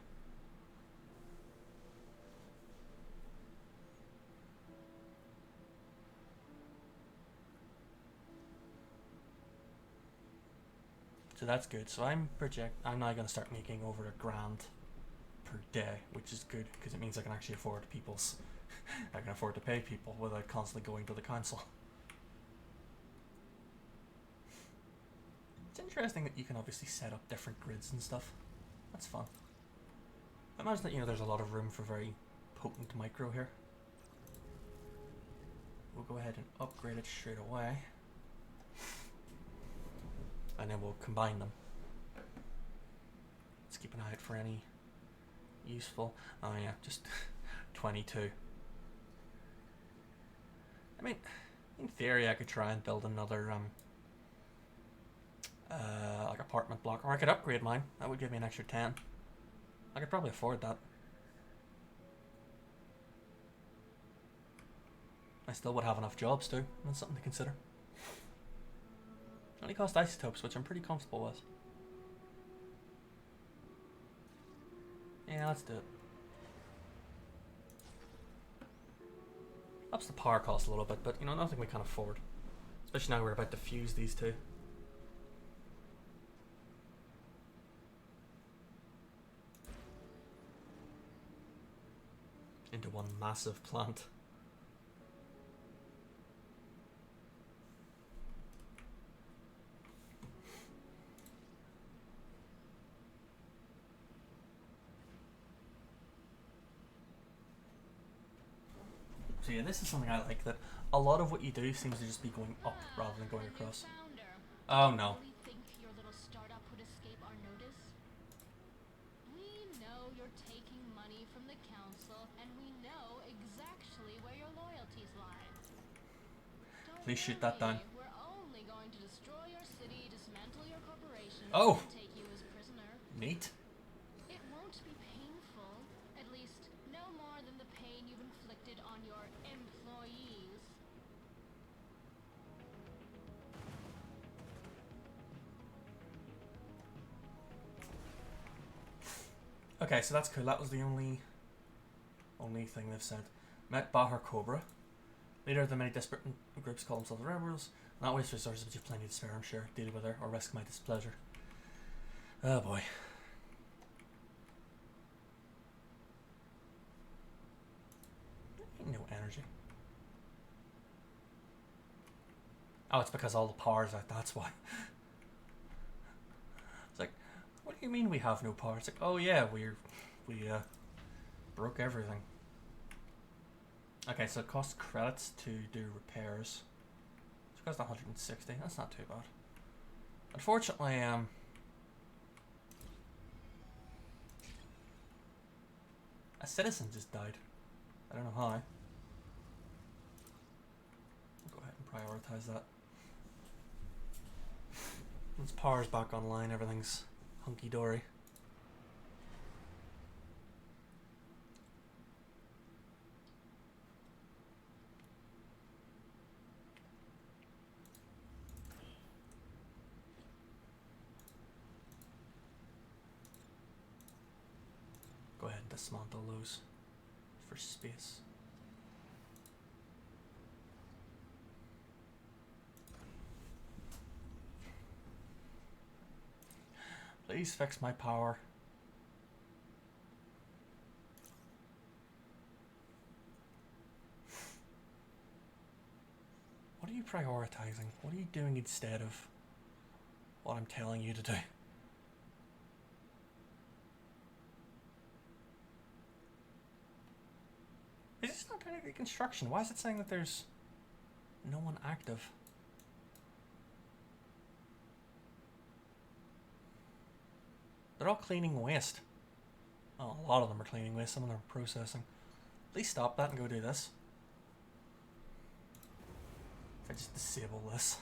So that's good. So I'm now going to start making over $1,000 per day, which is good because it means I can actually afford people's I can afford to pay people without constantly going to the council. It's interesting that you can obviously set up different grids and stuff. That's fun. I imagine that, you know, there's a lot of room for very potent micro here. We'll go ahead and upgrade it straight away. And then we'll combine them. Let's keep an eye out for any useful. Oh yeah, just 22. I mean, in theory I could try and build another like apartment block, or I could upgrade mine. That would give me an extra 10. I could probably afford that. I still would have enough jobs too. That's something to consider. Only cost isotopes, which I'm pretty comfortable with. Yeah, let's do it. Ups the power cost a little bit, but you know, nothing we can't afford. Especially now we're about to fuse these two. Into one massive plant. So yeah, this is something I like, that a lot of what you do seems to just be going up rather than going across. Oh no. Really think your little startup would escape our notice? We know you're taking money from the council, and we know exactly where your loyalties lie. Don't Please shoot that down. worry, we're only going to destroy your city, dismantle your corporation, Oh! and take you as prisoner. Neat. It won't be painful, at least no more than the pain you've inflicted on your employees. Okay, so that's cool. That was the only thing they've said. Met Bahar Cobra, leader of the many disparate groups call themselves rebels. Not waste resources, but you've plenty to spare, I'm sure. Deal with her or risk my displeasure. Oh boy. No energy. Oh, it's because all the power's out, that's why. It's like, what do you mean we have no power? It's like, oh yeah, we broke everything. Okay, so it costs credits to do repairs. It costs 160, that's not too bad. Unfortunately, a citizen just died. I don't know how. We'll go ahead and prioritize that. Once power's back online, everything's hunky-dory. Go ahead and dismantle those for space. Please fix my power. What are you prioritizing? What are you doing instead of what I'm telling you to do? Is this not doing reconstruction? Why is it saying that there's no one active? They're all cleaning waste. Oh, a lot of them are cleaning waste, some of them are processing. Please stop that and go do this. If I just disable this.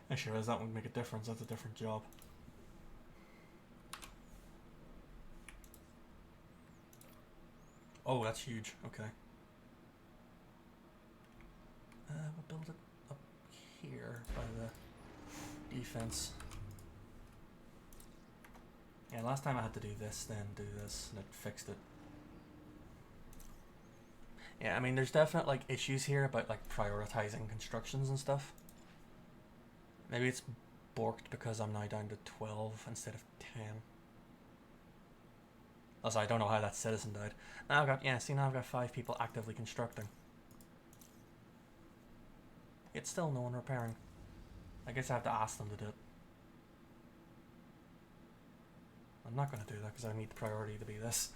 I sure as that would make a difference, that's a different job. Oh, that's huge, okay. We'll build it up here by the defense. Yeah, last time I had to do this, then do this, and it fixed it. Yeah, I mean, there's definite like issues here about like prioritizing constructions and stuff. Maybe it's borked because I'm now down to 12 instead of 10. Also, I don't know how that citizen died. Now I've got, yeah, see, now I've got 5 people actively constructing. It's still no one repairing. I guess I have to ask them to do it. I'm not going to do that because I need the priority to be this.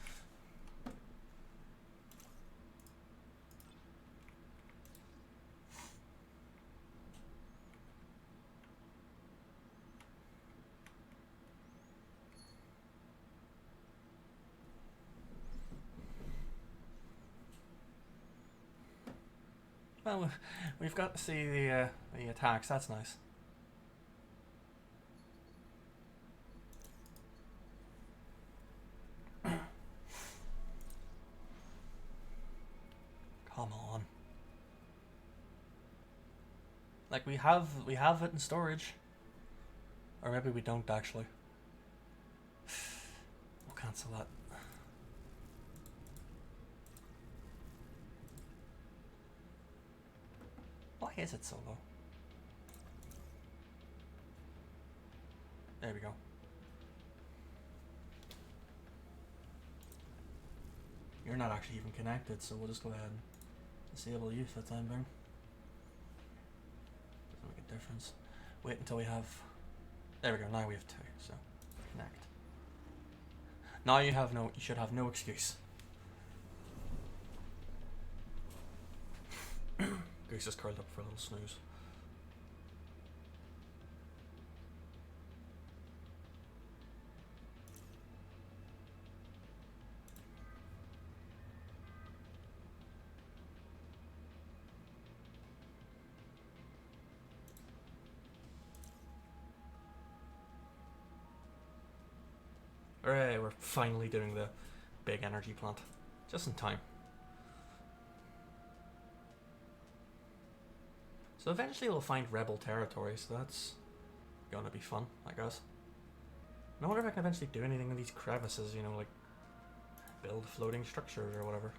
Well, we've got to see the attacks. That's nice. Come on. Like we have it in storage, or maybe we don't actually. We'll cancel that. Why is it so low? There we go. You're not actually even connected, so we'll just go ahead and disable you for the time being. Doesn't make a difference. Wait until we have... There we go, now we have 2, so connect. Now you should have no excuse. Goose just curled up for a little snooze. Hooray, we're finally doing the big energy plant. Just in time. So eventually we'll find rebel territory, so that's gonna be fun, I guess. And I wonder if I can eventually do anything in these crevices, you know, like build floating structures or whatever.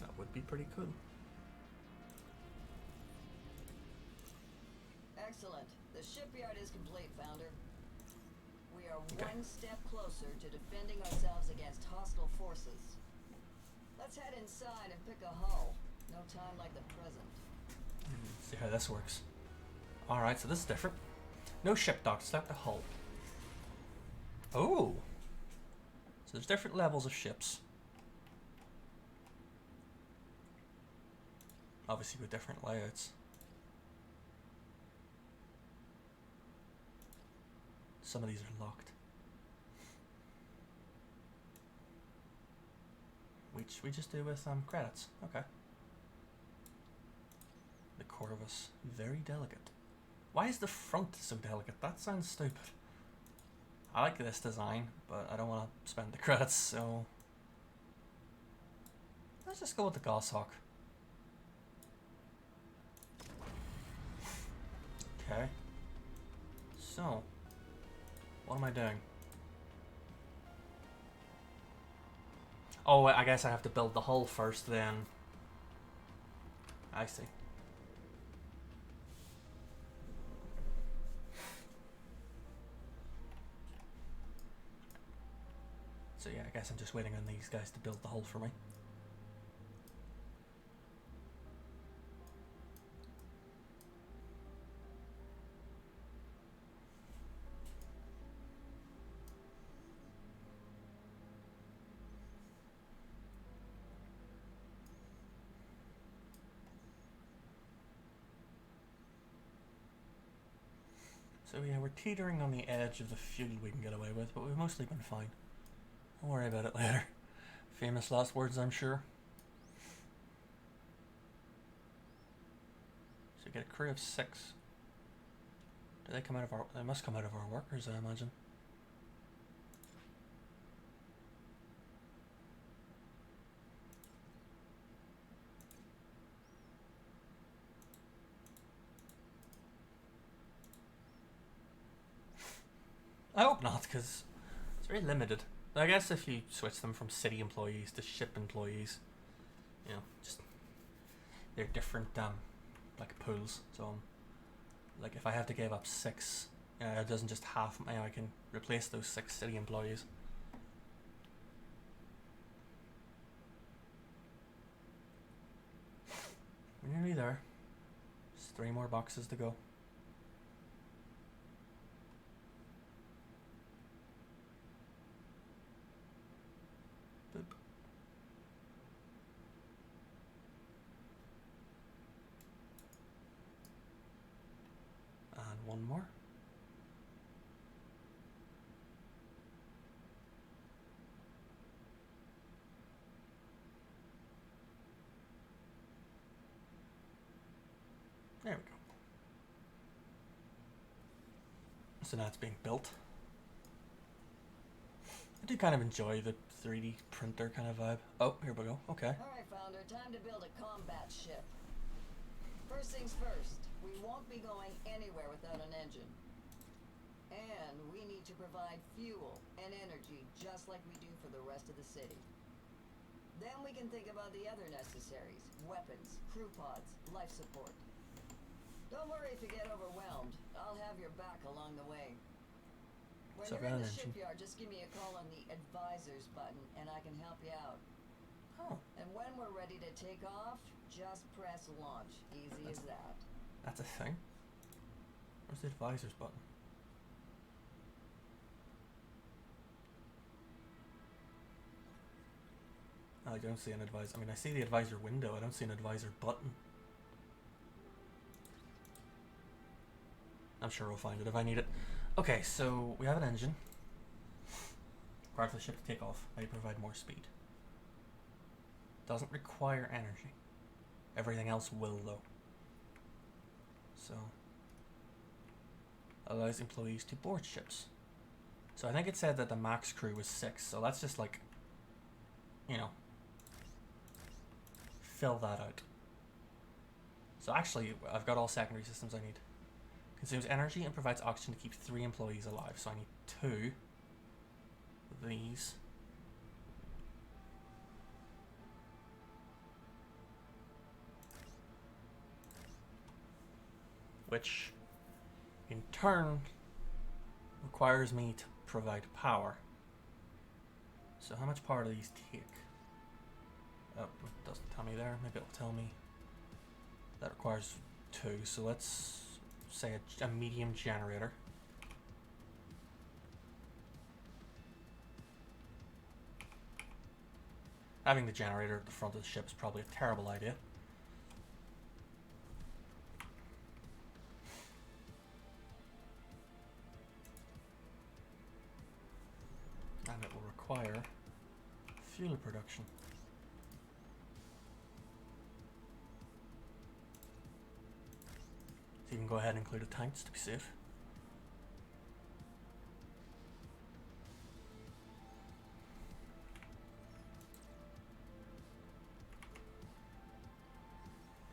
That would be pretty cool. Excellent. The shipyard is complete, Founder. We are one step closer to defending ourselves against hostile forces. Let's head inside and pick a hull. No time like the present. See how this works. Alright, so this is different. No ship dock, select a hull. Oh! So there's different levels of ships. Obviously with different layouts. Some of these are locked. Which we just do with credits. Okay. The Corvus, very delicate. Why is the front so delicate? That sounds stupid. I like this design, but I don't want to spend the credits, so let's just go with the Goshawk. Okay. So, what am I doing? Oh, I guess I have to build the hull first, then. I see. So yeah, I guess I'm just waiting on these guys to build the hull for me. So yeah, we're teetering on the edge of the fuel we can get away with, but we've mostly been fine. Don't worry about it later. Famous last words, I'm sure. So we get a crew of 6. Do they come out of our... They must come out of our workers, I imagine. I hope not, because it's very limited. I guess if you switch them from city employees to ship employees, you know, just they're different like pools. So Like if I have to give up 6, it doesn't just half. I can replace those 6 city employees. We're nearly there. Just 3 more boxes to go. Boop. And 1 more. There we go. So now it's being built. I do kind of enjoy the 3D printer kind of vibe. Oh, here we go. Okay. Alright, Founder, time to build a combat ship. First things first, we won't be going anywhere without an engine. And we need to provide fuel and energy just like we do for the rest of the city. Then we can think about the other necessaries: weapons, crew pods, life support. Don't worry if you get overwhelmed. I'll have your back along the way. When So you're in the engine. shipyard, just give me a call on the advisors button and I can help you out. Oh, And when we're ready to take off, just press launch. Easy as that. that's a thing. Where's the advisors button? Oh, I don't see an advisor. I mean, I see the advisor window. I don't see an advisor button. I'm sure we'll find it if I need it. Okay, so we have an engine. Required for the ship to take off. May provide more speed. Doesn't require energy. Everything else will, though. So, allows employees to board ships. So I think it said that the max crew was 6. So let's just like, fill that out. So actually, I've got all secondary systems I need. Consumes energy and provides oxygen to keep 3 employees alive. So I need 2 of these. Which, in turn, requires me to provide power. So how much power do these take? Oh, it doesn't tell me there. Maybe it'll tell me. That requires 2. So let's say a medium generator. Having the generator at the front of the ship is probably a terrible idea. And it will require fuel production. So you can go ahead and include a tank just to be safe.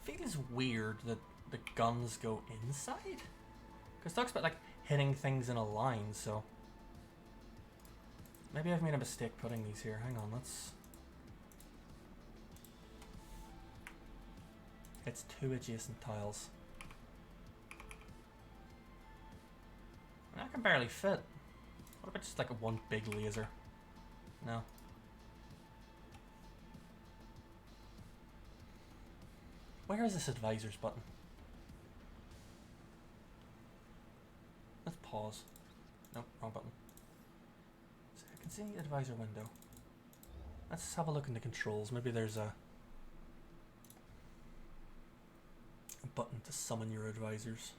Feels weird that the guns go inside. Because it talks about like hitting things in a line, so maybe I've made a mistake putting these here. Hang on, let's. It's 2 adjacent tiles. I can barely fit. What about just like a 1 big laser? No. Where is this advisors button? Let's pause. Nope, wrong button. So I can see the advisor window. Let's have a look in the controls. Maybe there's a button to summon your advisors.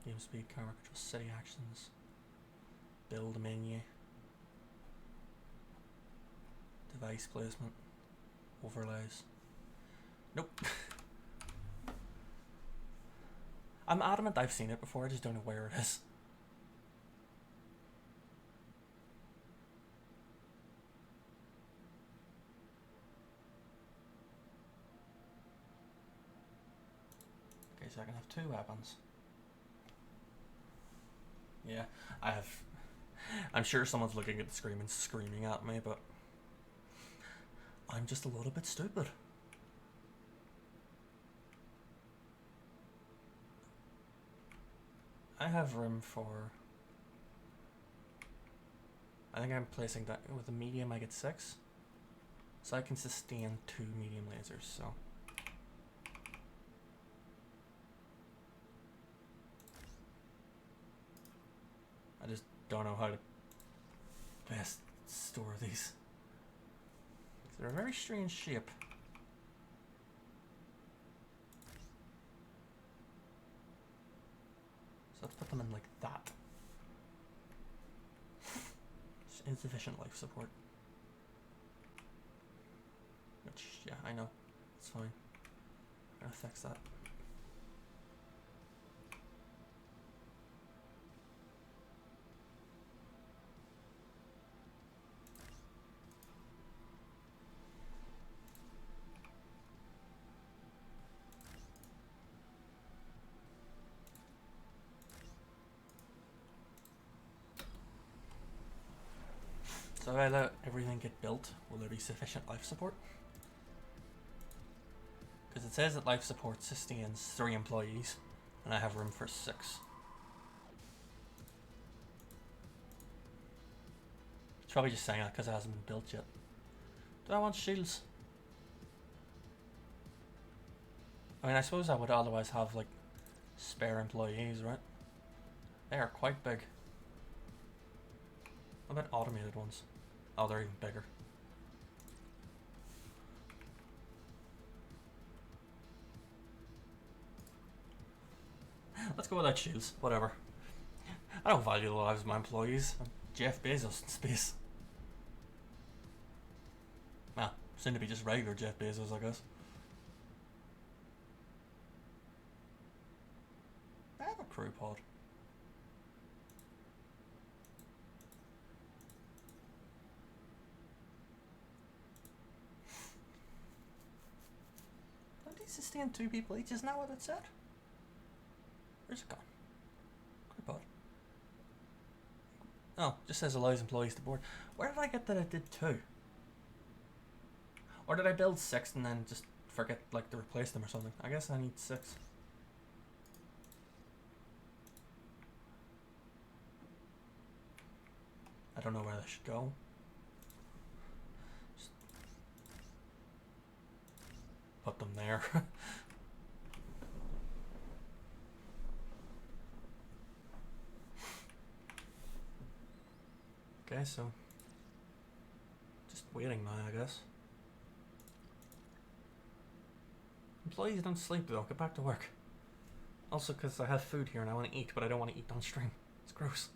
Game speed, camera control, city actions, build menu, device placement, overlays. Nope. I'm adamant I've seen it before, I just don't know where it is. Okay, so I can have 2 weapons. Yeah, I'm sure someone's looking at the screen and screaming at me, but I'm just a little bit stupid. I have room for... I think I'm placing that with a medium. I get 6, so I can sustain 2 medium lasers. So I just don't know how to best store these. They're a very strange shape. So let's put them in like that. Insufficient life support. Which, yeah, I know. It's fine. I'm gonna fix that. So if I let everything get built, will there be sufficient life support? Because it says that life support sustains 3 employees, and I have room for 6. It's probably just saying that because it hasn't been built yet. Do I want shields? I mean, I suppose I would otherwise have, like, spare employees, right? They are quite big. What about automated ones? Oh, they're even bigger. Let's go without shields. Whatever. I don't value the lives of my employees. I'm Jeff Bezos in space. Nah, soon to be just regular Jeff Bezos, I guess. I have a crew pod. Don't these sustain 2 people each? Isn't that what it said? Where's it gone? Crew pod. Oh, just says allows employees to board. Where did I get that it did 2? Or did I build 6 and then just forget like to replace them or something? I guess I need 6. I don't know where they should go. Just put them there. Okay, so just waiting now, I guess. Employees don't sleep though, get back to work. Also because I have food here and I want to eat, but I don't want to eat on stream. It's gross.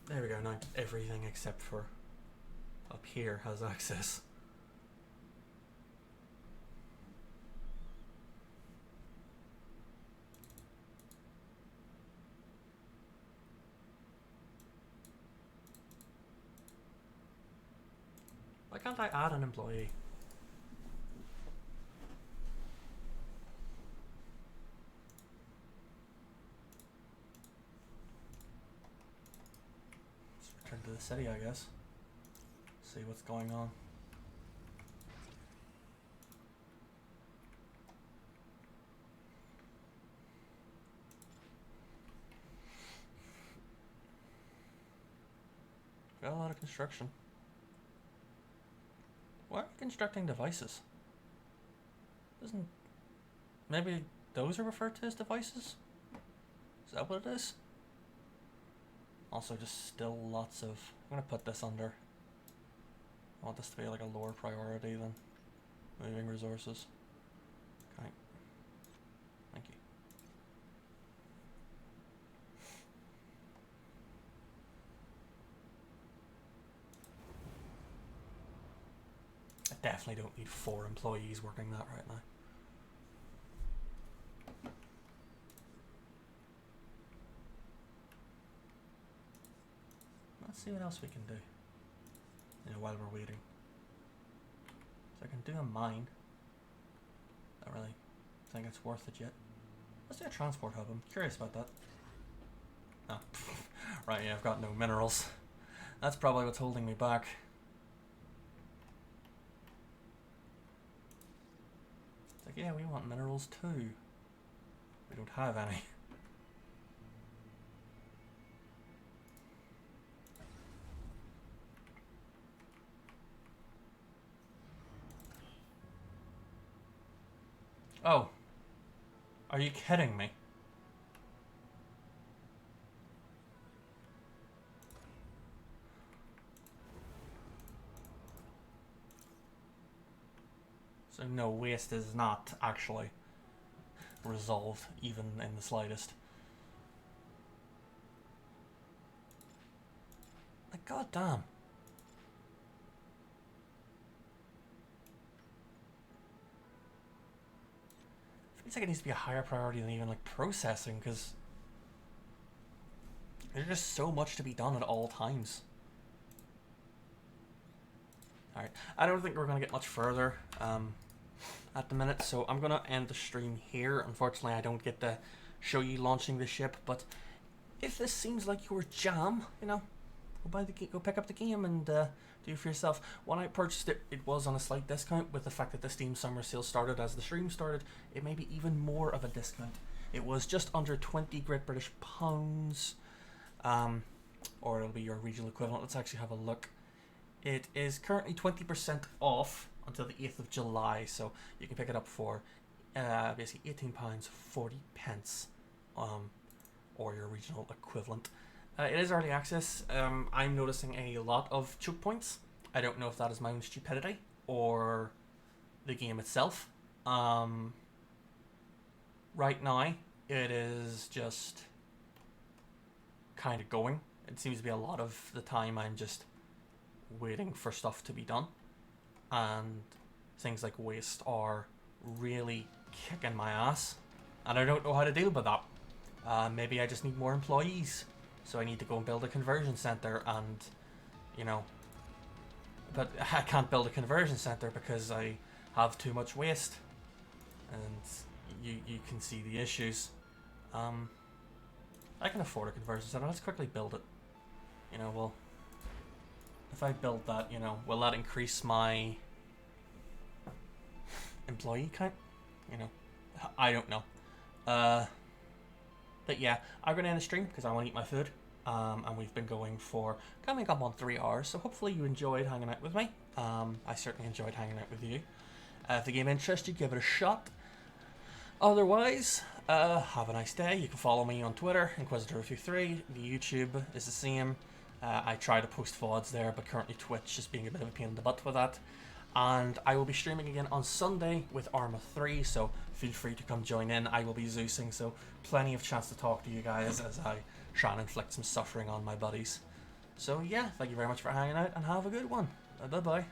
There we go, now everything except for up here has access. Why can't I add an employee? Let's return to the city, I guess. See what's going on. Got a lot of construction. Why are we constructing devices? Doesn't... Maybe those are referred to as devices? Is that what it is? Also just still lots of... I'm gonna put this under... I want this to be like a lower priority than moving resources. Okay. definitely don't need 4 employees working that right now. Let's see what else we can do, you know, while we're waiting. So I can do a mine. Don't really think it's worth it yet. Let's do a transport hub. I'm curious about that. Oh, right, yeah, I've got no minerals. That's probably what's holding me back. It's like, yeah, we want minerals too. We don't have any. Oh. Are you kidding me? So no, waste is not actually resolved, even in the slightest. Like, goddamn. Feels like it needs to be a higher priority than even like processing, because there's just so much to be done at all times. Alright, I don't think we're going to get much further at the minute, so I'm going to end the stream here. Unfortunately, I don't get to show you launching the ship, but if this seems like your jam, you know, go pick up the game and do it for yourself. When I purchased it, it was on a slight discount. With the fact that the Steam Summer Sale started as the stream started, it may be even more of a discount. It was just under 20 Great British pounds, or it'll be your regional equivalent. Let's actually have a look. It is currently 20% off until the 8th of July, so you can pick it up for basically £18.40, or your regional equivalent. It is early access. I'm noticing a lot of choke points. I don't know if that is my own stupidity or the game itself. Right now, it is just kind of going. It seems to be a lot of the time I'm just waiting for stuff to be done, and things like waste are really kicking my ass, and I don't know how to deal with that. Maybe I just need more employees, so I need to go and build a conversion center, and you know, but I can't build a conversion center because I have too much waste, and you can see the issues. I can afford a conversion center. Let's quickly build it. You know, well, if I build that, you know, will that increase my employee count? You know, I don't know. But yeah, I'm going to end the stream because I want to eat my food. And we've been going for coming up on 3 hours, so hopefully you enjoyed hanging out with me. I certainly enjoyed hanging out with you. If the game interests you, give it a shot. Otherwise, have a nice day. You can follow me on Twitter, Inquisitor53. The YouTube is the same. I try to post VODs there, but currently Twitch is being a bit of a pain in the butt with that. And I will be streaming again on Sunday with Arma 3, so feel free to come join in. I will be Zeusing, so plenty of chance to talk to you guys as I try and inflict some suffering on my buddies. So yeah, thank you very much for hanging out, and have a good one. Bye-bye.